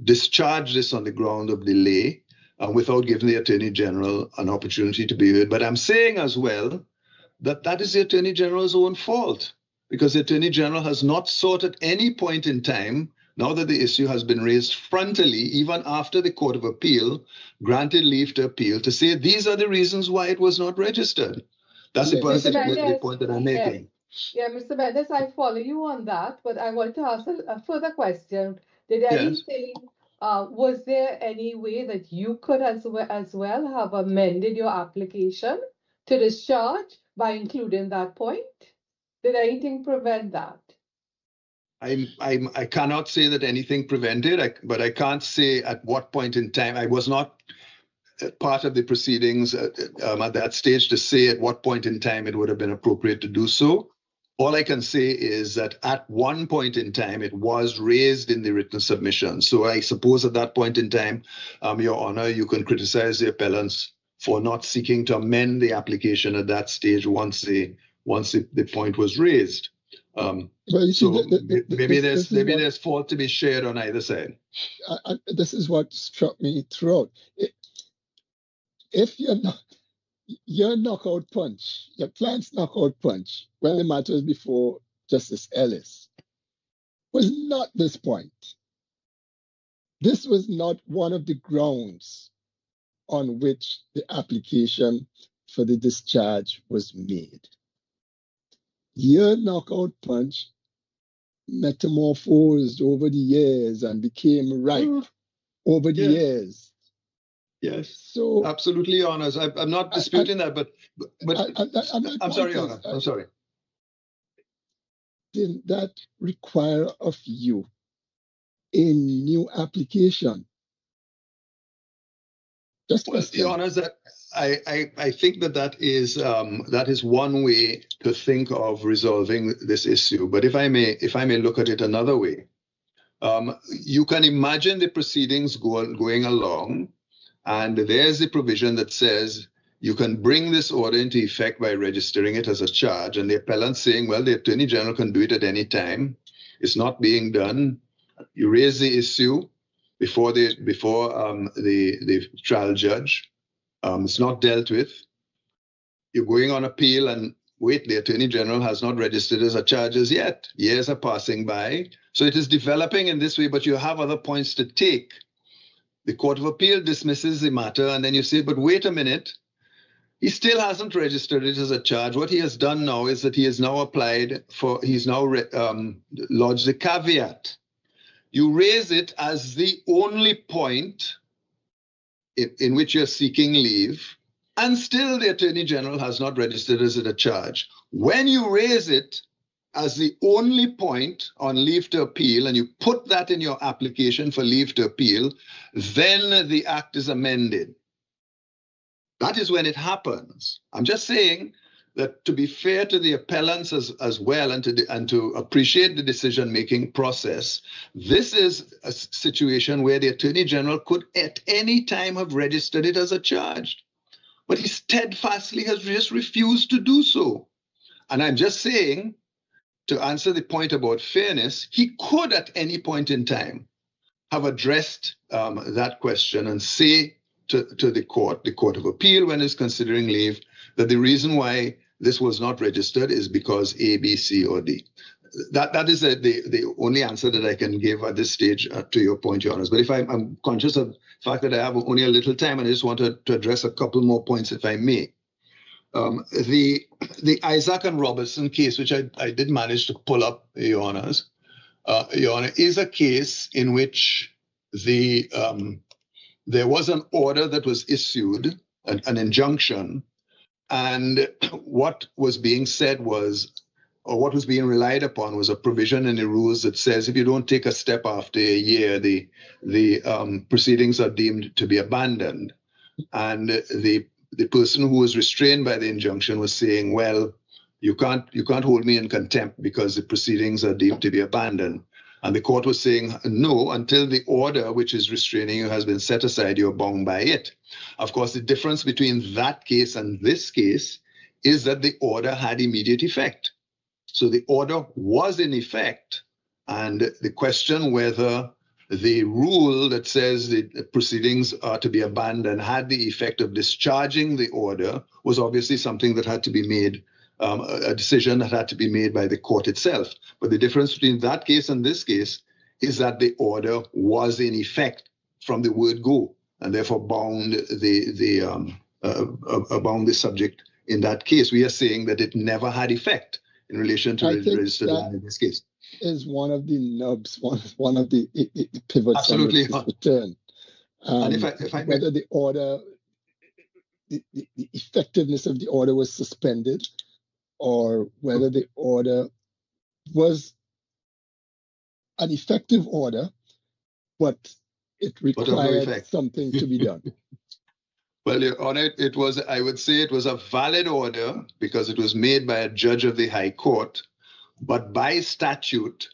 discharge this on the ground of delay without giving the Attorney General an opportunity to be heard. But I'm saying as well that is the Attorney General's own fault, because the Attorney General has not sought at any point in time, now that the issue has been raised frontally, even after the Court of Appeal granted leave to appeal, to say these are the reasons why it was not registered. That's the point that I'm making. Yeah, Mr. Mendes, I follow you on that, but I want to ask a further question. Was there any way that you could as well have amended your application to discharge by including that point? Did anything prevent that? I cannot say that anything prevented, but I can't say at what point in time. I was not part of the proceedings at that stage to say at what point in time it would have been appropriate to do so. All I can say is that at one point in time, it was raised in the written submission. So I suppose at that point in time, Your Honor, you can criticize the appellants for not seeking to amend the application at that stage once the point was raised. Maybe there's fault to be shared on either side. This is what struck me throughout. If your knockout punch, your client's knockout punch, when the matter was before Justice Ellis, was not this point. This was not one of the grounds on which the application for the discharge was made. Your knockout punch metamorphosed over the years and became ripe over the years. Yes, so absolutely, Your Honor. I'm not disputing that, but I'm sorry, Your Honor. I'm sorry. Didn't that require of you a new application? Your Honor, that I think that is one way to think of resolving this issue. But if I may look at it another way, you can imagine the proceedings going along. And there's the provision that says you can bring this order into effect by registering it as a charge. And the appellant saying, well, the Attorney General can do it at any time. It's not being done. You raise the issue before the trial judge. It's not dealt with. You're going on appeal and wait, the Attorney General has not registered as a charge as yet. Years are passing by. So it is developing in this way, but you have other points to take. The Court of Appeal dismisses the matter, and then you say, but wait a minute, he still hasn't registered it as a charge. What he has done now is that he has now lodged a caveat. You raise it as the only point in which you're seeking leave, and still the Attorney General has not registered as a charge. When you raise it as the only point on leave to appeal, and you put that in your application for leave to appeal, then the act is amended. That is when it happens. I'm just saying that to be fair to the appellants as well, and to appreciate the decision-making process, this is a situation where the Attorney General could at any time have registered it as a charge, but he steadfastly has just refused to do so. And I'm just saying, to answer the point about fairness, he could at any point in time have addressed that question and say to the Court of Appeal, when it's considering leave, that the reason why this was not registered is because A, B, C, or D. That is the only answer that I can give at this stage to your point, Your Honors. But if I'm conscious of the fact that I have only a little time, and I just want to address a couple more points, if I may. The Isaac and Robertson case, which I did manage to pull up, Your Honors, Your Honor, is a case in which there was an order that was issued, an injunction, and what was being said was or what was being relied upon was a provision in the rules that says if you don't take a step after a year, the proceedings are deemed to be abandoned. And the person who was restrained by the injunction was saying, well, you can't hold me in contempt because the proceedings are deemed to be abandoned. And the court was saying, no, until the order which is restraining you has been set aside, you're bound by it. Of course, the difference between that case and this case is that the order had immediate effect. So the order was in effect, and the question whether the rule that says the proceedings are to be abandoned had the effect of discharging the order was obviously something that had to be made, a decision that had to be made by the court itself. But the difference between that case and this case is that the order was in effect from the word go, and therefore bound the subject in that case. We are saying that it never had effect in relation to registered land in this case. Is one of the nubs, one of the pivots. Absolutely. On this return. And if I whether the order, the effectiveness of the order was suspended, or whether the order was an effective order, but it required something to be done. Well, Your Honor, I would say it was a valid order because it was made by a judge of the High Court, but by statute,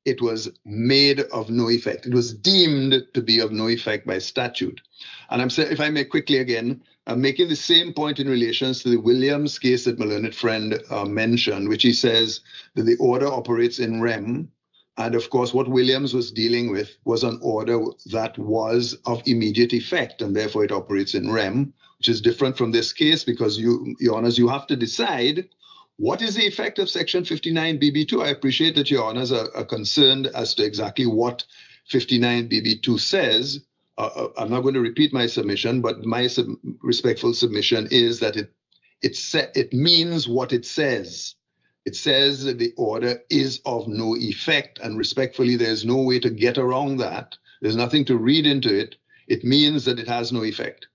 it was made of no effect. It was deemed to be of no effect by statute. And I'm saying, if I may quickly again, I'm making the same point in relation to the Williams case that my learned friend mentioned, which he says that the order operates in rem. And of course, what Williams was dealing with was an order that was of immediate effect, and therefore it operates in rem, which is different from this case because, Your Honors, you have to decide what is the effect of Section 59BB2. I appreciate that Your Honors are concerned as to exactly what 59BB2 says. I'm not going to repeat my submission, but my respectful submission is that it means what it says. It says that the order is of no effect, and respectfully, there's no way to get around that. There's nothing to read into it. It means that it has no effect.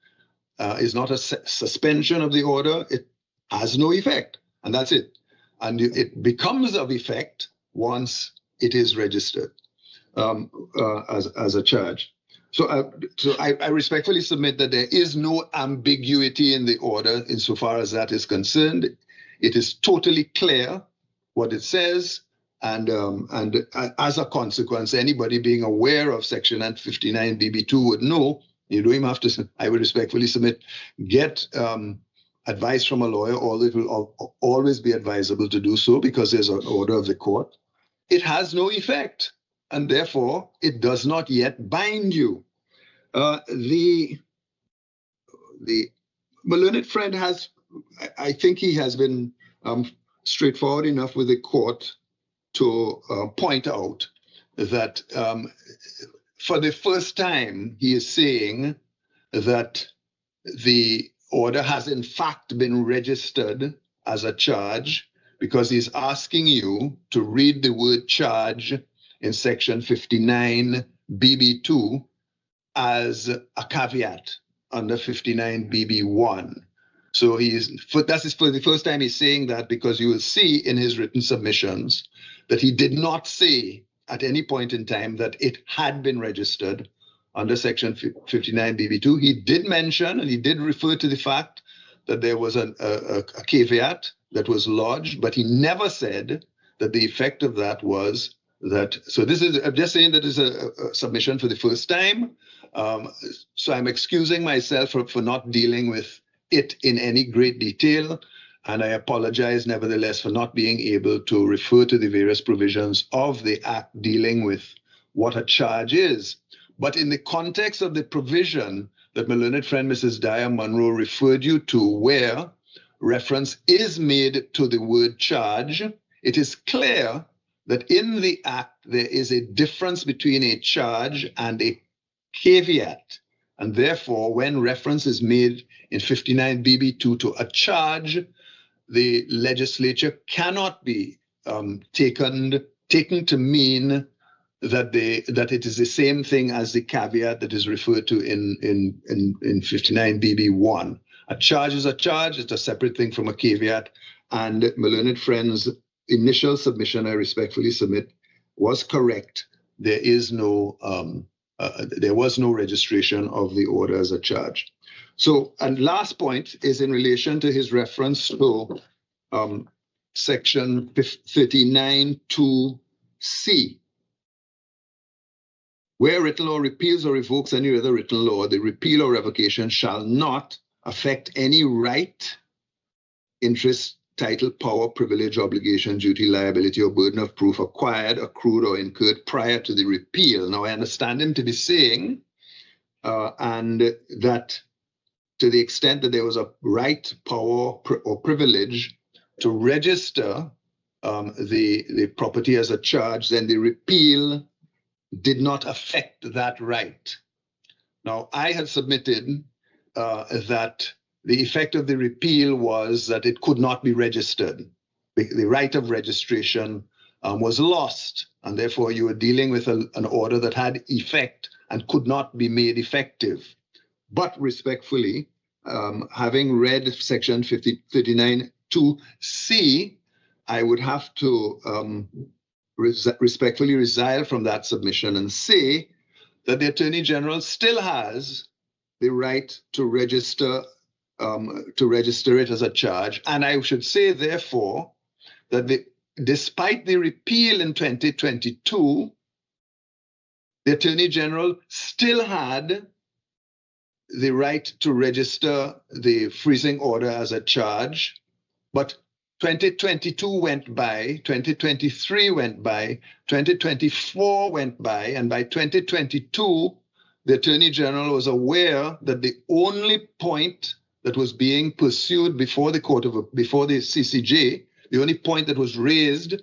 It's not a suspension of the order. It has no effect, and that's it. And it becomes of effect once it is registered as a charge. So I respectfully submit that there is no ambiguity in the order insofar as that is concerned. It is totally clear what it says, and as a consequence, anybody being aware of Section 59BB2 would know. You don't even have to, I would respectfully submit, get advice from a lawyer, or it will always be advisable to do so because there's an order of the court. It has no effect, and therefore it does not yet bind you. My learned friend has, I think he has been straightforward enough with the court to point out that for the first time, he is saying that the order has in fact been registered as a charge because he's asking you to read the word charge in Section 59BB2 as a caveat under 59BB1. So that's for the first time he's saying that, because you will see in his written submissions that he did not say at any point in time that it had been registered under Section 59BB2. He did mention and he did refer to the fact that there was a caveat that was lodged, but he never said that the effect of that was that. So I'm just saying that is a submission for the first time. So I'm excusing myself for not dealing with it in any great detail, and I apologize nevertheless for not being able to refer to the various provisions of the Act dealing with what a charge is. But in the context of the provision that my learned friend Mrs. Dyer Munro referred you to, where reference is made to the word charge, it is clear that in the Act there is a difference between a charge and a caveat. And therefore, when reference is made in 59BB2 to a charge, the legislature cannot be taken to mean that it is the same thing as the caveat that is referred to in 59BB1. A charge is a charge. It's a separate thing from a caveat. And my learned friend's initial submission, I respectfully submit, was correct. There is no, there was no registration of the order as a charge. So, and last point is in relation to his reference to section 39(2)C. Where written law repeals or revokes any other written law, the repeal or revocation shall not affect any right, interest, title, power, privilege, obligation, duty, liability, or burden of proof acquired, accrued, or incurred prior to the repeal. Now, I understand him to be saying, and that to the extent that there was a right, power, or privilege to register the property as a charge, then the repeal did not affect that right. Now, I had submitted that the effect of the repeal was that it could not be registered. The right of registration was lost, and therefore you were dealing with an order that had effect and could not be made effective. But respectfully, having read section 39(2)C, I would have to respectfully resile from that submission and say that the Attorney General still has the right to register it as a charge. And I should say, therefore, that despite the repeal in 2022, the Attorney General still had the right to register the freezing order as a charge, but 2022 went by, 2023 went by, 2024 went by, and by 2022, the Attorney General was aware that the only point that was being pursued before the CCJ, the only point that was raised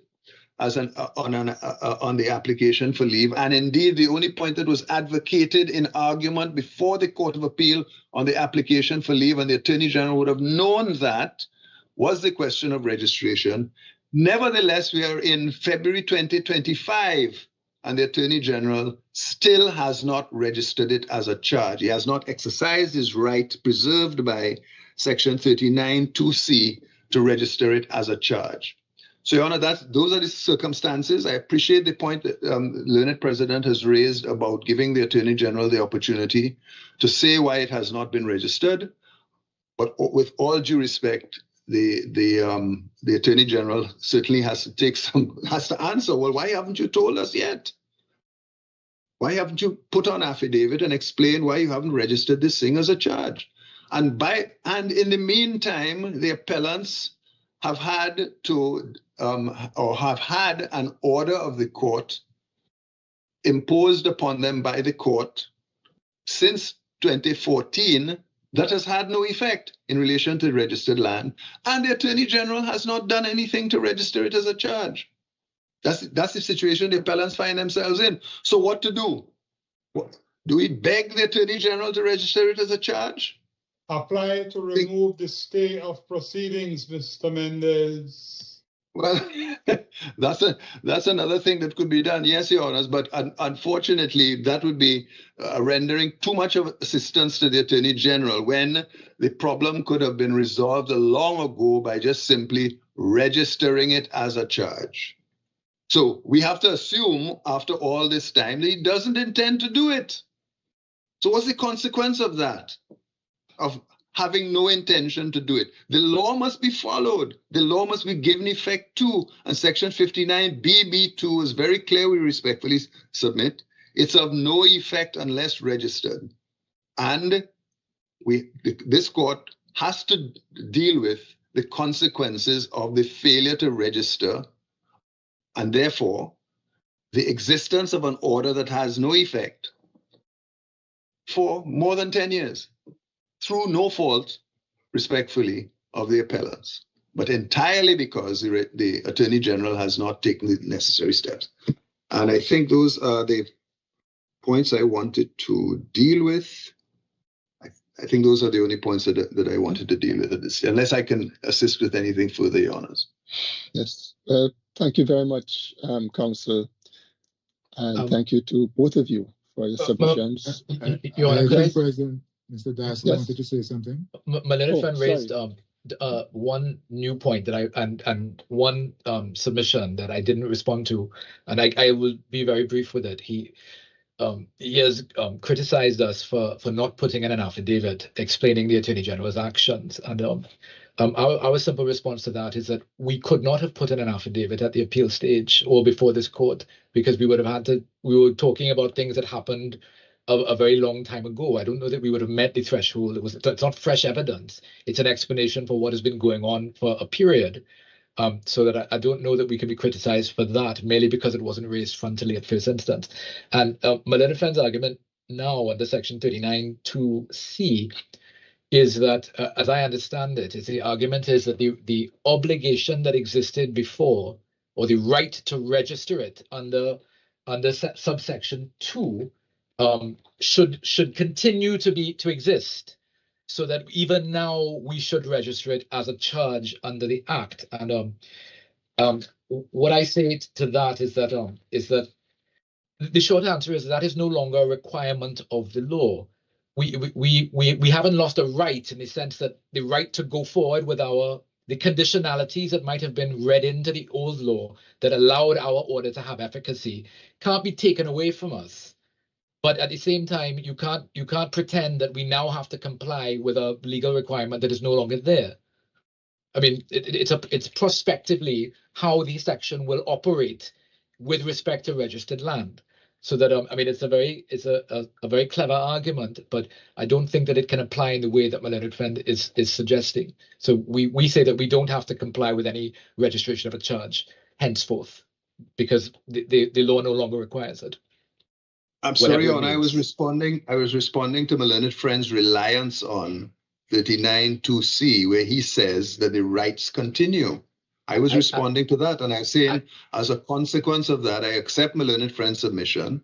as on the application for leave, and indeed the only point that was advocated in argument before the Court of Appeal on the application for leave, and the Attorney General would have known that, was the question of registration. Nevertheless, we are in February 2025, and the Attorney General still has not registered it as a charge. He has not exercised his right preserved by section 39(2)C to register it as a charge. So, Your Honor, those are the circumstances. I appreciate the point that Learned President has raised about giving the Attorney General the opportunity to say why it has not been registered. But with all due respect, the Attorney General certainly has to answer. Well, why haven't you told us yet? Why haven't you put on affidavit and explained why you haven't registered this thing as a charge? And in the meantime, the appellants have had to have had an order of the court imposed upon them by the court since 2014 that has had no effect in relation to registered land, and the Attorney General has not done anything to register it as a charge. That's the situation the appellants find themselves in. So what to do? Do we beg the Attorney General to register it as a charge? Apply to remove the stay of proceedings, Mr. Mendez. Well, that's another thing that could be done, yes, Your Honors, but unfortunately, that would be rendering too much of assistance to the Attorney General when the problem could have been resolved long ago by just simply registering it as a charge. So we have to assume after all this time that he doesn't intend to do it. So what's the consequence of that? Of having no intention to do it? The law must be followed. The law must be given effect to. And Section 59BB2 is very clear, we respectfully submit. It's of no effect unless registered. And this court has to deal with the consequences of the failure to register, and therefore the existence of an order that has no effect for more than 10 years. Through no fault, respectfully, of the appellants, but entirely because the Attorney General has not taken the necessary steps. And I think those are the points I wanted to deal with. I think those are the only points that I wanted to deal with at this, unless I can assist with anything further, Your Honors. Yes, thank you very much, Counsel, and thank you to both of you for your submissions. Your Honor, President, Mr. Darcy wanted to say something. My little friend raised one new point that and one submission that I didn't respond to, and I will be very brief with it. He has criticized us for not putting in an affidavit explaining the Attorney General's actions, and our simple response to that is that we could not have put in an affidavit at the appeal stage or before this court, because we would have had to. We were talking about things that happened a very long time ago. I don't know that we would have met the threshold. It's not fresh evidence. It's an explanation for what has been going on for a period. So that I don't know that we can be criticized for that merely because it wasn't raised frontally at first instance. And my learned friend's argument now under Section 39(2)(c) is that, as I understand it, the argument is that the obligation that existed before, or the right to register it under subsection 2, should continue to exist, so that even now we should register it as a charge under the Act. And what I say to that is that the short answer is that is no longer a requirement of the law. We haven't lost a right, in the sense that the right to go forward with the conditionalities that might have been read into the old law that allowed our order to have efficacy can't be taken away from us. But at the same time, you can't pretend that we now have to comply with a legal requirement that is no longer there. I mean, it's prospectively how the section will operate with respect to registered land. So that I mean, it's a very clever argument, but I don't think that it can apply in the way that my learned friend is suggesting. So we say that we don't have to comply with any registration of a charge henceforth, because the law no longer requires it. I'm sorry, Your Honor, I was responding to my learned friend's reliance on 39(2)(c), where he says that the rights continue. I was responding to that, and I'm saying, as a consequence of that, I accept my learned friend's submission.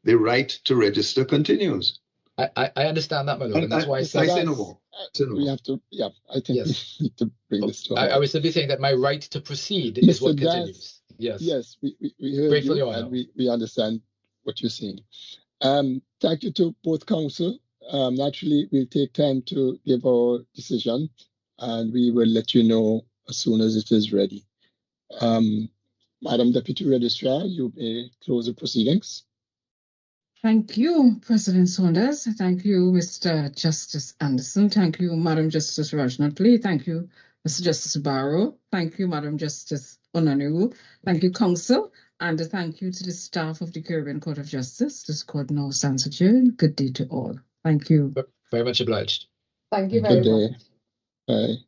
The right to register continues. I understand that, my lord, and that's why I say no more. We have to, yeah, I think yes. we need to bring this to I was simply saying that my right to proceed is what continues. Yes. Yes, we heard Grateful, you, Your Honor. and we understand what you're saying. Thank you to both counsel. Naturally, we'll take time to give our decision, and we will let you know as soon as it is ready. Madam Deputy Registrar, you may close the proceedings. Thank you, President Saunders. Thank you, Mr. Justice Anderson. Thank you, Madam Justice Rajnatley. Thank you, Mr. Justice Barrow. Thank you, Madam Justice Onanu. Thank you, counsel. And thank you to the staff of the Caribbean Court of Justice. This court now stands adjourned. Good day to all. Thank you. Very much obliged. Thank you very much. Good day. Bye.